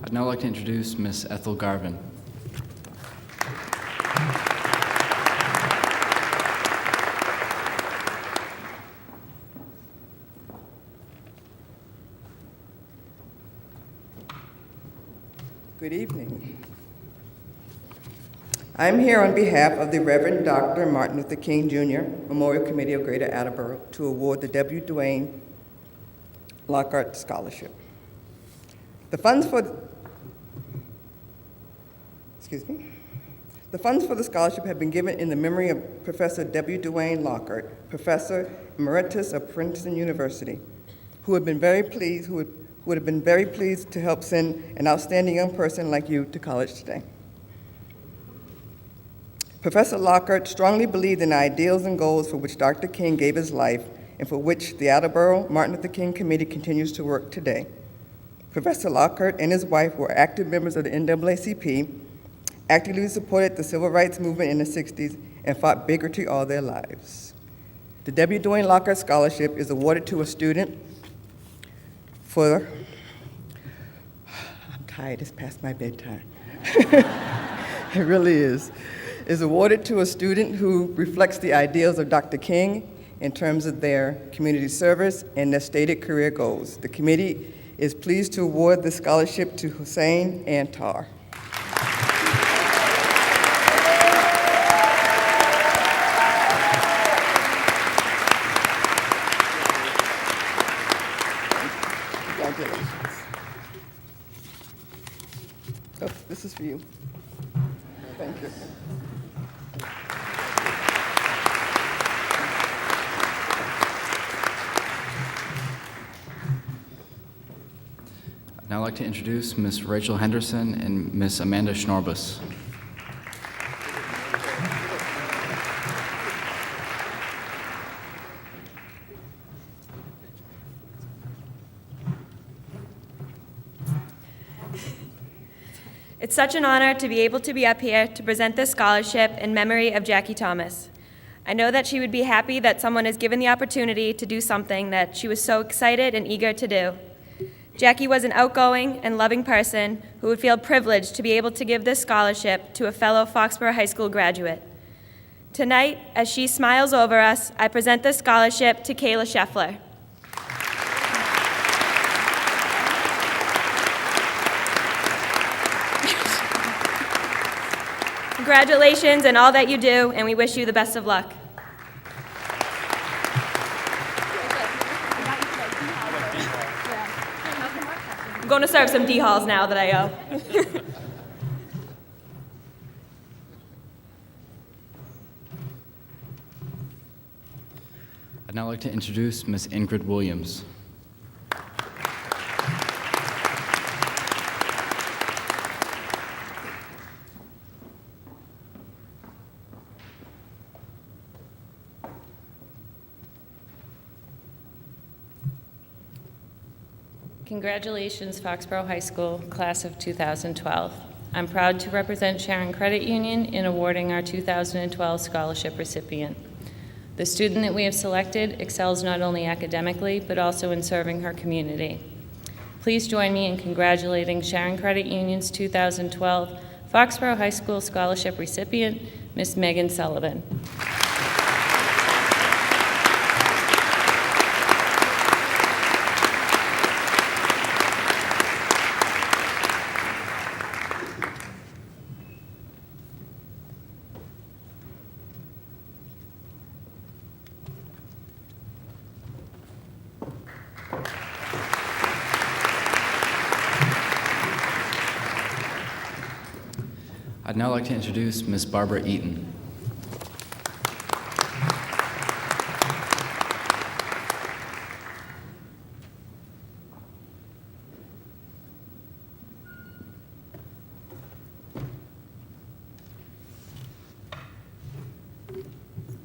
I'd now like to introduce Miss Ethel Garvin. Good evening. I'm here on behalf of the Reverend Dr. Martin Luther King Jr. Memorial Committee of Greater Attleboro to award the W. Duane Lockhart Scholarship. The funds for the scholarship have been given in the memory of Professor W. Duane Lockhart, Professor Emeritus of Princeton University, who would have been very pleased to help send an outstanding young person like you to college today. Professor Lockhart strongly believed in the ideals and goals for which Dr. King gave his life and for which the Attleboro Martin Luther King Committee continues to work today. Professor Lockhart and his wife were active members of the NAACP, actively supported the civil rights movement in the 60s, and fought bigotry all their lives. The W. Duane Lockhart Scholarship is awarded to a student I'm tired, it's past my bedtime. It really is awarded to a student who reflects the ideals of Dr. King in terms of their community service and their stated career goals. The committee is pleased to award the scholarship to Hussein Antar. Congratulations. Oh, this is for you. Thank you. I'd now like to introduce Ms. Rachel Henderson and Ms. Amanda Schnorbus. It's such an honor to be able to be up here to present this scholarship in memory of Jackie Thomas. I know that she would be happy that someone is given the opportunity to do something that she was so excited and eager to do. Jackie was an outgoing and loving person who would feel privileged to be able to give this scholarship to a fellow Foxborough High School graduate. Tonight, as she smiles over us, I present this scholarship to Kayla Scheffler. Congratulations on all that you do, and we wish you the best of luck. I'm going to serve some D-halls now that I owe. I'd now like to introduce Ms. Ingrid Williams. Congratulations, Foxborough High School, class of 2012. I'm proud to represent Sharon Credit Union in awarding our 2012 scholarship recipient. The student that we have selected excels not only academically, but also in serving her community. Please join me in congratulating Sharon Credit Union's 2012 Foxborough High School scholarship recipient, Miss Megan Sullivan. I'd now like to introduce Ms. Barbara Eaton.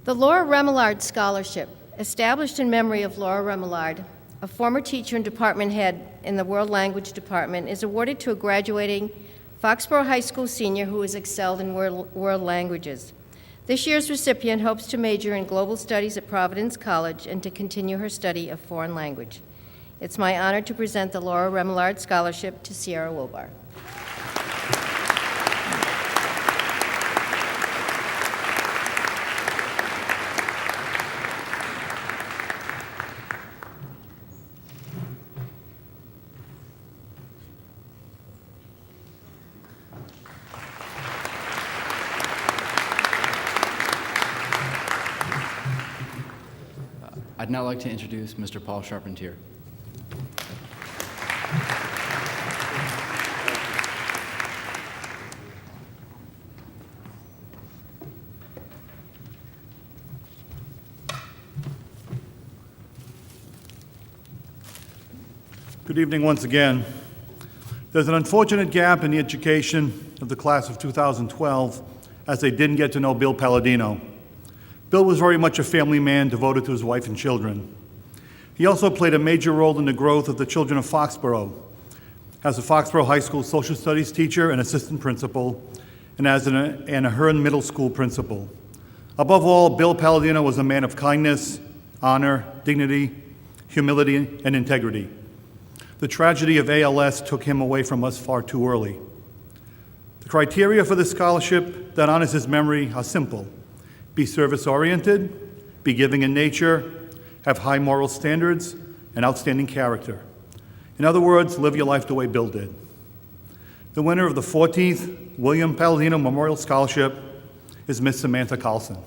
The Laura Remillard Scholarship, established in memory of Laura Remillard, a former teacher and department head in the World Language Department, is awarded to a graduating Foxborough High School senior who has excelled in world languages. This year's recipient hopes to major in global studies at Providence College and to continue her study of foreign language. It's my honor to present the Laura Remillard Scholarship to Sierra Wilbar. I'd now like to introduce Mr. Paul Charpentier. Good evening once again. There's an unfortunate gap in the education of the class of 2012 as they didn't get to know Bill Palladino. Bill was very much a family man devoted to his wife and children. He also played a major role in the growth of the children of Foxborough as a Foxborough High School social studies teacher and assistant principal, and as an Ahern Middle School principal. Above all, Bill Palladino was a man of kindness, honor, dignity, humility, and integrity. The tragedy of ALS took him away from us far too early. The criteria for this scholarship that honors his memory are simple. Be service-oriented, be giving in nature, have high moral standards, and outstanding character. In other words, live your life the way Bill did. The winner of the 14th William Palladino Memorial Scholarship is Miss Samantha Carlson.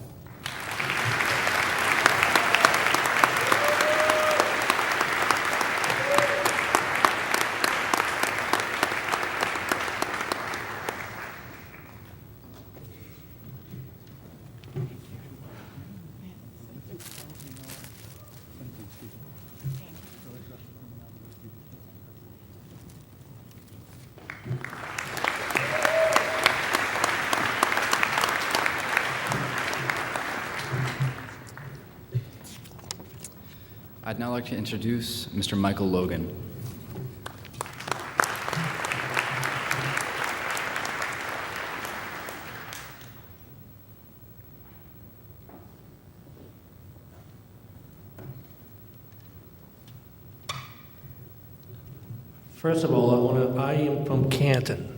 I'd now like to introduce Mr. Michael Logan. First of all, I am from Canton.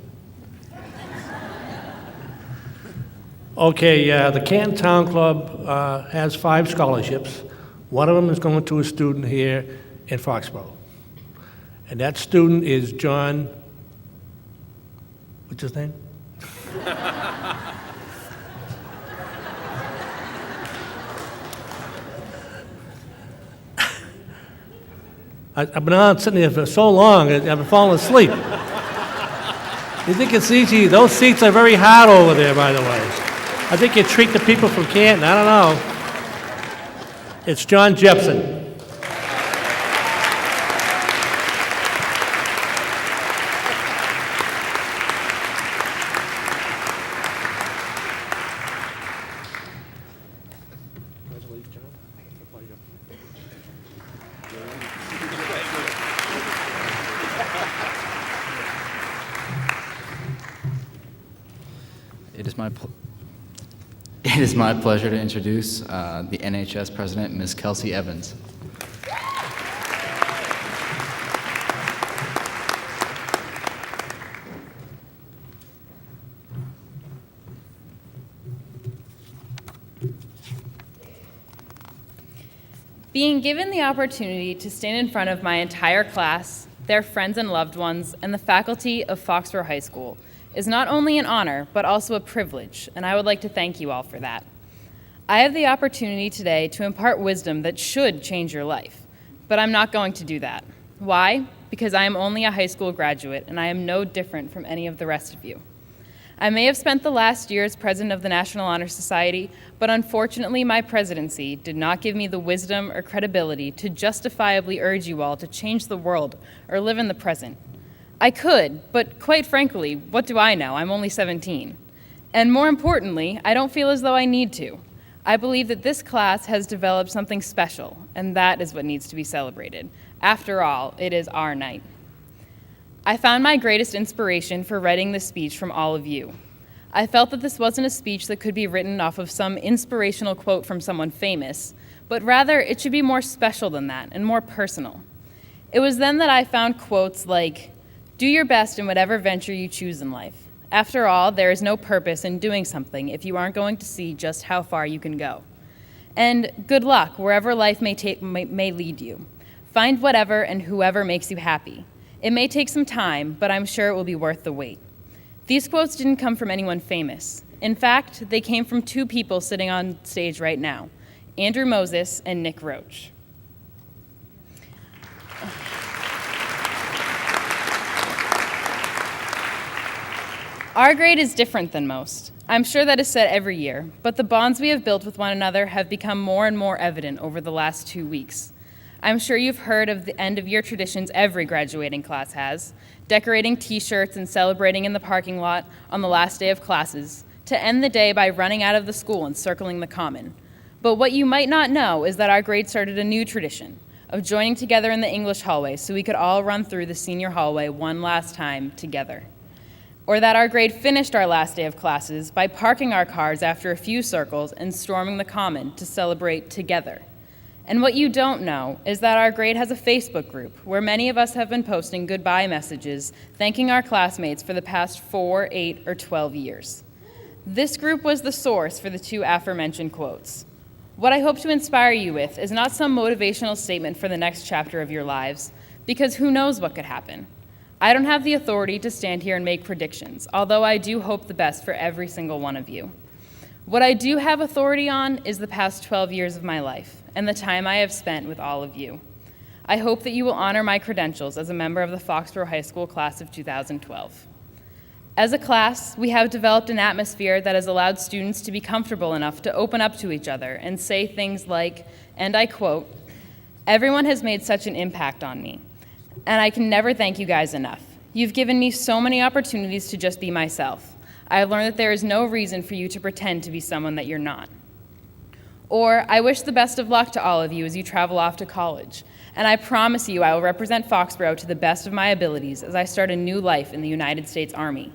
Okay, the Canton Town Club has 5 scholarships. One of them is going to a student here in Foxborough. And that student is John, what's his name? I've been on sitting here for so long, I've been falling asleep. You think it's easy? Those seats are very hard over there, by the way. I think you treat the people from Canton, I don't know. It's John Jepson. It is my pleasure to introduce the NHS President, Ms. Kelsey Evans. Being given the opportunity to stand in front of my entire class, their friends and loved ones, and the faculty of Foxborough High School is not only an honor, but also a privilege, and I would like to thank you all for that. I have the opportunity today to impart wisdom that should change your life, but I'm not going to do that. Why? Because I am only a high school graduate, and I am no different from any of the rest of you. I may have spent the last year as president of the National Honor Society, but unfortunately my presidency did not give me the wisdom or credibility to justifiably urge you all to change the world or live in the present. I could, but quite frankly, what do I know? I'm only 17. And more importantly, I don't feel as though I need to. I believe that this class has developed something special, and that is what needs to be celebrated. After all, it is our night. I found my greatest inspiration for writing this speech from all of you. I felt that this wasn't a speech that could be written off of some inspirational quote from someone famous, but rather it should be more special than that and more personal. It was then that I found quotes like, "Do your best in whatever venture you choose in life. After all, there is no purpose in doing something if you aren't going to see just how far you can go. And good luck wherever life may lead you. Find whatever and whoever makes you happy. It may take some time, but I'm sure it will be worth the wait." These quotes didn't come from anyone famous. In fact, they came from 2 people sitting on stage right now, Andrew Moses and Nick Roach. Our grade is different than most. I'm sure that is said every year, but the bonds we have built with one another have become more and more evident over the last 2 weeks. I'm sure you've heard of the end-of-year traditions every graduating class has, decorating t-shirts and celebrating in the parking lot on the last day of classes, to end the day by running out of the school and circling the common. But what you might not know is that our grade started a new tradition of joining together in the English hallway so we could all run through the senior hallway one last time together. Or that our grade finished our last day of classes by parking our cars after a few circles and storming the common to celebrate together. And what you don't know is that our grade has a Facebook group where many of us have been posting goodbye messages thanking our classmates for the past 4, 8, or 12 years. This group was the source for the two aforementioned quotes. What I hope to inspire you with is not some motivational statement for the next chapter of your lives, because who knows what could happen. I don't have the authority to stand here and make predictions, although I do hope the best for every single one of you. What I do have authority on is the past 12 years of my life and the time I have spent with all of you. I hope that you will honor my credentials as a member of the Foxborough High School class of 2012. As a class, we have developed an atmosphere that has allowed students to be comfortable enough to open up to each other and say things like, and I quote, "Everyone has made such an impact on me, and I can never thank you guys enough. You've given me so many opportunities to just be myself. I have learned that there is no reason for you to pretend to be someone that you're not." Or, "I wish the best of luck to all of you as you travel off to college, and I promise you I will represent Foxborough to the best of my abilities as I start a new life in the United States Army."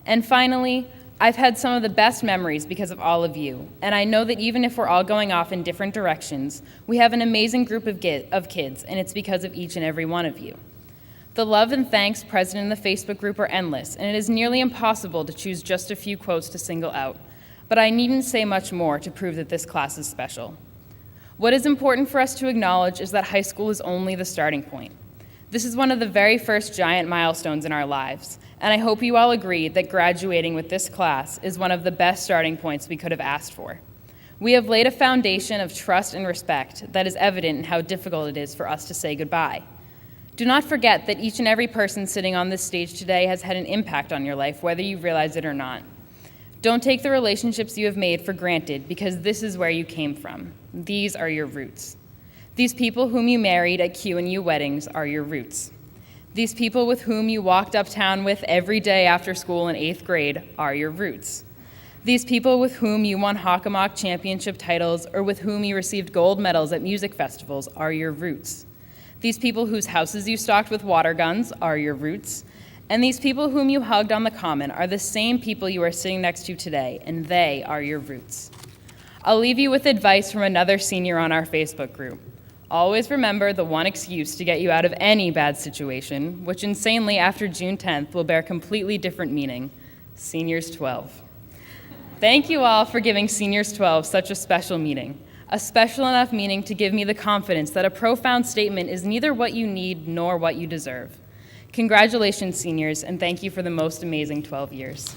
And finally, I've had some of the best memories because of all of you, and I know that even if we're all going off in different directions, we have an amazing group of kids, and it's because of each and every one of you. The love and thanks present in the Facebook group are endless, and it is nearly impossible to choose just a few quotes to single out, but I needn't say much more to prove that this class is special. What is important for us to acknowledge is that high school is only the starting point. This is one of the very first giant milestones in our lives, and I hope you all agree that graduating with this class is one of the best starting points we could have asked for. We have laid a foundation of trust and respect that is evident in how difficult it is for us to say goodbye. Do not forget that each and every person sitting on this stage today has had an impact on your life, whether you realize it or not. Don't take the relationships you have made for granted, because this is where you came from. These are your roots. These people whom you married at Q&U weddings are your roots. These people with whom you walked uptown with every day after school in 8th grade are your roots. These people with whom you won Hockomock championship titles or with whom you received gold medals at music festivals are your roots. These people whose houses you stocked with water guns are your roots. And these people whom you hugged on the common are the same people you are sitting next to today, and they are your roots. I'll leave you with advice from another senior on our Facebook group. Always remember the one excuse to get you out of any bad situation, which insanely after June 10th will bear completely different meaning: Seniors 12. Thank you all for giving Seniors 12 such a special meaning. A special enough meaning to give me the confidence that a profound statement is neither what you need nor what you deserve. Congratulations, seniors, and thank you for the most amazing 12 years.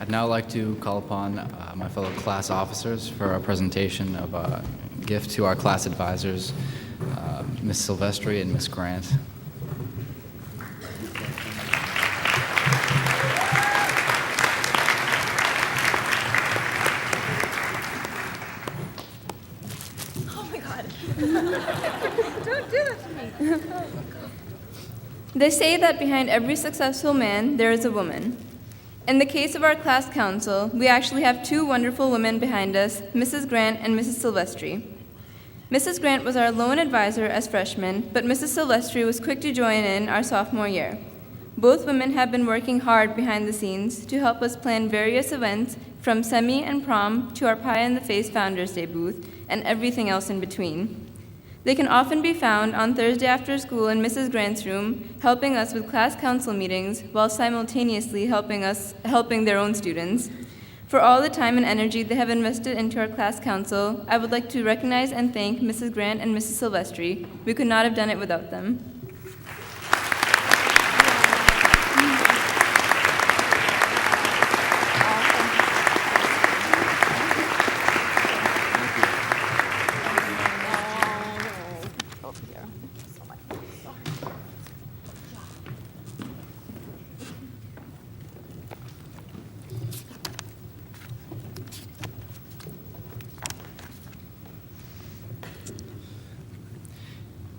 I'd now like to call upon my fellow class officers for a presentation of a gift to our class advisors, Ms. Silvestri and Ms. Grant. Oh my God. Don't do that to me. They say that behind every successful man, there is a woman. In the case of our class council, we actually have two wonderful women behind us, Mrs. Grant and Mrs. Silvestri. Mrs. Grant was our lone advisor as freshmen, but Mrs. Silvestri was quick to join in our sophomore year. Both women have been working hard behind the scenes to help us plan various events, from semi and prom to our Pie in the Face Founders Day booth, and everything else in between. They can often be found on Thursday after school in Mrs. Grant's room, helping us with class council meetings while simultaneously helping their own students. For all the time and energy they have invested into our class council, I would like to recognize and thank Mrs. Grant and Mrs. Silvestri. We could not have done it without them.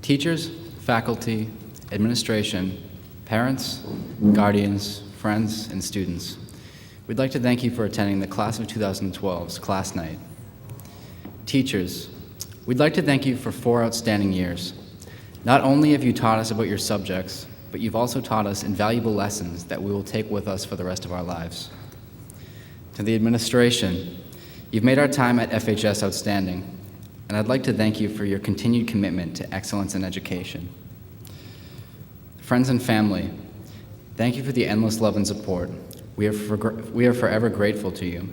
Teachers, faculty, administration, parents, guardians, friends, and students, we'd like to thank you for attending the Class of 2012's Class Night. Teachers, we'd like to thank you for 4 outstanding years. Not only have you taught us about your subjects, but you've also taught us invaluable lessons that we will take with us for the rest of our lives. To the administration, you've made our time at FHS outstanding, and I'd like to thank you for your continued commitment to excellence in education. Friends and family, thank you for the endless love and support. We are forever grateful to you.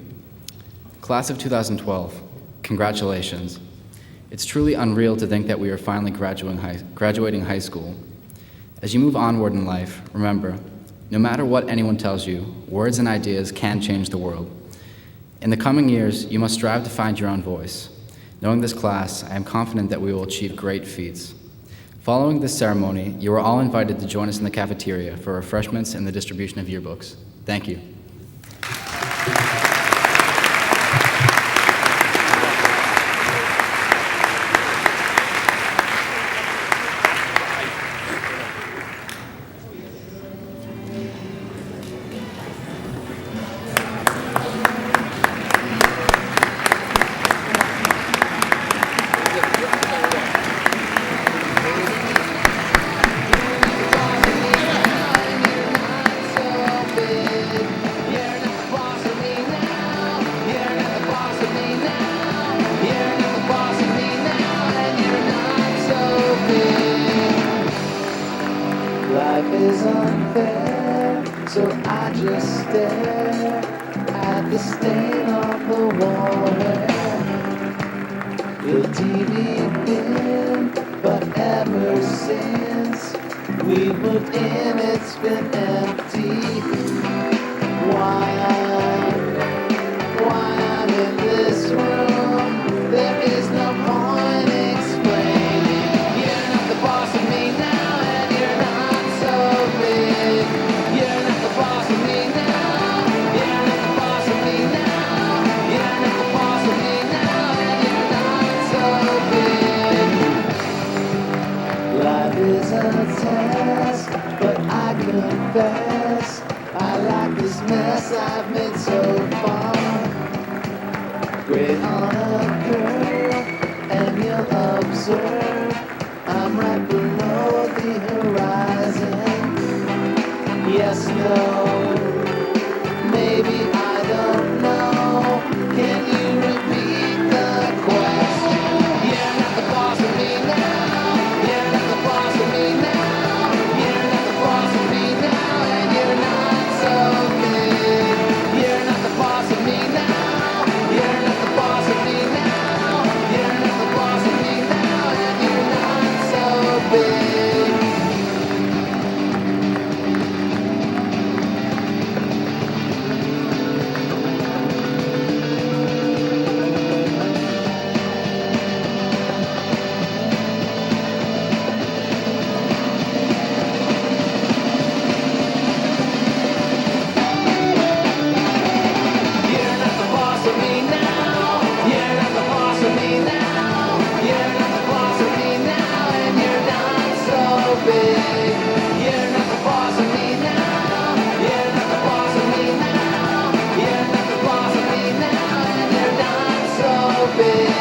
Class of 2012, congratulations. It's truly unreal to think that we are finally graduating high school. As you move onward in life, remember, no matter what anyone tells you, words and ideas can change the world. In the coming years, you must strive to find your own voice. Knowing this class, I am confident that we will achieve great feats. Following this ceremony, you are all invited to join us in the cafeteria for refreshments and the distribution of yearbooks. Thank you. Life is unfair, so I just stare at the stain on the wall where the TV been. But ever since we moved in, it's been empty. Why I'm in this room, there is no point explaining. You're not the boss of me now, and you're not so big. You're not the boss of me now. You're not the boss of me now. You're not the boss of me now, and you're not so big. Life is a test, but I confess I like this mess I've made so far. Great on a curve, and you'll observe I'm right below the horizon. Yes, no, maybe I don't know. Can you repeat the question? You're not the boss of me now. You're not the boss of me now. You're not the boss of me now, and you're not so big. You're not the boss of me now. You're not the boss of me now. You're not the boss of me now, and you're not so big. You're not the boss of me now. You're not the boss of me now. You're not the boss of me now, and you're not so big. You're not the boss of me now. You're not the boss of me now. You're not the boss of me now, and you're not so big.